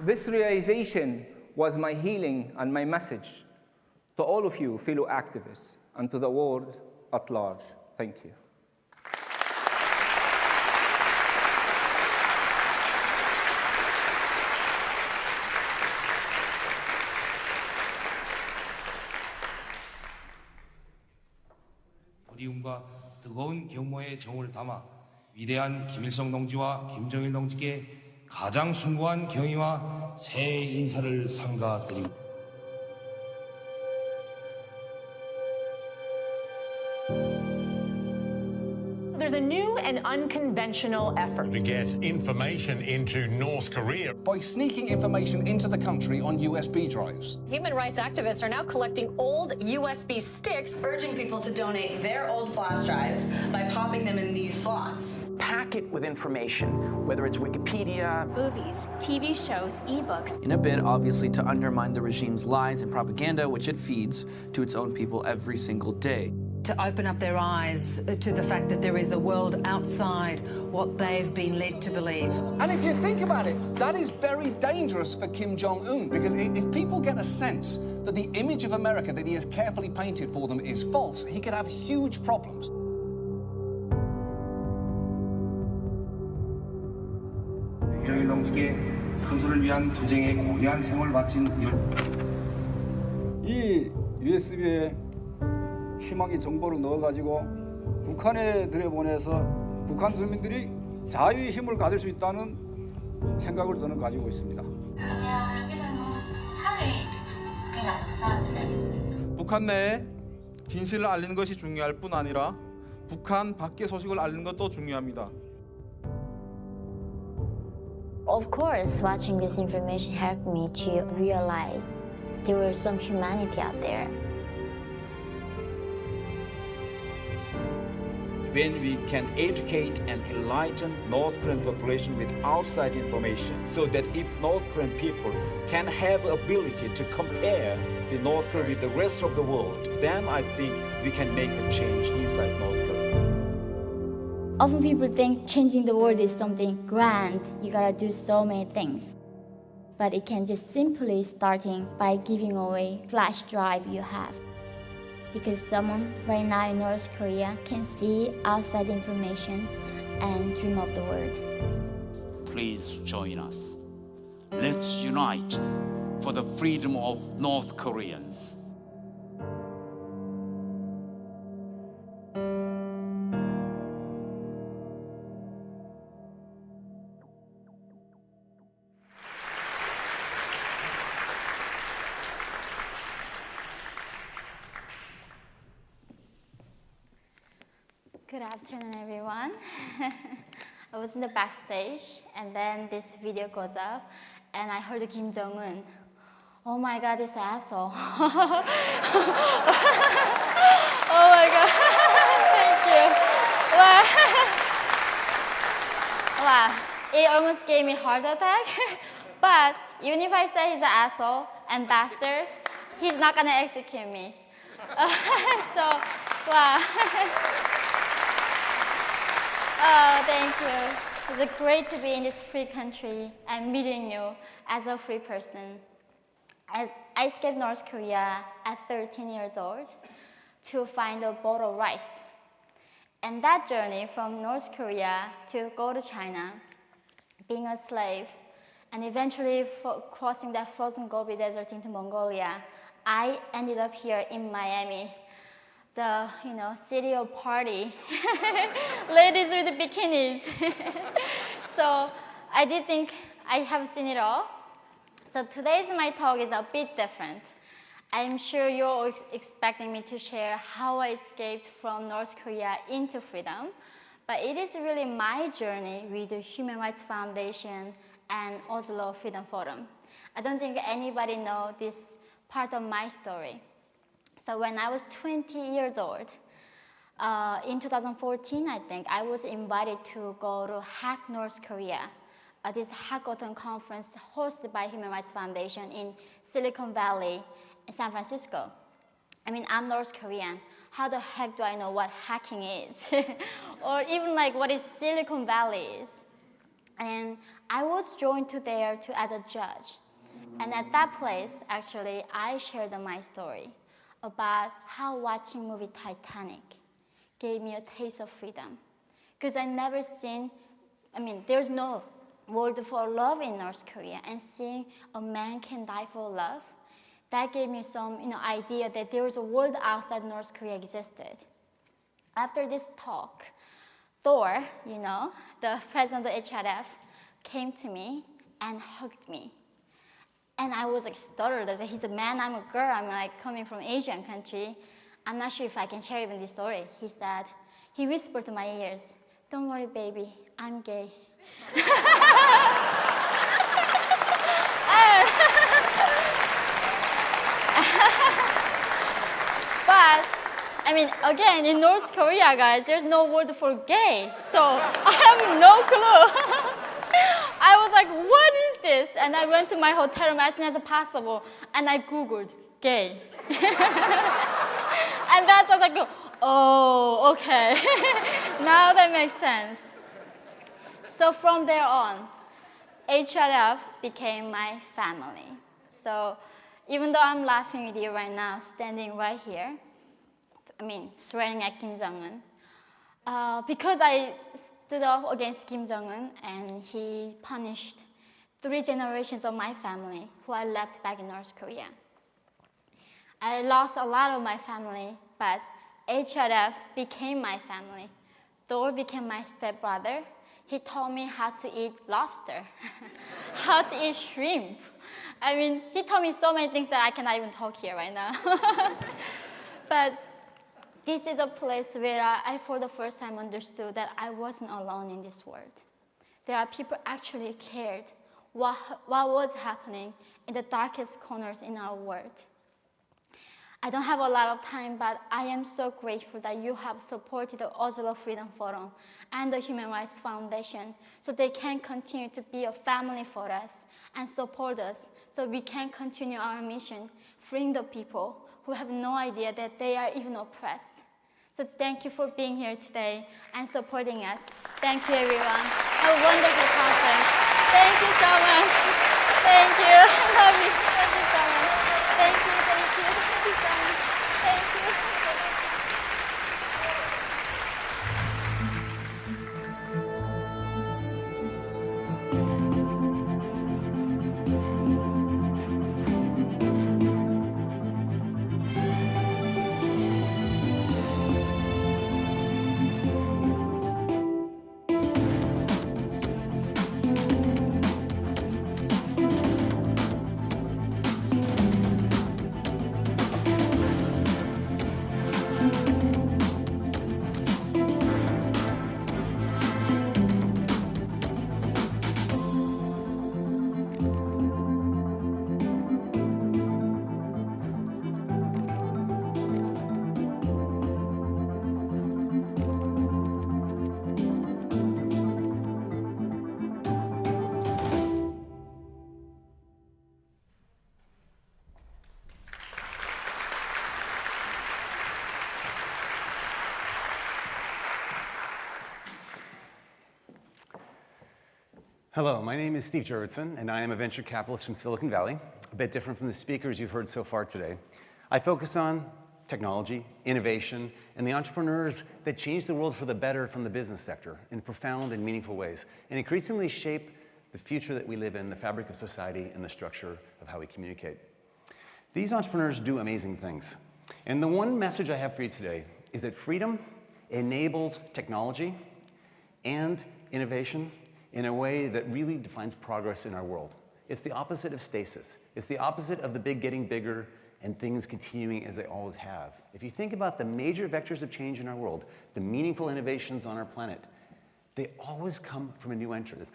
This realization was my healing and my message to all of you fellow activists and to the world at large. Thank you. 그리움과 뜨거운 경모의 정을 담아 위대한 김일성 동지와 김정일 동지께 가장 숭고한 경의와 새해 인사를 삼가드립니다. There's a new and unconventional effort to get information into North Korea by sneaking information into the country on USB drives. Human rights activists are now collecting old USB sticks, urging people to donate their old flash drives by popping them in these slots. Pack it with information, whether it's Wikipedia, movies, TV shows, ebooks. In a bid, obviously, to undermine the regime's lies and propaganda, which it feeds to its own people every single day. To open up their eyes to the fact that there is a world outside what they've been led to believe. And if you think about it, that is very dangerous for Kim Jong-un, because if people get a sense that the image of America that he has carefully painted for them is false, he could have huge problems. 김정일 동지께 건설을 위한 투쟁에 고귀한 생을 바친 이 USB에 희망의 정보를 넣어가지고 북한에 들여보내서 북한 주민들이 자유의 힘을 가질 수 있다는 생각을 저는 가지고 있습니다. 북한 내에 진실을 알리는 것이 중요할 뿐 아니라 북한 밖의 소식을 알리는 것도 중요합니다. Of course, watching this information helped me to realize there was some humanity out there. When we can educate and enlighten North Korean population with outside information, so that if North Korean people can have the ability to compare the North Korea with the rest of the world, then I think we can make a change inside North Korea. Often people think changing the world is something grand. You gotta do so many things. But it can just simply starting by giving away flash drive you have. Because someone right now in North Korea can see outside information and dream of the world. Please join us. Let's unite for the freedom of North Koreans. Good afternoon, everyone. I was in the backstage, and then this video goes up, and I heard Kim Jong-un. Oh my God, this asshole. Oh my God, thank you. Wow. Wow, it almost gave me a heart attack. But even if I say he's an asshole and bastard, he's not gonna execute me. So, wow. Oh, thank you. It's great to be in this free country and meeting you as a free person. I escaped North Korea at 13 years old to find a bowl of rice. And that journey from North Korea to go to China, being a slave, and eventually crossing that frozen Gobi Desert into Mongolia, I ended up here in Miami. The city of party, ladies with the bikinis. So I did think I have seen it all. So today's my talk is a bit different. I'm sure you're all expecting me to share how I escaped from North Korea into freedom, but it is really my journey with the Human Rights Foundation and Oslo Freedom Forum. I don't think anybody knows this part of my story. So when I was 20 years old, in 2014, I think, I was invited to go to Hack, North Korea, this hackathon conference hosted by Human Rights Foundation in Silicon Valley in San Francisco. I mean, I'm North Korean. How the heck do I know what hacking is? Or even like what is Silicon Valley is? And I was joined there as a judge. And at that place, actually, I shared my story about how watching movie Titanic gave me a taste of freedom. Because I never seen, there's no word for love in North Korea, and seeing a man can die for love, that gave me some idea that there was a world outside North Korea existed. After this talk, Thor, the president of HRF, came to me and hugged me. And I was like stuttered. I said, he's a man, I'm a girl. I'm like coming from Asian country. I'm not sure if I can share even this story. He whispered to my ears, don't worry, baby, I'm gay. But, I mean, again, in North Korea, guys, there's no word for gay, so I have no clue. I was like, what is this? And I went to my hotel room as soon as possible, and I Googled gay. And that's I was like, oh, okay. Now that makes sense. So from there on, HRF became my family. So even though I'm laughing with you right now, standing right here, I mean, swearing at Kim Jong-un, because I stood up against Kim Jong-un and he punished 3 generations of my family who I left back in North Korea. I lost a lot of my family, but HRF became my family. Daod became my stepbrother. He taught me how to eat lobster, how to eat shrimp. I mean, he taught me so many things that I cannot even talk here right now. But this is a place where I, for the first time, understood that I wasn't alone in this world. There are people actually cared what was happening in the darkest corners in our world. I don't have a lot of time, but I am so grateful that you have supported the Oslo Freedom Forum and the Human Rights Foundation so they can continue to be a family for us and support us so we can continue our mission, freeing the people who have no idea that they are even oppressed. So thank you for being here today and supporting us. Thank you, everyone. Have a wonderful conference. Thank you so much. Thank you. I love you. Thank you so much. Thank you, thank you. Thank you so much. Thank you. Hello, my name is Steve Jurvetson, and I am a venture capitalist from Silicon Valley, a bit different from the speakers you've heard so far today. I focus on technology, innovation, and the entrepreneurs that change the world for the better from the business sector in profound and meaningful ways, and increasingly shape the future that we live in, the fabric of society, and the structure of how we communicate. These entrepreneurs do amazing things. And the one message I have for you today is that freedom enables technology and innovation in a way that really defines progress in our world. It's the opposite of stasis. It's the opposite of the big getting bigger and things continuing as they always have. If you think about the major vectors of change in our world, the meaningful innovations on our planet, they always come from a new entrant.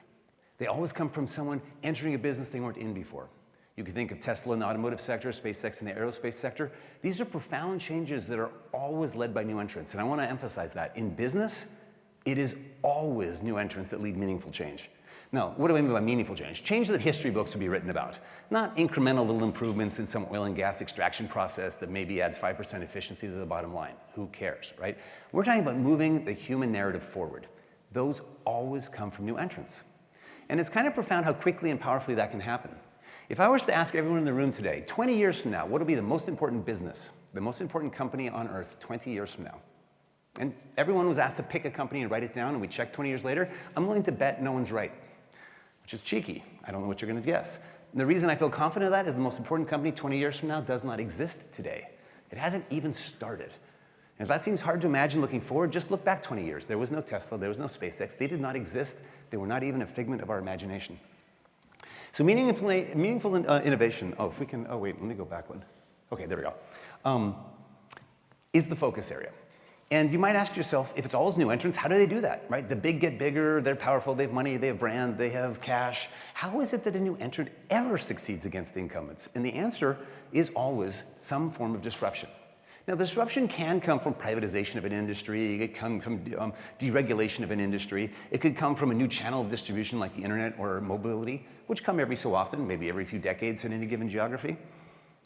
They always come from someone entering a business they weren't in before. You can think of Tesla in the automotive sector, SpaceX in the aerospace sector. These are profound changes that are always led by new entrants. And I want to emphasize that. In business, it is always new entrants that lead meaningful change. Now, what do I mean by meaningful change? Change that history books would be written about. Not incremental little improvements in some oil and gas extraction process that maybe adds 5% efficiency to the bottom line. Who cares, right? We're talking about moving the human narrative forward. Those always come from new entrants. And it's kind of profound how quickly and powerfully that can happen. If I was to ask everyone in the room today, 20 years from now, what will be the most important business, the most important company on earth 20 years from now? And everyone was asked to pick a company and write it down, and we checked 20 years later. I'm willing to bet no one's right, which is cheeky. I don't know what you're going to guess. And the reason I feel confident of that is the most important company 20 years from now does not exist today. It hasn't even started. And if that seems hard to imagine looking forward, just look back 20 years. There was no Tesla. There was no SpaceX. They did not exist. They were not even a figment of our imagination. So meaningful innovation, oh, if we can, oh wait, let me go back one. Okay, there we go, is the focus area. And you might ask yourself, if it's always new entrants, how do they do that, right? The big get bigger, they're powerful, they have money, they have brand, they have cash. How is it that a new entrant ever succeeds against the incumbents? And the answer is always some form of disruption. Now, disruption can come from privatization of an industry, it can come from deregulation of an industry, it could come from a new channel of distribution like the internet or mobility, which come every so often, maybe every few decades in any given geography.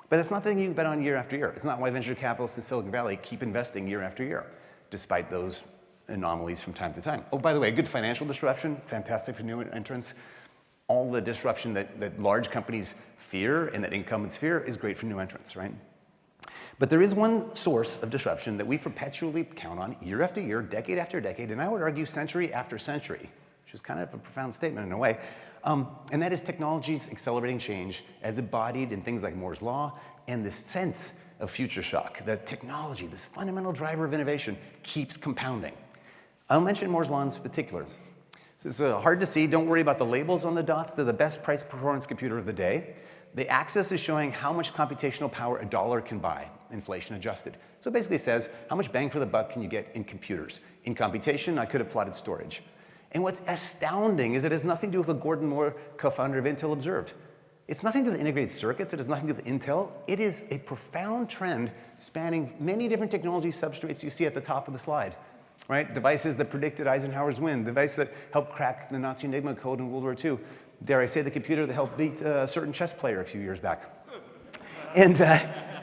But it's not something you can bet on year after year. It's not why venture capitalists in Silicon Valley keep investing year after year, despite those anomalies from time to time. Oh, by the way, good financial disruption, fantastic for new entrants. All the disruption that large companies fear and that incumbents fear is great for new entrants, right? But there is one source of disruption that we perpetually count on year after year, decade after decade, and I would argue century after century, which is kind of a profound statement in a way. And that is technology's accelerating change as embodied in things like Moore's Law and this sense of future shock. That technology, this fundamental driver of innovation, keeps compounding. I'll mention Moore's Law in particular. So it's hard to see. Don't worry about the labels on the dots. They're the best price performance computer of the day. The axis is showing how much computational power a dollar can buy, inflation adjusted. So it basically says, how much bang for the buck can you get in computers? In computation, I could have plotted storage. And what's astounding is it has nothing to do with what Gordon Moore, co-founder of Intel, observed. It's nothing to do with integrated circuits. It has nothing to do with Intel. It is a profound trend spanning many different technology substrates you see at the top of the slide, right? Devices that predicted Eisenhower's win, devices that helped crack the Nazi Enigma code in World War II. Dare I say the computer that helped beat a certain chess player a few years back. And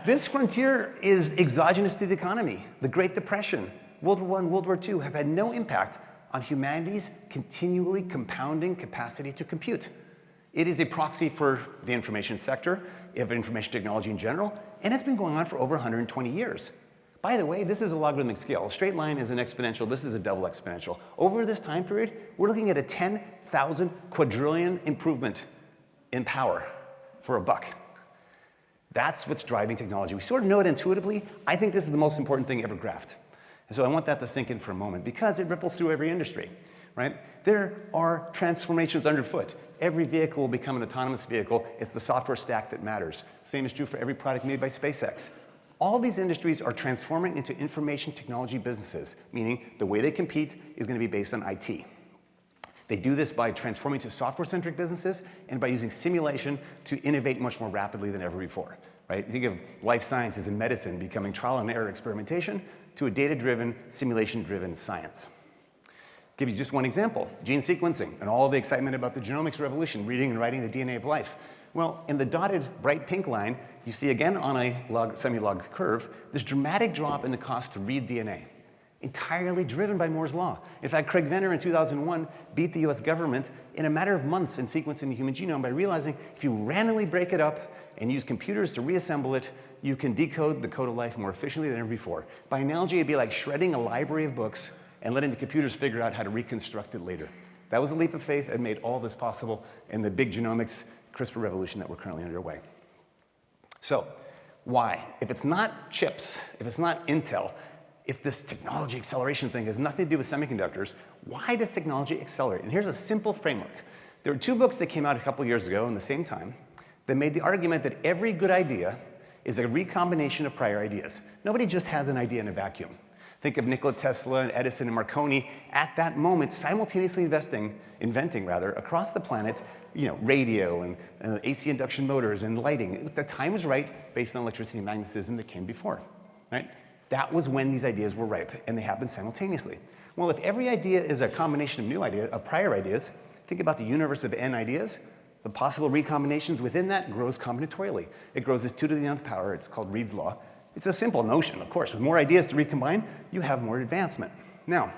this frontier is exogenous to the economy. The Great Depression, World War I, World War II have had no impact on humanity's continually compounding capacity to compute. It is a proxy for the information sector, of information technology in general, and it's been going on for over 120 years. By the way, this is a logarithmic scale. A straight line is an exponential. This is a double exponential. Over this time period, we're looking at a 10,000 quadrillion improvement in power for a buck. That's what's driving technology. We sort of know it intuitively. I think this is the most important thing ever graphed. And so I want that to sink in for a moment because it ripples through every industry, right? There are transformations underfoot. Every vehicle will become an autonomous vehicle. It's the software stack that matters. Same is true for every product made by SpaceX. All these industries are transforming into information technology businesses, meaning the way they compete is going to be based on IT. They do this by transforming to software-centric businesses and by using simulation to innovate much more rapidly than ever before, right? Think of life sciences and medicine becoming trial and error experimentation to a data-driven, simulation-driven science. Give you just one example, gene sequencing and all the excitement about the genomics revolution, reading and writing the DNA of life. Well, in the dotted bright pink line, you see again on a semi-log curve, this dramatic drop in the cost to read DNA, entirely driven by Moore's Law. In fact, Craig Venner in 2001 beat the US government in a matter of months in sequencing the human genome by realizing if you randomly break it up and use computers to reassemble it, you can decode the code of life more efficiently than ever before. By analogy, it'd be like shredding a library of books and letting the computers figure out how to reconstruct it later. That was a leap of faith and made all this possible in the big genomics CRISPR revolution that we're currently underway. So, why? If it's not chips, if it's not Intel, if this technology acceleration thing has nothing to do with semiconductors, why does technology accelerate? And here's a simple framework. There were two books that came out a couple years ago in the same time that made the argument that every good idea is a recombination of prior ideas. Nobody just has an idea in a vacuum. Think of Nikola Tesla and Edison and Marconi at that moment simultaneously inventing across the planet, radio and AC induction motors and lighting. The time was right based on electricity and magnetism that came before, right? That was when these ideas were ripe and they happened simultaneously. Well, if every idea is a combination of prior ideas, think about the universe of n ideas. The possible recombinations within that grows combinatorially. It grows as 2 to the nth power. It's called Reed's law. It's a simple notion, of course. With more ideas to recombine, you have more advancement. Now,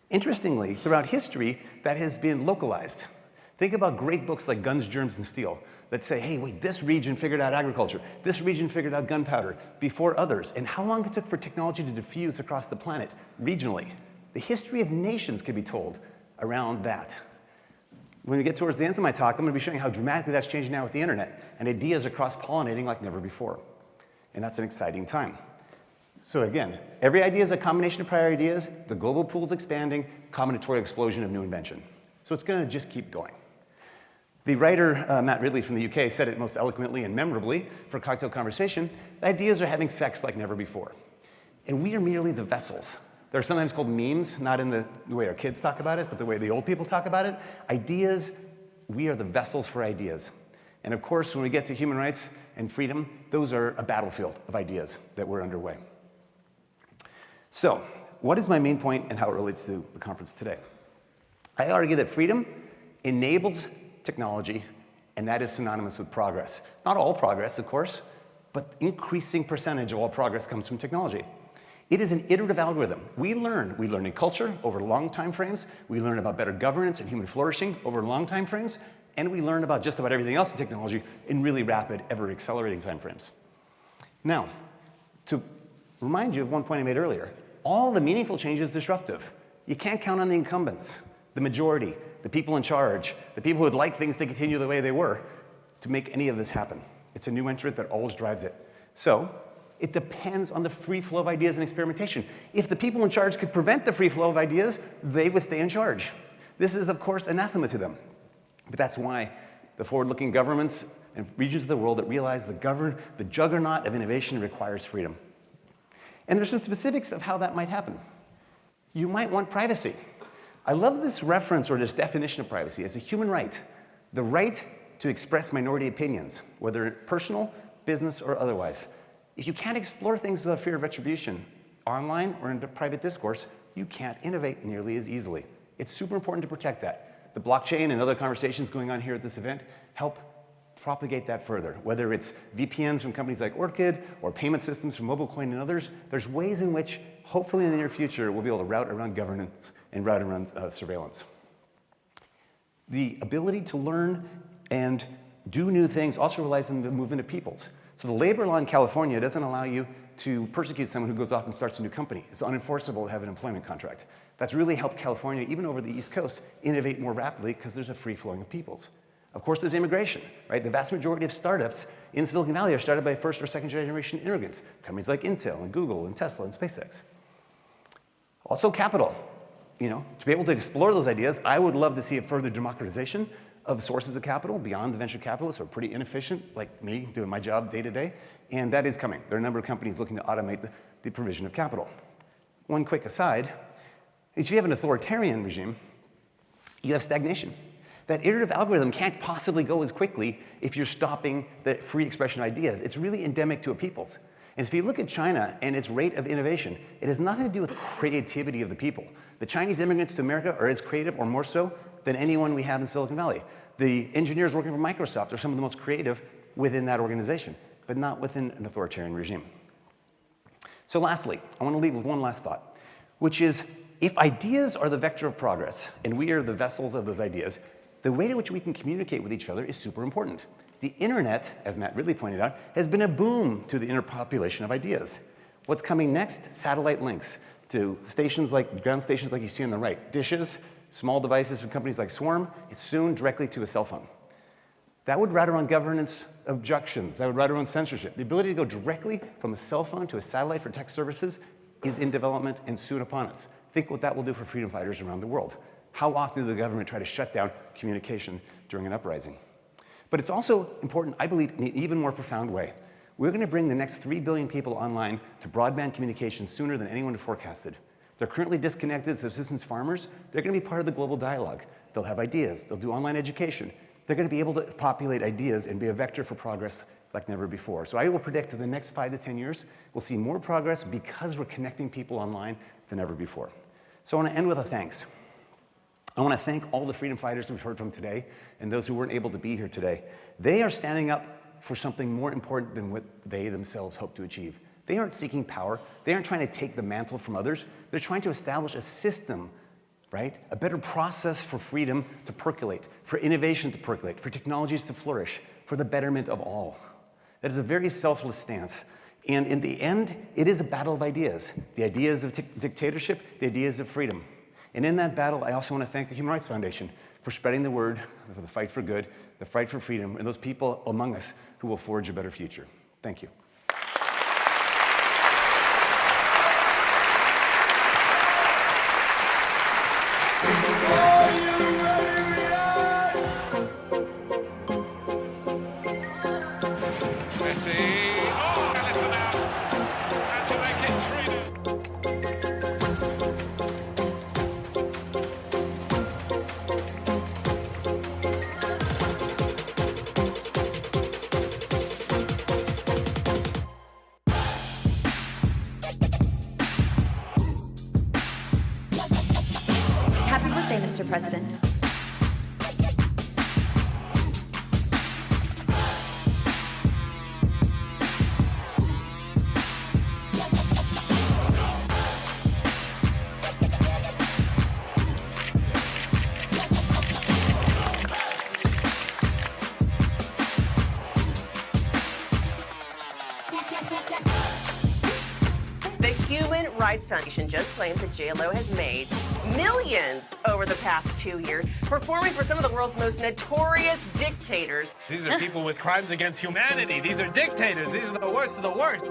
interestingly, throughout history, that has been localized. Think about great books like Guns, Germs, and Steel that say, hey, wait, this region figured out agriculture. This region figured out gunpowder before others. And how long it took for technology to diffuse across the planet regionally. The history of nations can be told around that. When we get towards the end of my talk, I'm going to be showing you how dramatically that's changing now with the internet and ideas are cross-pollinating like never before. And that's an exciting time. So again, every idea is a combination of prior ideas, the global pool is expanding, combinatorial explosion of new invention. So it's going to just keep going. The writer, Matt Ridley from the UK, said it most eloquently and memorably for Cocktail Conversation, ideas are having sex like never before. and we are merely the vessels. They're sometimes called memes, not in the way our kids talk about it, but the way the old people talk about it. Ideas, we are the vessels for ideas. And of course, when we get to human rights and freedom, those are a battlefield of ideas that we're underway. So, what is my main point and how it relates to the conference today? I argue that freedom enables technology, and that is synonymous with progress. Not all progress, of course, but increasing percentage of all progress comes from technology. It is an iterative algorithm. We learn in culture over long time frames, we learn about better governance and human flourishing over long time frames, and we learn about just about everything else in technology in really rapid, ever accelerating time frames. Now, to remind you of one point I made earlier, all the meaningful change is disruptive. You can't count on the incumbents, the majority, the people in charge, the people who would like things to continue the way they were, to make any of this happen. It's a new entrant that always drives it. So, it depends on the free flow of ideas and experimentation. If the people in charge could prevent the free flow of ideas, they would stay in charge. This is, of course, anathema to them. But that's why the forward-looking governments and regions of the world that realize the juggernaut of innovation requires freedom. And there's some specifics of how that might happen. You might want privacy. I love this reference or this definition of privacy as a human right. The right to express minority opinions, whether personal, business, or otherwise. If you can't explore things without fear of retribution, online or in private discourse, you can't innovate nearly as easily. It's super important to protect that. The blockchain and other conversations going on here at this event help propagate that further. Whether it's VPNs from companies like Orchid or payment systems from MobileCoin and others, there's ways in which, hopefully in the near future, we'll be able to route around governance and route around surveillance. The ability to learn and do new things also relies on the movement of peoples. So the labor law in California doesn't allow you to persecute someone who goes off and starts a new company. It's unenforceable to have an employment contract. That's really helped California, even over the East Coast, innovate more rapidly because there's a free flowing of peoples. Of course, there's immigration, right? The vast majority of startups in Silicon Valley are started by first or second generation immigrants, companies like Intel and Google and Tesla and SpaceX. Also capital. To be able to explore those ideas, I would love to see a further democratization of sources of capital beyond the venture capitalists who are pretty inefficient, like me, doing my job day to day, and that is coming. There are a number of companies looking to automate the provision of capital. One quick aside, if you have an authoritarian regime, you have stagnation. That iterative algorithm can't possibly go as quickly if you're stopping the free expression of ideas. It's really endemic to a people's. And if you look at China and its rate of innovation, it has nothing to do with creativity of the people. The Chinese immigrants to America are as creative or more so than anyone we have in Silicon Valley. The engineers working for Microsoft are some of the most creative within that organization, but not within an authoritarian regime. So lastly, I want to leave with one last thought, which is if ideas are the vector of progress and we are the vessels of those ideas, the way in which we can communicate with each other is super important. The internet, as Matt Ridley pointed out, has been a boom to the interpopulation of ideas. What's coming next? Satellite links to ground stations like you see on the right. Dishes, small devices from companies like Swarm, it's soon directly to a cell phone. That would route around governance objections. That would route around censorship. The ability to go directly from a cell phone to a satellite for tech services is in development and soon upon us. Think what that will do for freedom fighters around the world. How often does the government try to shut down communication during an uprising? But it's also important, I believe, in an even more profound way. We're going to bring the next 3 billion people online to broadband communication sooner than anyone had forecasted. They're currently disconnected subsistence farmers. They're going to be part of the global dialogue. They'll have ideas. They'll do online education. They're going to be able to populate ideas and be a vector for progress like never before. So I will predict in the next 5 to 10 years, we'll see more progress because we're connecting people online than ever before. So I want to end with a thanks. I want to thank all the freedom fighters we've heard from today and those who weren't able to be here today. They are standing up for something more important than what they themselves hope to achieve. They aren't seeking power. They aren't trying to take the mantle from others. They're trying to establish a system, right? A better process for freedom to percolate, for innovation to percolate, for technologies to flourish, for the betterment of all. That is a very selfless stance. And in the end, it is a battle of ideas. The ideas of dictatorship, the ideas of freedom. And in that battle, I also want to thank the Human Rights Foundation for spreading the word for the fight for good, the fight for freedom, and those people among us who will forge a better future. Thank you. Messi. Oh, and it's an out. And to make it 3-0. Mr. President. Rights Foundation just claims that JLo has made millions over the past 2 years performing for some of the world's most notorious dictators. These are people with crimes against humanity. These are dictators. These are the worst of the worst.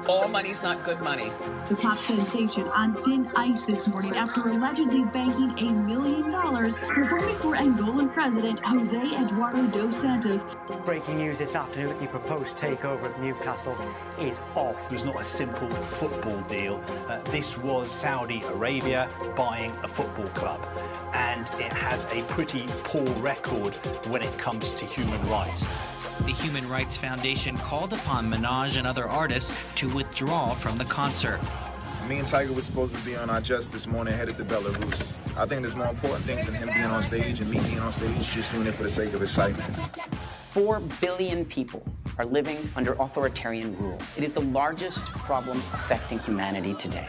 All money's not good money. The pop sensation on thin ice this morning after allegedly banking $1 million performing for Angolan President Jose Eduardo dos Santos. Breaking news this afternoon, the proposed takeover of Newcastle is off. It was not a simple football deal. This was Saudi Arabia buying a football club, and it has a pretty poor record when it comes to human rights. The Human Rights Foundation called upon Minaj and other artists to withdraw from the concert. Me and Tiger were supposed to be on our jet this morning, headed to Belarus. I think there's more important things than him being on stage and me being on stage, just doing it for the sake of excitement. 4 billion people are living under authoritarian rule. It is the largest problem affecting humanity today.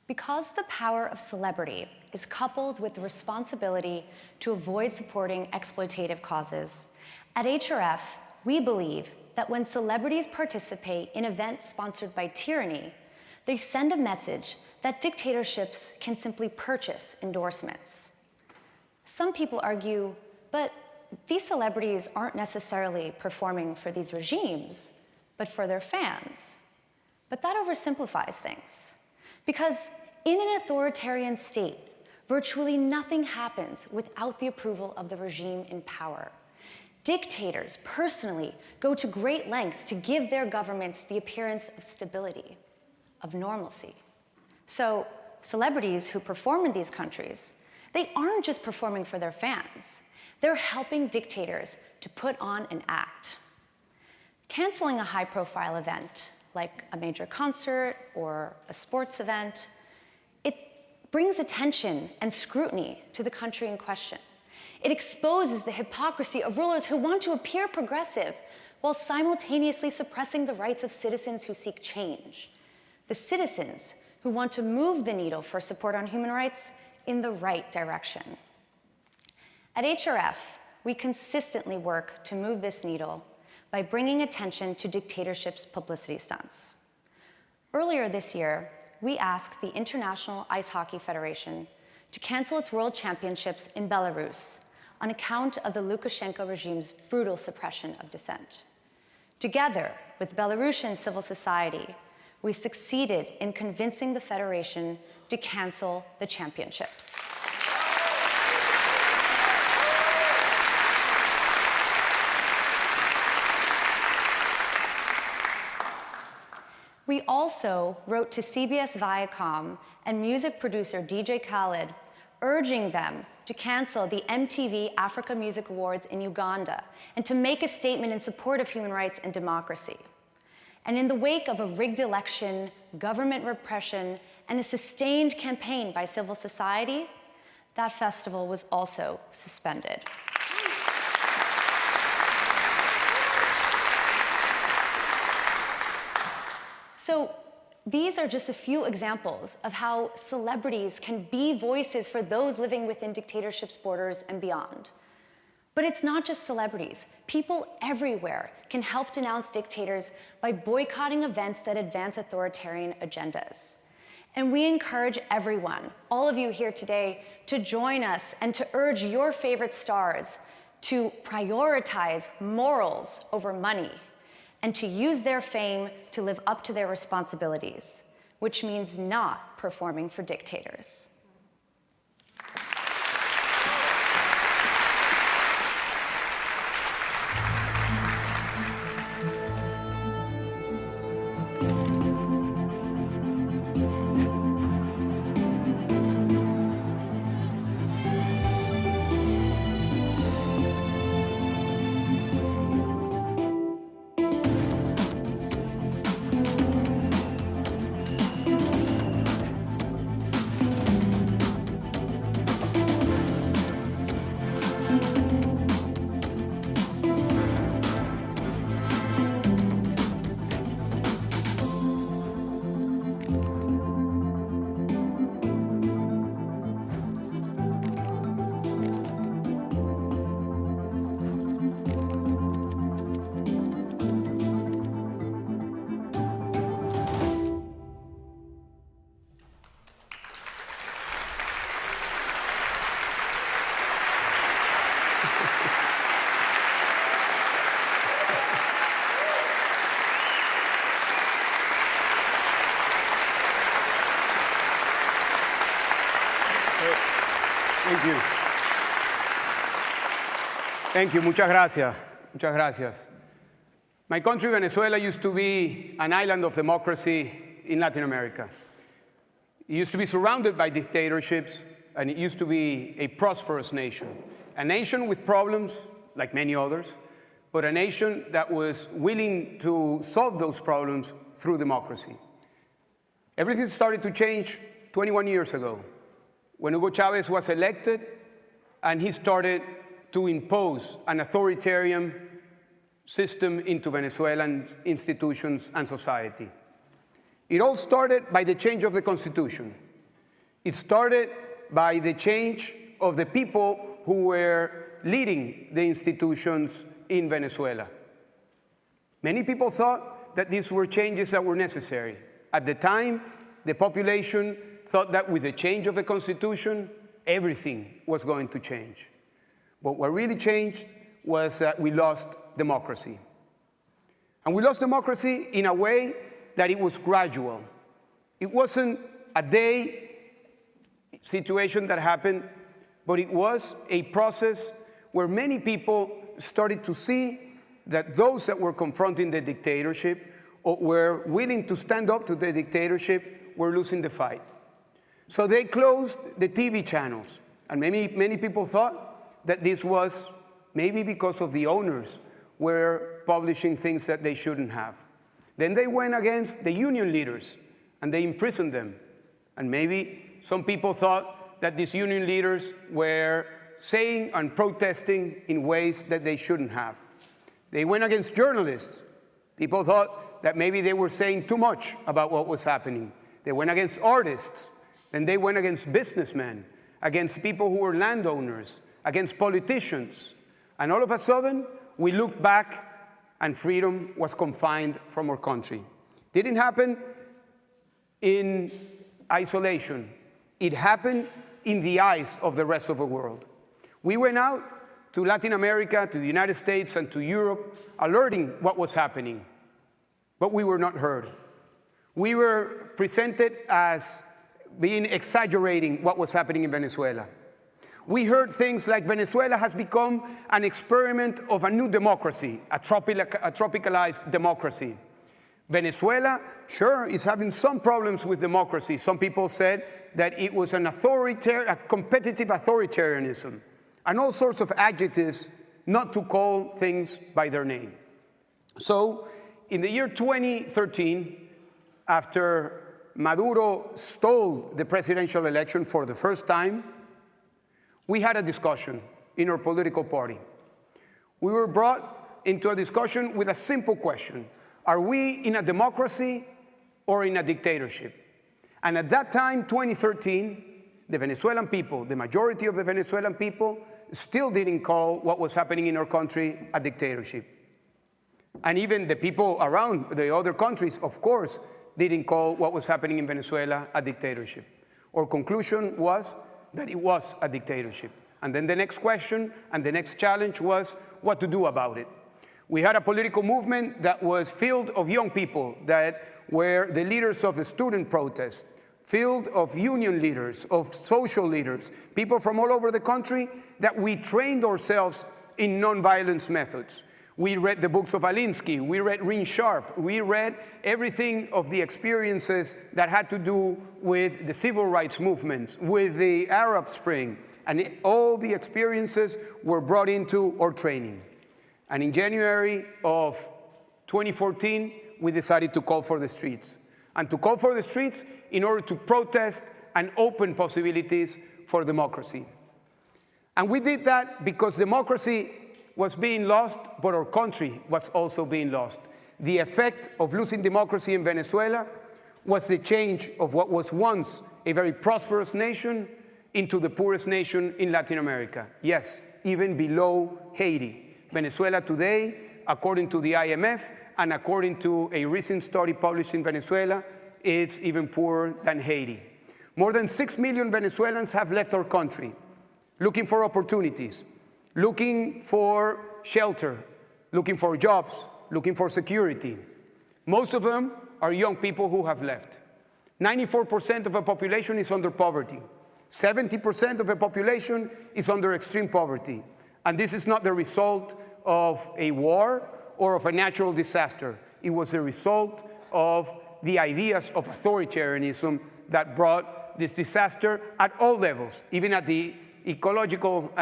Because the power of celebrity is coupled with the responsibility to avoid supporting exploitative causes, at HRF, we believe that when celebrities participate in events sponsored by tyranny, they send a message that dictatorships can simply purchase endorsements. Some people argue, but these celebrities aren't necessarily performing for these regimes, but for their fans. But that oversimplifies things. Because in an authoritarian state, virtually nothing happens without the approval of the regime in power. Dictators personally go to great lengths to give their governments the appearance of stability, of normalcy. So celebrities who perform in these countries, they aren't just performing for their fans. They're helping dictators to put on an act. Canceling a high-profile event, like a major concert or a sports event, it brings attention and scrutiny to the country in question. It exposes the hypocrisy of rulers who want to appear progressive while simultaneously suppressing the rights of citizens who seek change. The citizens who want to move the needle for support on human rights in the right direction. At HRF, we consistently work to move this needle by bringing attention to dictatorships' publicity stunts. Earlier this year, we asked the International Ice Hockey Federation to cancel its World Championships in Belarus on account of the Lukashenko regime's brutal suppression of dissent. Together with Belarusian civil society, we succeeded in convincing the federation to cancel the championships. We also wrote to CBS Viacom and music producer DJ Khaled, urging them to cancel the MTV Africa Music Awards in Uganda and to make a statement in support of human rights and democracy. And in the wake of a rigged election, government repression, and a sustained campaign by civil society, that festival was also suspended. So these are just a few examples of how celebrities can be voices for those living within dictatorships' borders and beyond. But it's not just celebrities. People everywhere can help denounce dictators by boycotting events that advance authoritarian agendas. And we encourage everyone, all of you here today, to join us and to urge your favorite stars to prioritize morals over money, and to use their fame to live up to their responsibilities, which means not performing for dictators. Thank you. Thank you. Muchas gracias. Muchas gracias. My country, Venezuela, used to be an island of democracy in Latin America. It used to be surrounded by dictatorships, and it used to be a prosperous nation. A nation with problems, like many others, but a nation that was willing to solve those problems through democracy. Everything started to change 21 years ago, when Hugo Chavez was elected, and he started to impose an authoritarian system into Venezuelan institutions and society. It all started by the change of the Constitution. It started by the change of the people who were leading the institutions in Venezuela. Many people thought that these were changes that were necessary. At the time, the population thought that with the change of the Constitution, everything was going to change. But what really changed was that we lost democracy. And we lost democracy in a way that it was gradual. It wasn't a day situation that happened, but it was a process where many people started to see that those that were confronting the dictatorship or were willing to stand up to the dictatorship were losing the fight. So they closed the TV channels, and many people thought that this was maybe because of the owners were publishing things that they shouldn't have. Then they went against the union leaders, and they imprisoned them. And maybe some people thought that these union leaders were saying and protesting in ways that they shouldn't have. They went against journalists. People thought that maybe they were saying too much about what was happening. They went against artists. Then they went against businessmen, against people who were landowners, against politicians. And all of a sudden, we looked back and freedom was confined from our country. Didn't happen in isolation. It happened in the eyes of the rest of the world. We went out to Latin America, to the United States, and to Europe, alerting what was happening. But we were not heard. We were presented as being exaggerating what was happening in Venezuela. We heard things like Venezuela has become an experiment of a new democracy, a tropicalized democracy. Venezuela, sure, is having some problems with democracy. Some people said that it was a competitive authoritarianism, and all sorts of adjectives not to call things by their name. So, in the year 2013, after Maduro stole the presidential election for the first time, we had a discussion in our political party. We were brought into a discussion with a simple question. Are we in a democracy or in a dictatorship? And at that time, 2013, the Venezuelan people, the majority of the Venezuelan people, still didn't call what was happening in our country a dictatorship. And even the people around the other countries, of course, didn't call what was happening in Venezuela a dictatorship. Our conclusion was that it was a dictatorship. And then the next question and the next challenge was what to do about it. We had a political movement that was filled of young people that were the leaders of the student protest, filled of union leaders, of social leaders, people from all over the country that we trained ourselves in nonviolence methods. We read the books of Alinsky, we read Ring Sharp, we read everything of the experiences that had to do with the civil rights movements, with the Arab Spring, and all the experiences were brought into our training. And in January of 2014, we decided to call for the streets. And to call for the streets in order to protest and open possibilities for democracy. And we did that because democracy was being lost, but our country was also being lost. The effect of losing democracy in Venezuela was the change of what was once a very prosperous nation into the poorest nation in Latin America. Yes, even below Haiti. Venezuela today, according to the IMF and according to a recent study published in Venezuela, is even poorer than Haiti. More than 6 million Venezuelans have left our country looking for opportunities. looking for shelter, looking for jobs, looking for security. Most of them are young people who have left. 94% of the population is under poverty. 70% of the population is under extreme poverty. And this is not the result of a war or of a natural disaster. It was the result of the ideas of authoritarianism that brought this disaster at all levels. Even at the ecological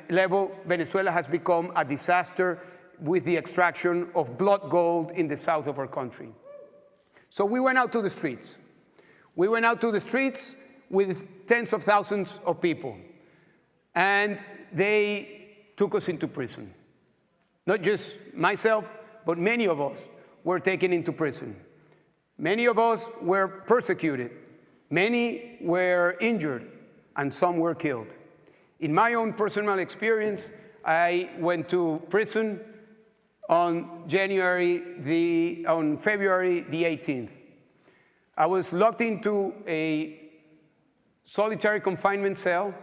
level, Venezuela has become a disaster with the extraction of blood gold in the south of our country. So we went out to the streets. We went out to the streets with tens of thousands of people. And they took us into prison. Not just myself, but many of us were taken into prison. Many of us were persecuted. Many were injured, and some were killed. In my own personal experience, I went to prison on February the 18th. I was locked into a solitary confinement cell,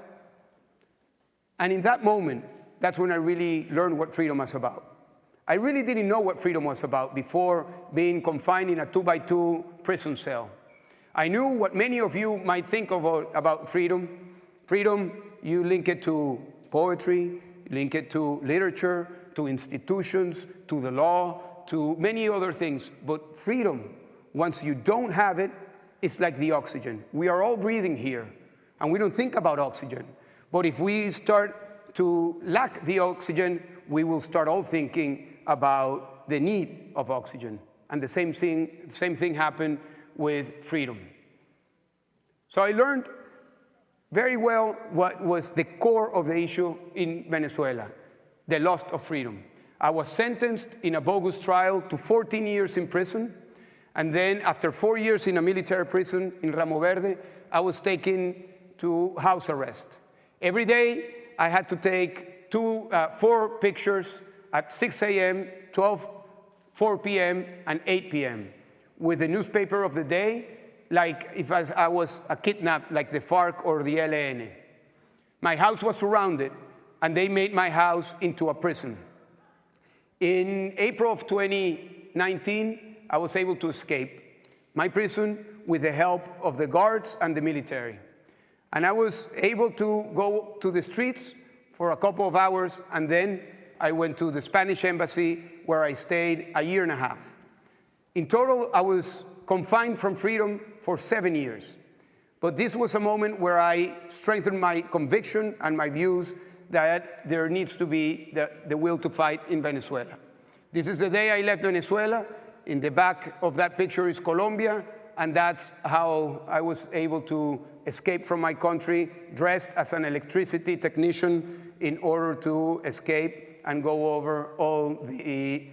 and in that moment, that's when I really learned what freedom was about. I really didn't know what freedom was about before being confined in a 2x2 prison cell. I knew what many of you might think about freedom. Freedom, you link it to poetry, link it to literature, to institutions, to the law, to many other things. But freedom, once you don't have it, it's like the oxygen. We are all breathing here, and we don't think about oxygen. But if we start to lack the oxygen, we will start all thinking about the need of oxygen. And the same thing happened with freedom. So I learned very well what was the core of the issue in Venezuela, the loss of freedom. I was sentenced in a bogus trial to 14 years in prison, and then after 4 years in a military prison in Ramo Verde, I was taken to house arrest. Every day, I had to take 4 pictures at 6 a.m., 12, 4 p.m., and 8 p.m. with the newspaper of the day, like if I was a kidnapped, like the FARC or the ELN. My house was surrounded, and they made my house into a prison. In April of 2019, I was able to escape my prison with the help of the guards and the military. And I was able to go to the streets for a couple of hours, and then I went to the Spanish embassy, where I stayed a year and a half. In total, I was confined from freedom for 7 years. But this was a moment where I strengthened my conviction and my views that there needs to be the will to fight in Venezuela. This is the day I left Venezuela. In the back of that picture is Colombia, and that's how I was able to escape from my country, dressed as an electricity technician in order to escape and go over all the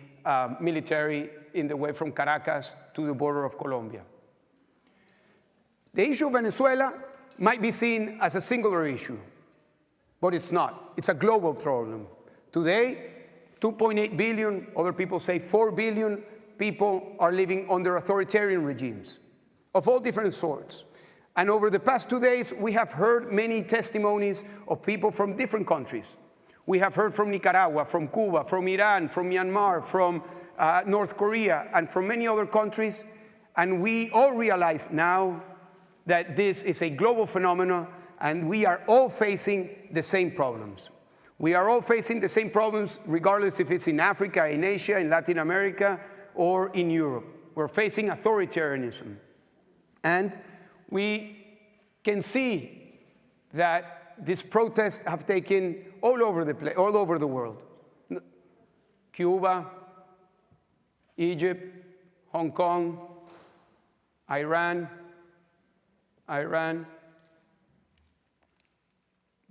military in the way from Caracas to the border of Colombia. The issue of Venezuela might be seen as a singular issue, but it's not. It's a global problem. Today, 2.8 billion, other people say 4 billion people are living under authoritarian regimes of all different sorts. And over the past 2 days, we have heard many testimonies of people from different countries. We have heard from Nicaragua, from Cuba, from Iran, from Myanmar, from North Korea, and from many other countries. And we all realize now that this is a global phenomenon, and we are all facing the same problems. We are all facing the same problems, regardless if it's in Africa, in Asia, in Latin America, or in Europe. We're facing authoritarianism. And we can see that these protests have taken all over the world. Cuba, Egypt, Hong Kong, Iran,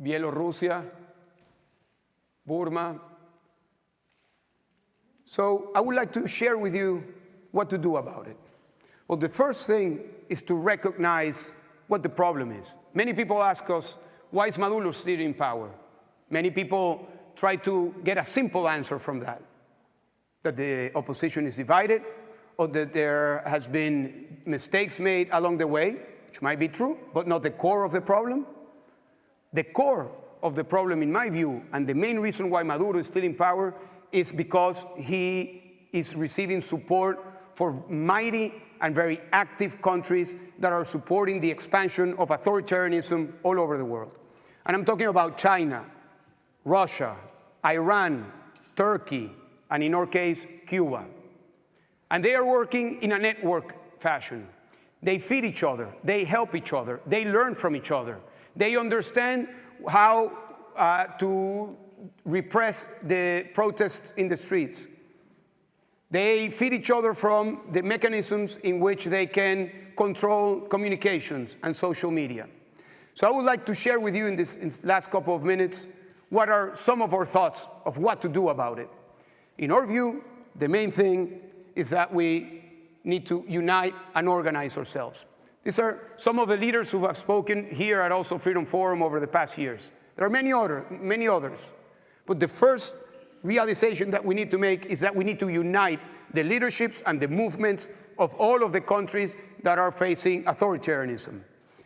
Bielorussia, Burma. So I would like to share with you what to do about it. Well, the first thing is to recognize what the problem is. Many people ask us, why is Maduro still in power? Many people try to get a simple answer from that the opposition is divided, or that there has been mistakes made along the way, which might be true, but not the core of the problem. The core of the problem, in my view, and the main reason why Maduro is still in power, is because he is receiving support for mighty and very active countries that are supporting the expansion of authoritarianism all over the world. And I'm talking about China, Russia, Iran, Turkey, and in our case, Cuba. And they are working in a network fashion. They feed each other, they help each other, they learn from each other. They understand how to repress the protests in the streets. They feed each other from the mechanisms in which they can control communications and social media. So I would like to share with you in this last couple of minutes what are some of our thoughts of what to do about it. In our view, the main thing is that we need to unite and organize ourselves. These are some of the leaders who have spoken here at Oslo Freedom Forum over the past years. There are many others. But the first realization that we need to make is that we need to unite the leaderships and the movements of all of the countries that are facing authoritarianism.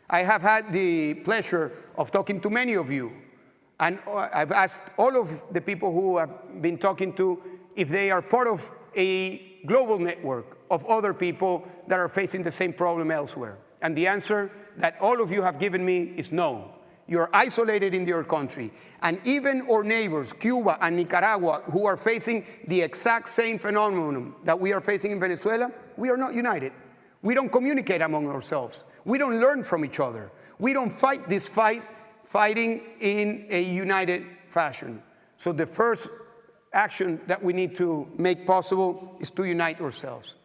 I have had the pleasure of talking to many of you, and I've asked all of the people who I've been talking to if they are part of a global network of other people that are facing the same problem elsewhere. And the answer that all of you have given me is no. You're isolated in your country. And even our neighbors, Cuba and Nicaragua, who are facing the exact same phenomenon that we are facing in Venezuela, we are not united. We don't communicate among ourselves. We don't learn from each other. We don't fight this fighting in a united fashion. So the first action that we need to make possible is to unite ourselves.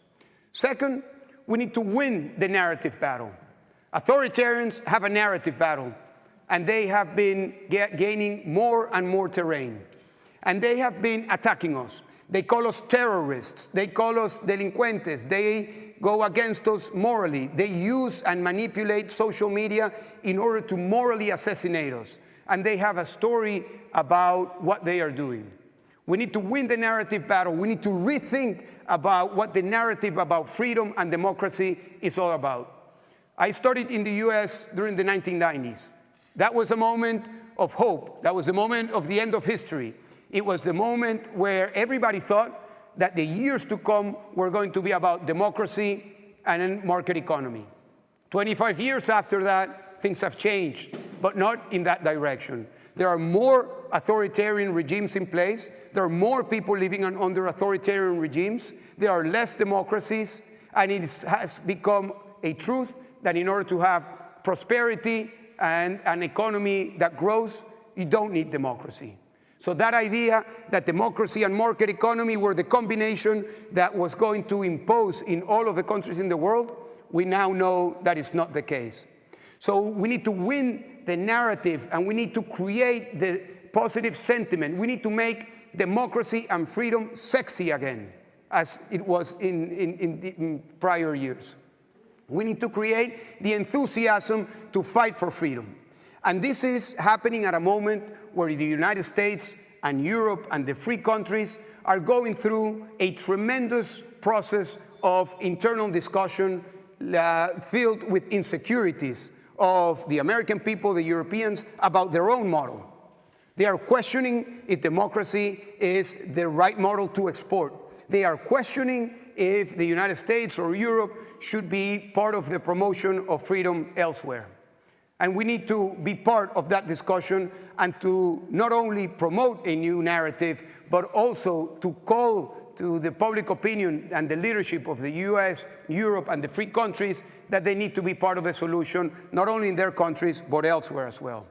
Second, we need to win the narrative battle. Authoritarians have a narrative battle, and they have been gaining more and more terrain. And they have been attacking us. They call us terrorists. They call us delincuentes. They go against us morally. They use and manipulate social media in order to morally assassinate us. And they have a story about what they are doing. We need to win the narrative battle. We need to rethink about what the narrative about freedom and democracy is all about. I studied in the US during the 1990s. That was a moment of hope. That was the moment of the end of history. It was the moment where everybody thought that the years to come were going to be about democracy and market economy. 25 years after that, things have changed, but not in that direction. There are more authoritarian regimes in place. There are more people living under authoritarian regimes. There are less democracies. And it has become a truth that in order to have prosperity and an economy that grows, you don't need democracy. So that idea that democracy and market economy were the combination that was going to impose in all of the countries in the world, we now know that is not the case. So we need to win the narrative, and we need to create the positive sentiment. We need to make democracy and freedom sexy again, as it was in prior years. We need to create the enthusiasm to fight for freedom. And this is happening at a moment where the United States and Europe and the free countries are going through a tremendous process of internal discussion filled with insecurities of the American people, the Europeans, about their own model. They are questioning if democracy is the right model to export. They are questioning if the United States or Europe should be part of the promotion of freedom elsewhere. And we need to be part of that discussion and to not only promote a new narrative, but also to call to the public opinion and the leadership of the US, Europe, and the free countries that they need to be part of the solution, not only in their countries, but elsewhere as well.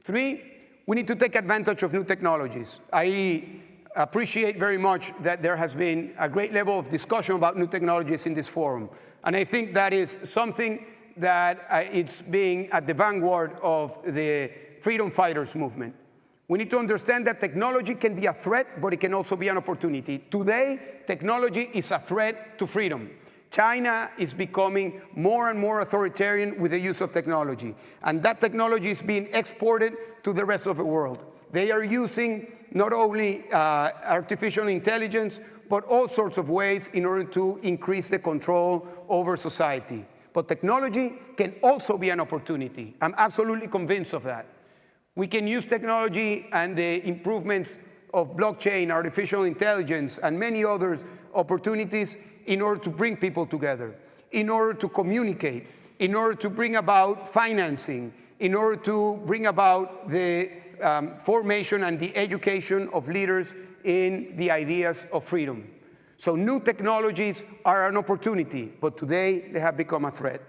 3, we need to take advantage of new technologies. I appreciate very much that there has been a great level of discussion about new technologies in this forum. And I think that is something that it's being at the vanguard of the freedom fighters movement. We need to understand that technology can be a threat, but it can also be an opportunity. Today, technology is a threat to freedom. China is becoming more and more authoritarian with the use of technology. And that technology is being exported to the rest of the world. They are using not only artificial intelligence, but all sorts of ways in order to increase the control over society. But technology can also be an opportunity. I'm absolutely convinced of that. We can use technology and the improvements of blockchain, artificial intelligence, and many other opportunities in order to bring people together, in order to communicate, in order to bring about financing, in order to bring about the formation and the education of leaders in the ideas of freedom. So new technologies are an opportunity, but today they have become a threat.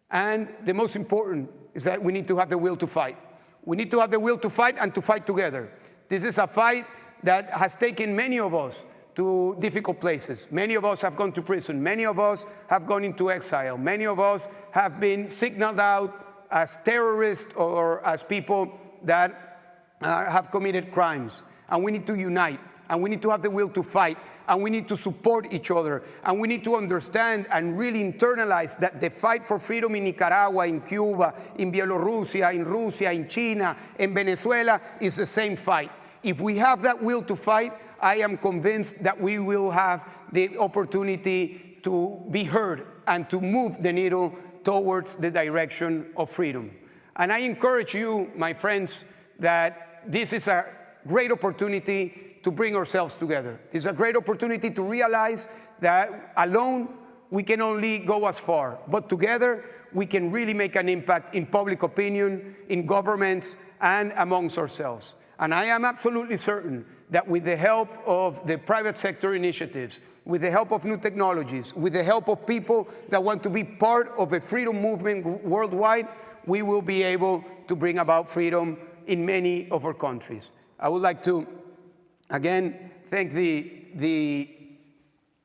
And the most important is that we need to have the will to fight. We need to have the will to fight and to fight together. This is a fight that has taken many of us to difficult places. Many of us have gone to prison. Many of us have gone into exile. Many of us have been signaled out as terrorists or as people that have committed crimes. And we need to unite. And we need to have the will to fight. And we need to support each other. And we need to understand and really internalize that the fight for freedom in Nicaragua, in Cuba, in Bielorrusia, in Russia, in China, in Venezuela is the same fight. If we have that will to fight, I am convinced that we will have the opportunity to be heard and to move the needle towards the direction of freedom. And I encourage you, my friends, that this is a great opportunity to bring ourselves together. It's a great opportunity to realize that alone we can only go as far, but together we can really make an impact in public opinion, in governments, and amongst ourselves. And I am absolutely certain that with the help of the private sector initiatives, with the help of new technologies, with the help of people that want to be part of a freedom movement worldwide, we will be able to bring about freedom in many of our countries. I would like to, again, thank the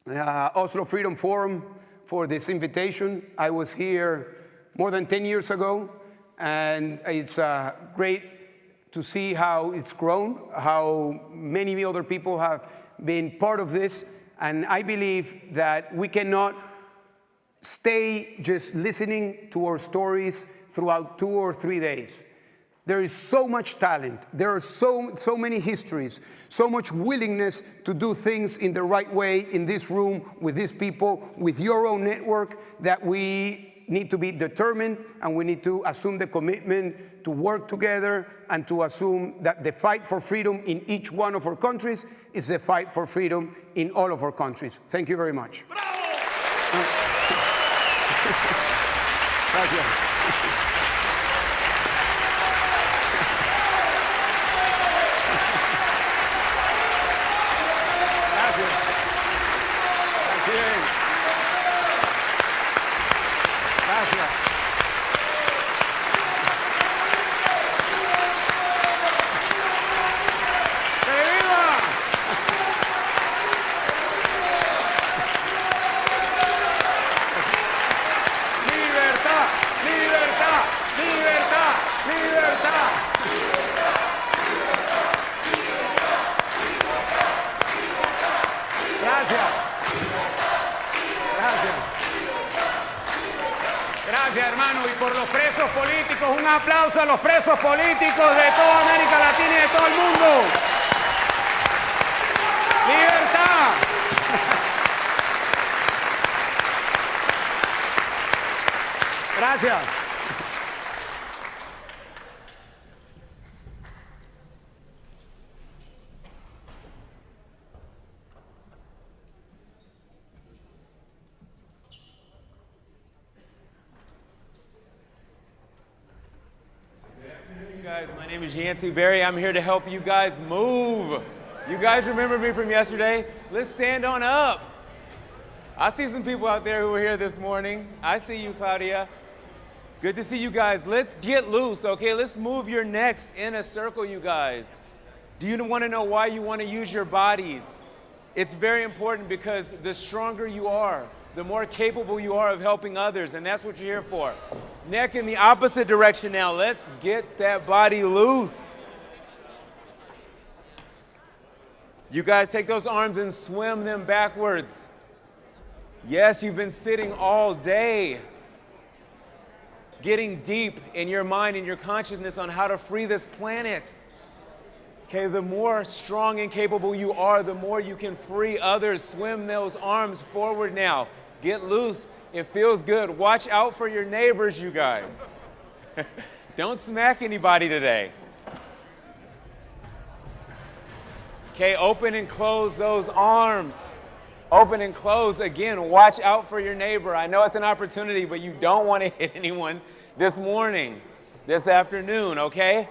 Oslo Freedom Forum for this invitation. I was here more than 10 years ago, and it's great to see how it's grown, how many other people have been part of this. And I believe that we cannot stay just listening to our stories throughout 2 or 3 days. There is so much talent. There are so many histories, so much willingness to do things in the right way in this room, with these people, with your own network, that we need to be determined, and we need to assume the commitment to work together and to assume that the fight for freedom in each one of our countries is the fight for freedom in all of our countries. Thank you very much. Gracias. Un aplauso a los presos políticos de toda América Latina y de todo el mundo. ¡Libertad! Gracias. My name is Yancey Berry. I'm here to help you guys move. You guys remember me from yesterday? Let's stand on up. I see some people out there who were here this morning. I see you, Claudia. Good to see you guys. Let's get loose, okay? Let's move your necks in a circle, you guys. Do you want to know why you want to use your bodies? It's very important because the stronger you are, the more capable you are of helping others, and that's what you're here for. Neck in the opposite direction now. Let's get that body loose. You guys take those arms and swim them backwards. Yes, you've been sitting all day, getting deep in your mind and your consciousness on how to free this planet. Okay, the more strong and capable you are, the more you can free others. Swim those arms forward now. Get loose. It feels good. Watch out for your neighbors, you guys. Don't smack anybody today. Okay, open and close those arms. Open and close. Again, watch out for your neighbor. I know it's an opportunity, but you don't want to hit anyone this morning, this afternoon, okay?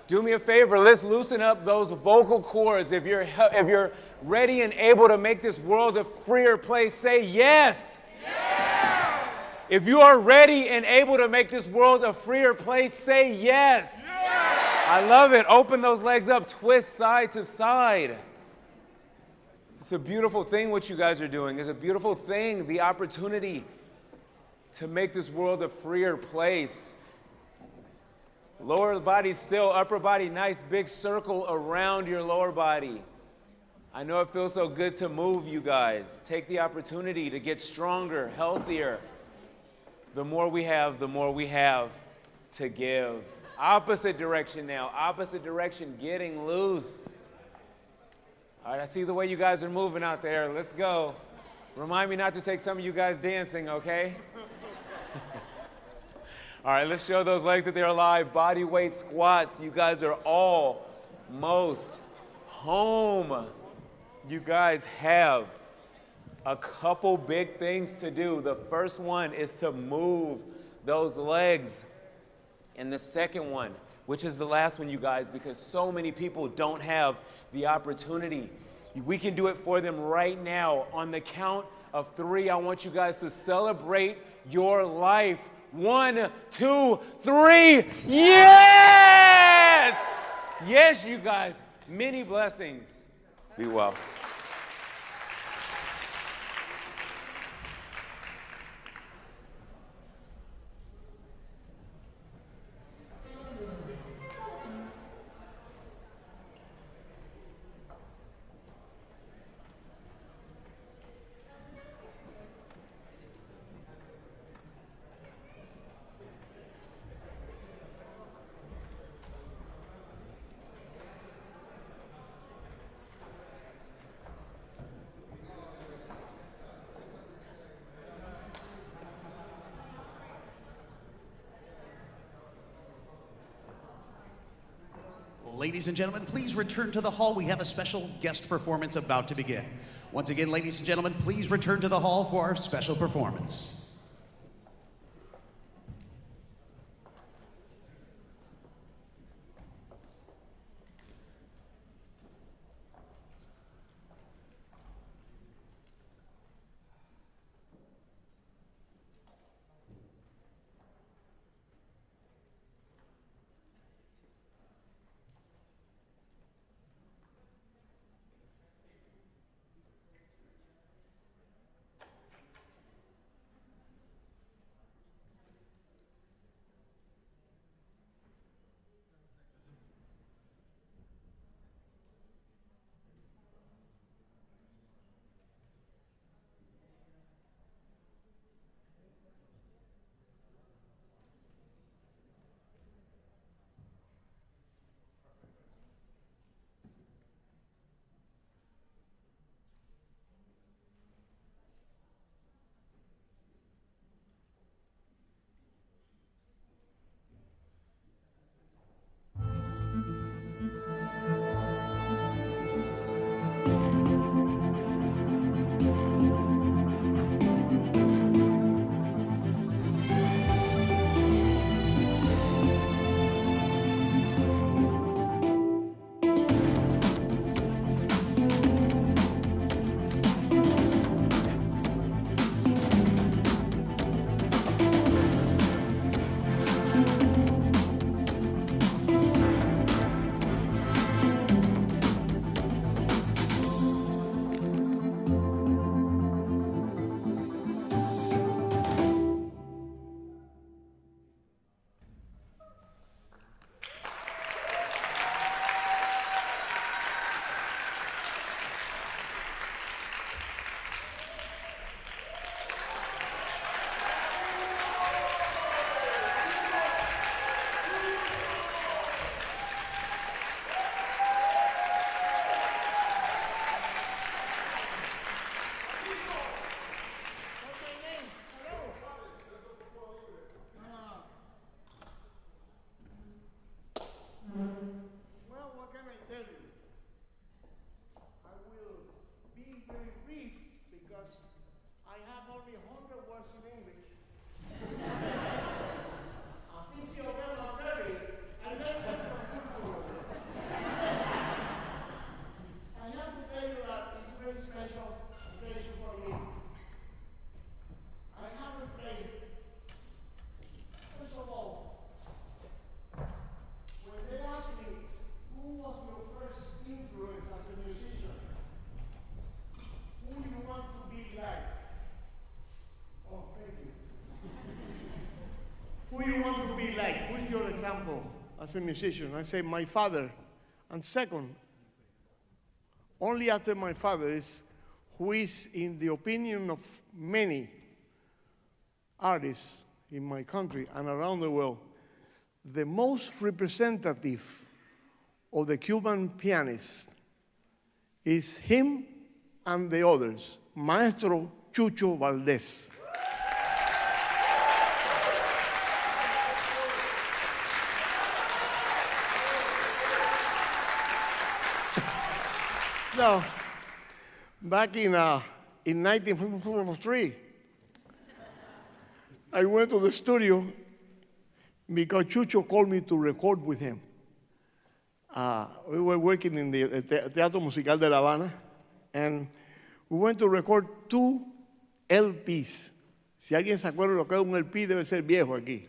Do me a favor, let's loosen up those vocal cords. If you're ready and able to make this world a freer place, say yes. Yes. If you are ready and able to make this world a freer place, say yes. Yes. I love it. Open those legs up, twist side to side. It's a beautiful thing what you guys are doing. It's a beautiful thing, the opportunity to make this world a freer place. Lower body still, upper body, nice big circle around your lower body. I know it feels so good to move, you guys. Take the opportunity to get stronger, healthier. The more we have to give. Opposite direction now, opposite direction, getting loose. All right, I see the way you guys are moving out there. Let's go. Remind me not to take some of you guys dancing, okay? All right, let's show those legs that they're alive. Body weight squats. You guys are almost home. You guys have a couple big things to do. The first one is to move those legs. And the second one, which is the last one, you guys, because so many people don't have the opportunity. We can do it for them right now. On the count of 3, I want you guys to celebrate your life. 1, 2, 3. Yes! Yes, you guys. Many blessings. Be well. Ladies and gentlemen, please return to the hall. We have a special guest performance about to begin. Once again, ladies and gentlemen, please return to the hall for our special performance. very brief because I have only 100 words in English. Aficio Bella Berry, I learned that from Chucho. I have to tell you that it's a very special occasion for me. I haven't played. First of all, when they asked me, who was your first influence as a musician? Who you want to be like? Oh, thank you. Who you want to be like? Who's your example as a musician? I say my father. And second, only after my father is who is, in the opinion of many artists in my country and around the world, the most representative of the Cuban pianist is him and the others, Maestro Chucho Valdés. Now, back in 1943, I went to the studio because Chucho called me to record with him. We were working in the Teatro Musical de La Habana, and we went to record 2 LPs. Si alguien se acuerda lo que es un LP, debe ser viejo aquí.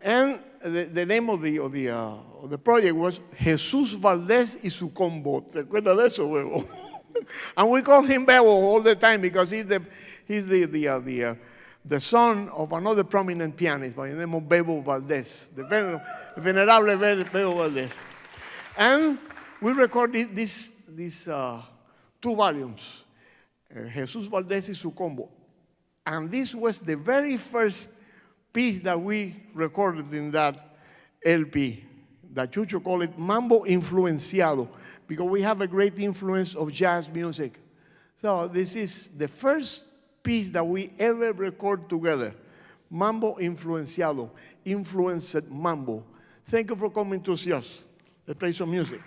And the name of the project was Jesús Valdés y su combo. ¿Te acuerdas de eso, huevo? And we call him Bebo all the time because he's the son of another prominent pianist by the name of Bebo Valdés, the venerable Bebo Valdés. And we recorded these 2 volumes, Jesús Valdés y su combo. And this was the very first piece that we recorded in that LP, that Chucho called it Mambo Influenciado, because we have a great influence of jazz music. So this is the first piece that we ever record together, Mambo Influenciado, influenced mambo. Thank you for coming to see us. Let's play some music.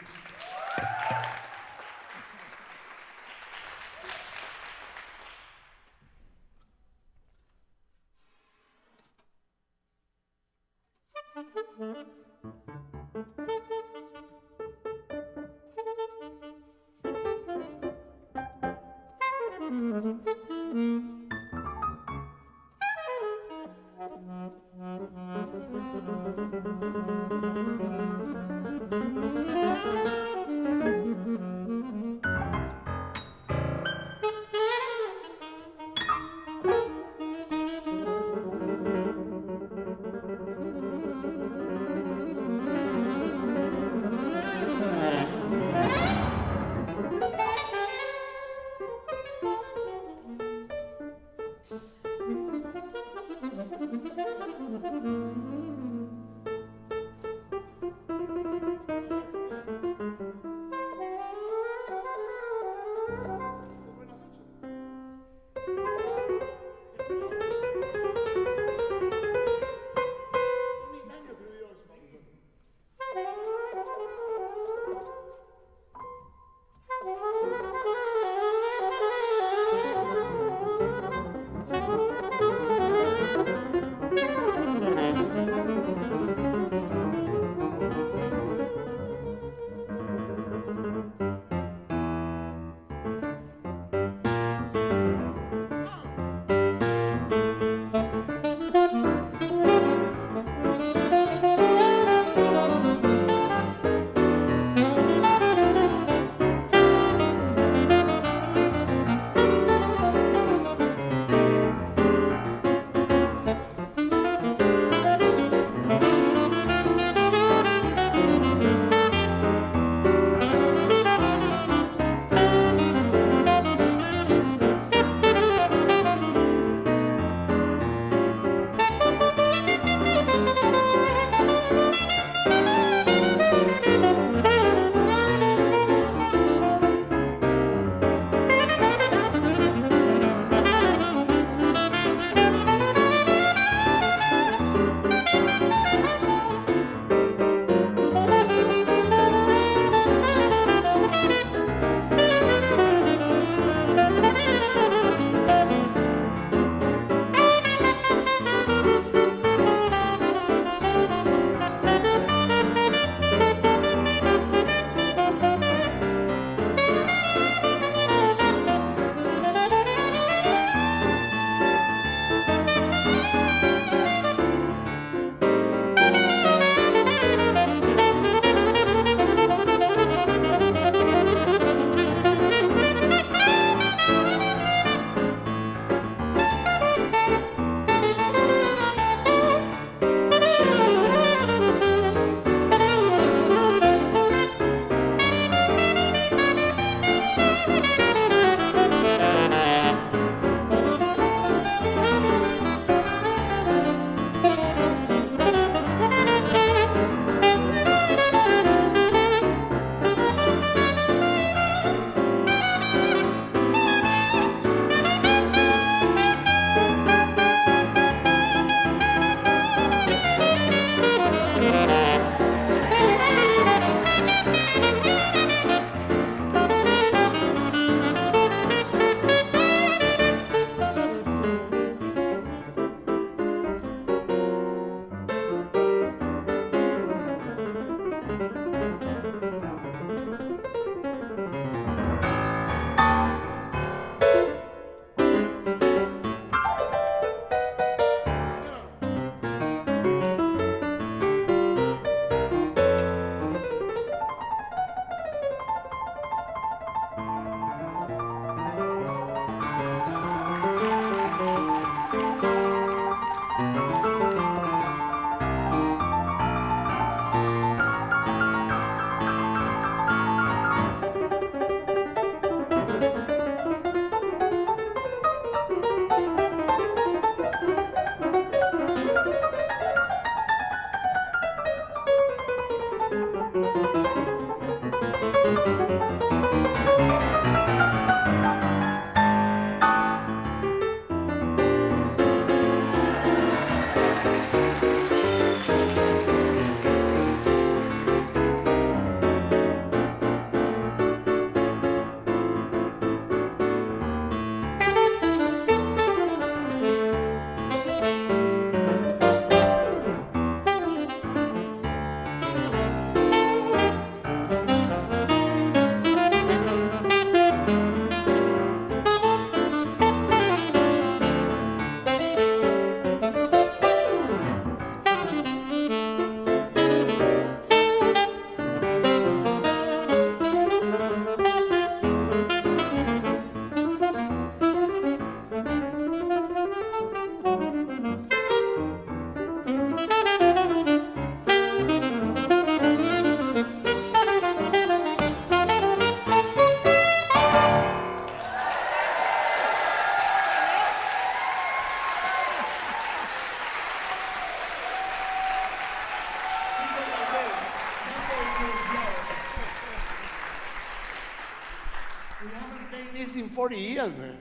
In 40 years, man.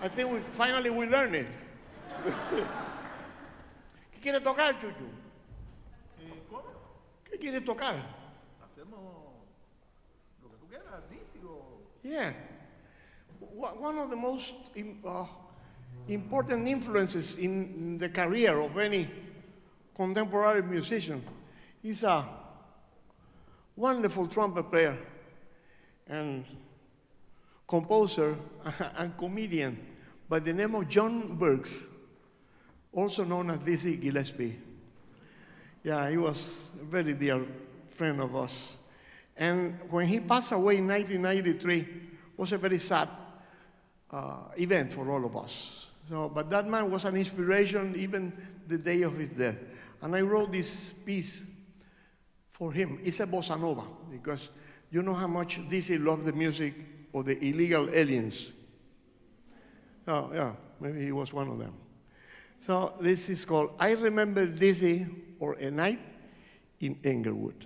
I think finally we learned it. ¿Qué quieres tocar, Chucho? ¿Qué quieres tocar? Hacemos lo que tú quieras, Dizzy o... Yeah. One of the most important influences in the career of any contemporary musician is a wonderful trumpet player and composer and comedian by the name of John Burks, also known as Dizzy Gillespie. Yeah, he was a very dear friend of us. And when he passed away in 1993, it was a very sad event for all of us. So, but that man was an inspiration even the day of his death. And I wrote this piece for him. It's a bossa nova, because you know how much Dizzy loved the music of the illegal aliens. Oh, yeah, maybe he was one of them. So this is called I Remember Dizzy, or A Night in Englewood.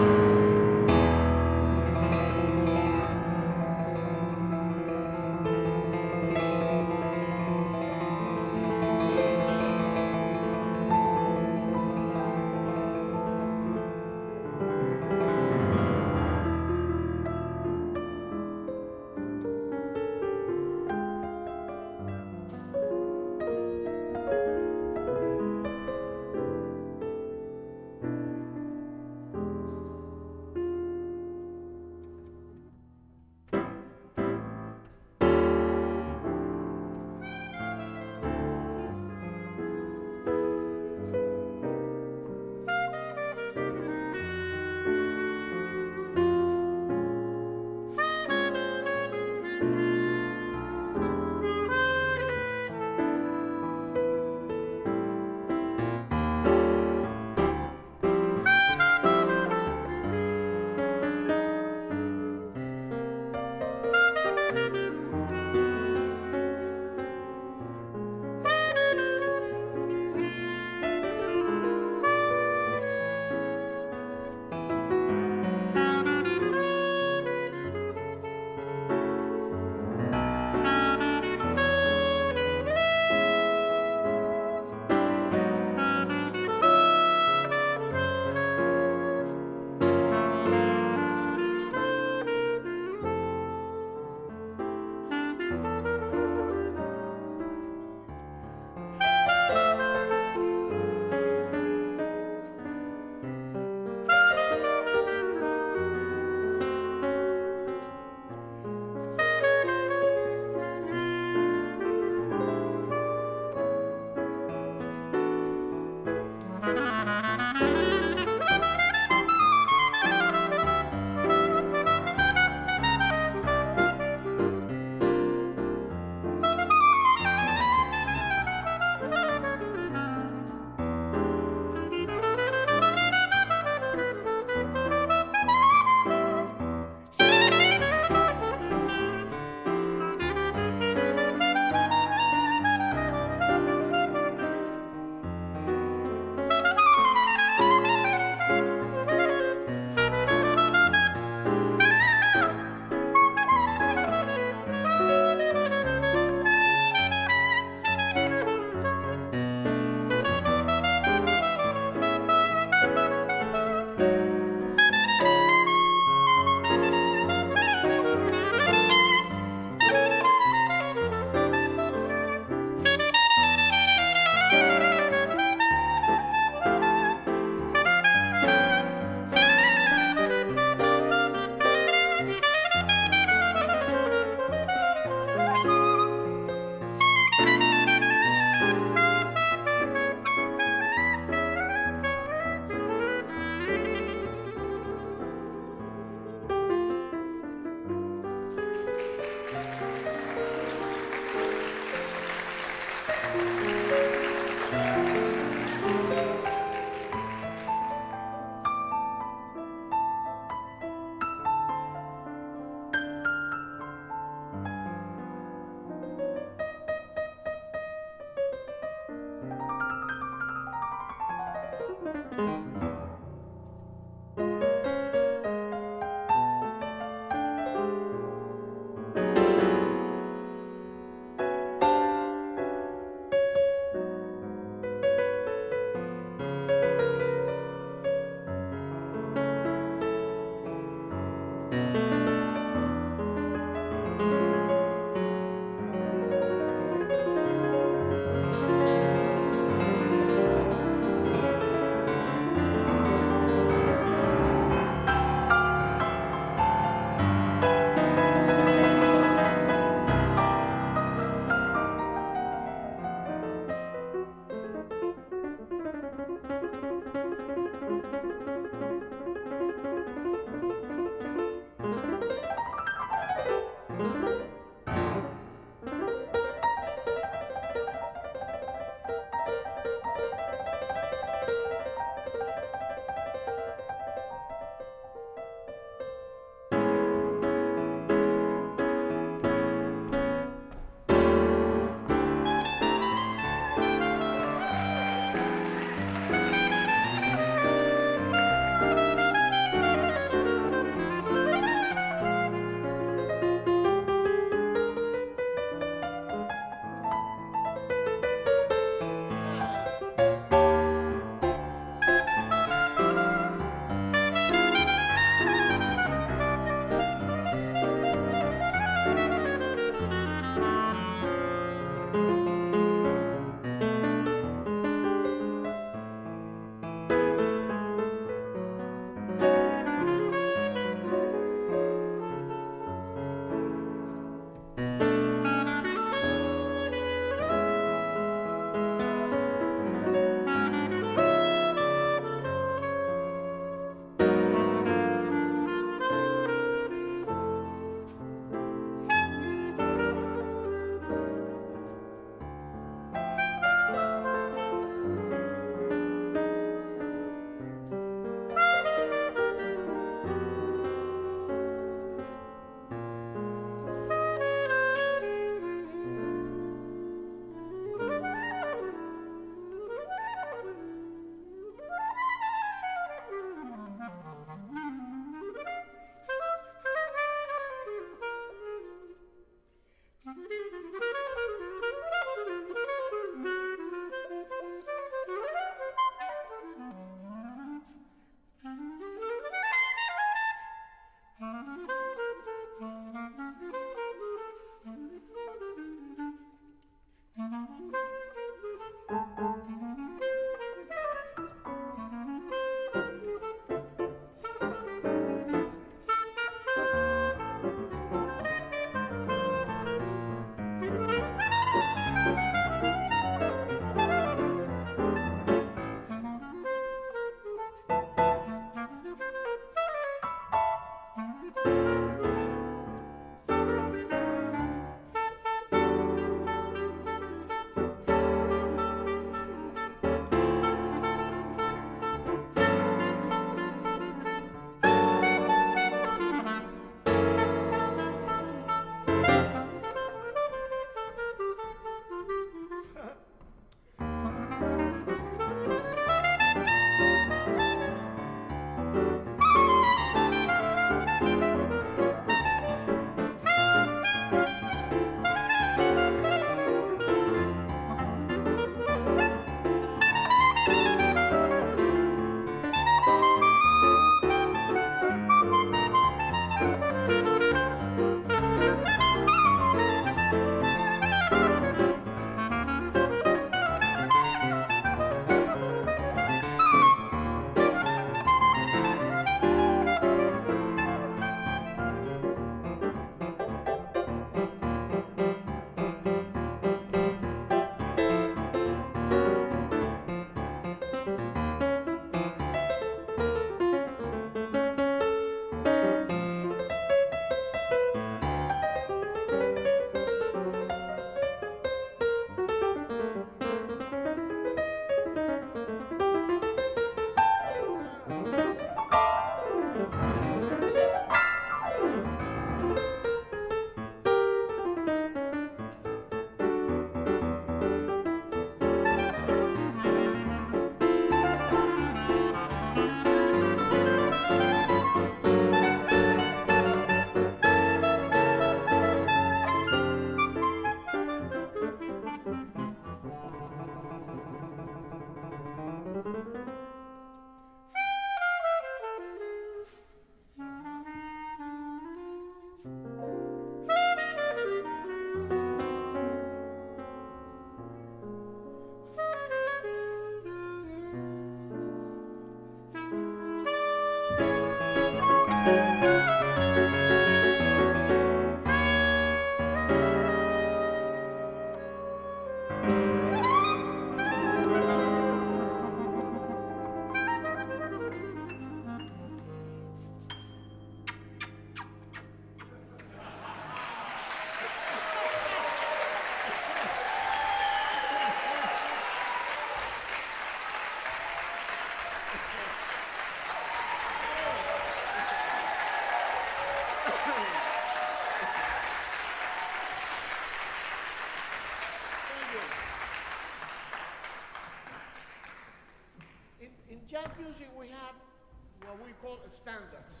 called standards.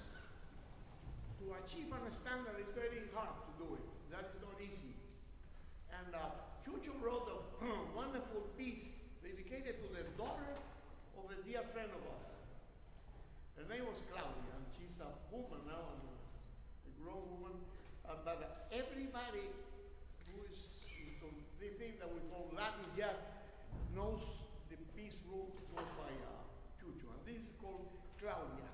To achieve a standard is very hard to do it. That is not easy. And Chucho wrote a wonderful piece dedicated to the daughter of a dear friend of us. Her name was Claudia, and she's a woman now, a grown woman. But everybody who is into the thing that we call Latin jazz knows the piece wrote by Chucho, and this is called Claudia.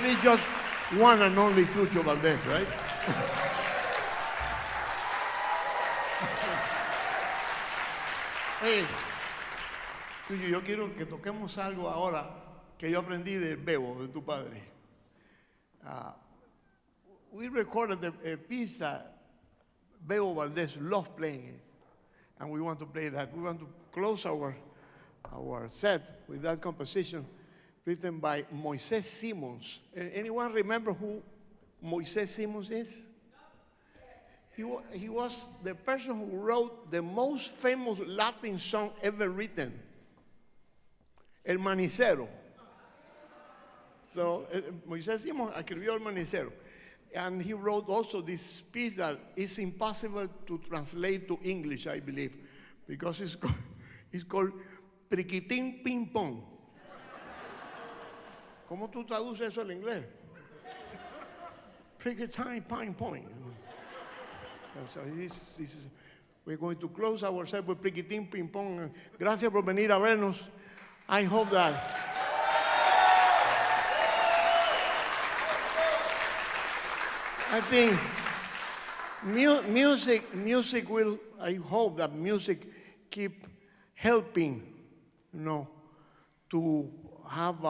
there is just one and only Chucho Valdez, right? Hey, Chucho, yo quiero que toquemos algo ahora que yo aprendí del Bebo, de tu padre. We recorded a piece that Bebo Valdez loved playing it, and we want to play that. We want to close our set with that composition written by Moises Simmons. Anyone remember who Moises Simmons is? He was the person who wrote the most famous Latin song ever written, El Manicero. So Moises Simmons escribió El Manicero. And he wrote also this piece that is impossible to translate to English, I believe, because it's called Priquitín Ping Pong. ¿Cómo tú traduces eso al inglés? Priquitín Ping Pong. So we're going to close ourselves with Priquitín Ping Pong. Gracias por venir a vernos. I hope that I think music will, I hope that music keep helping, to have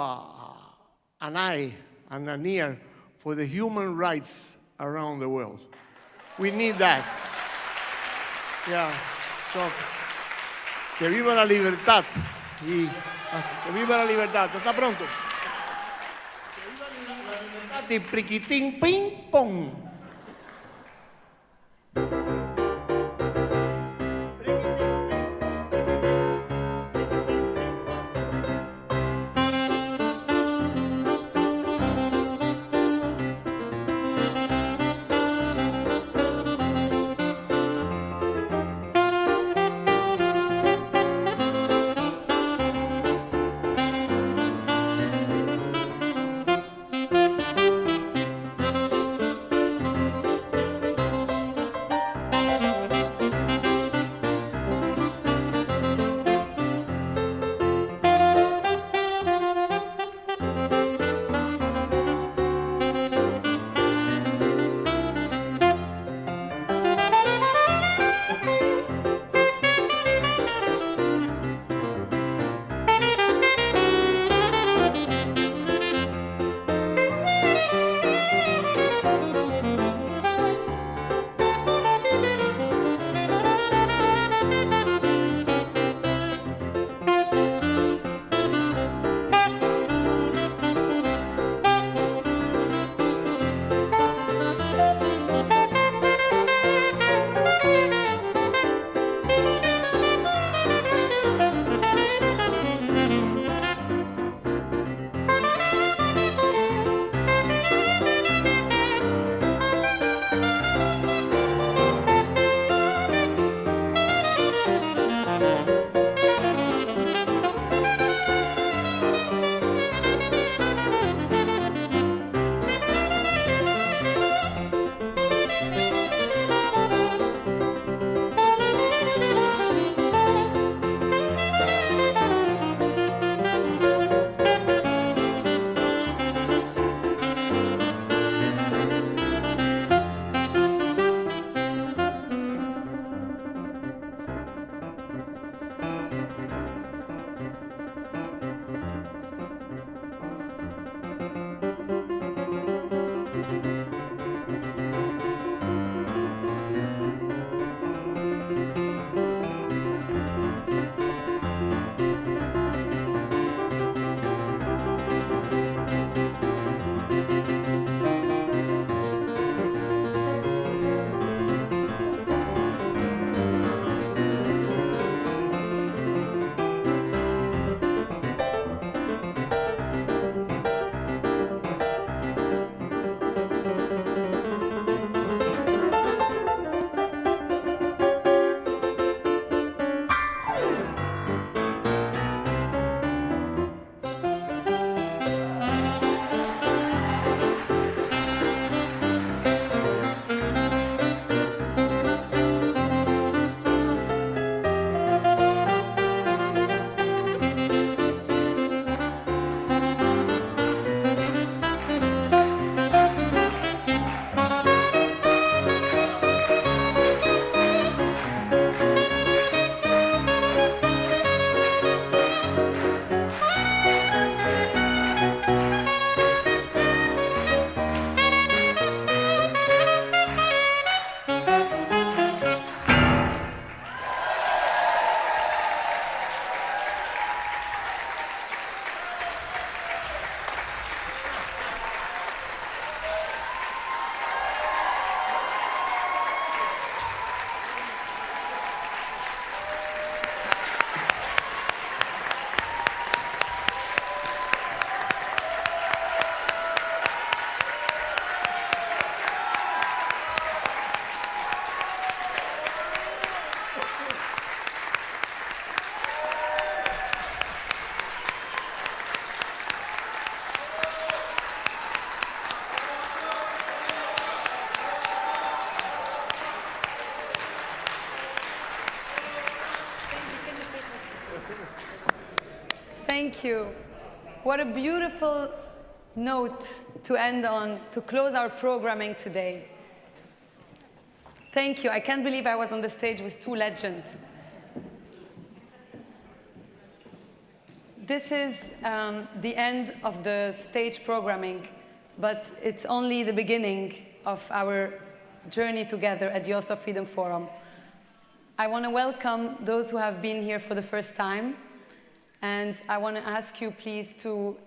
an eye and an ear for the human rights around the world. We need that. Yeah. So, que viva la libertad. Que viva la libertad. Hasta pronto. De Priquitín Ping Pong. Thank you. What a beautiful note to end on, to close our programming today. Thank you. I can't believe I was on the stage with two legends. This is the end of the stage programming, but it's only the beginning of our journey together at the Oslo Freedom Forum. I want to welcome those who have been here for the first time, and I want to ask you please to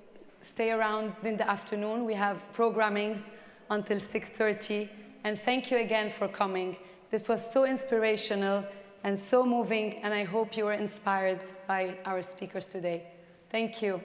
stay around in the afternoon. We have programmings until 6:30, and thank you again for coming. This was so inspirational and so moving, and I hope you were inspired by our speakers today. Thank you.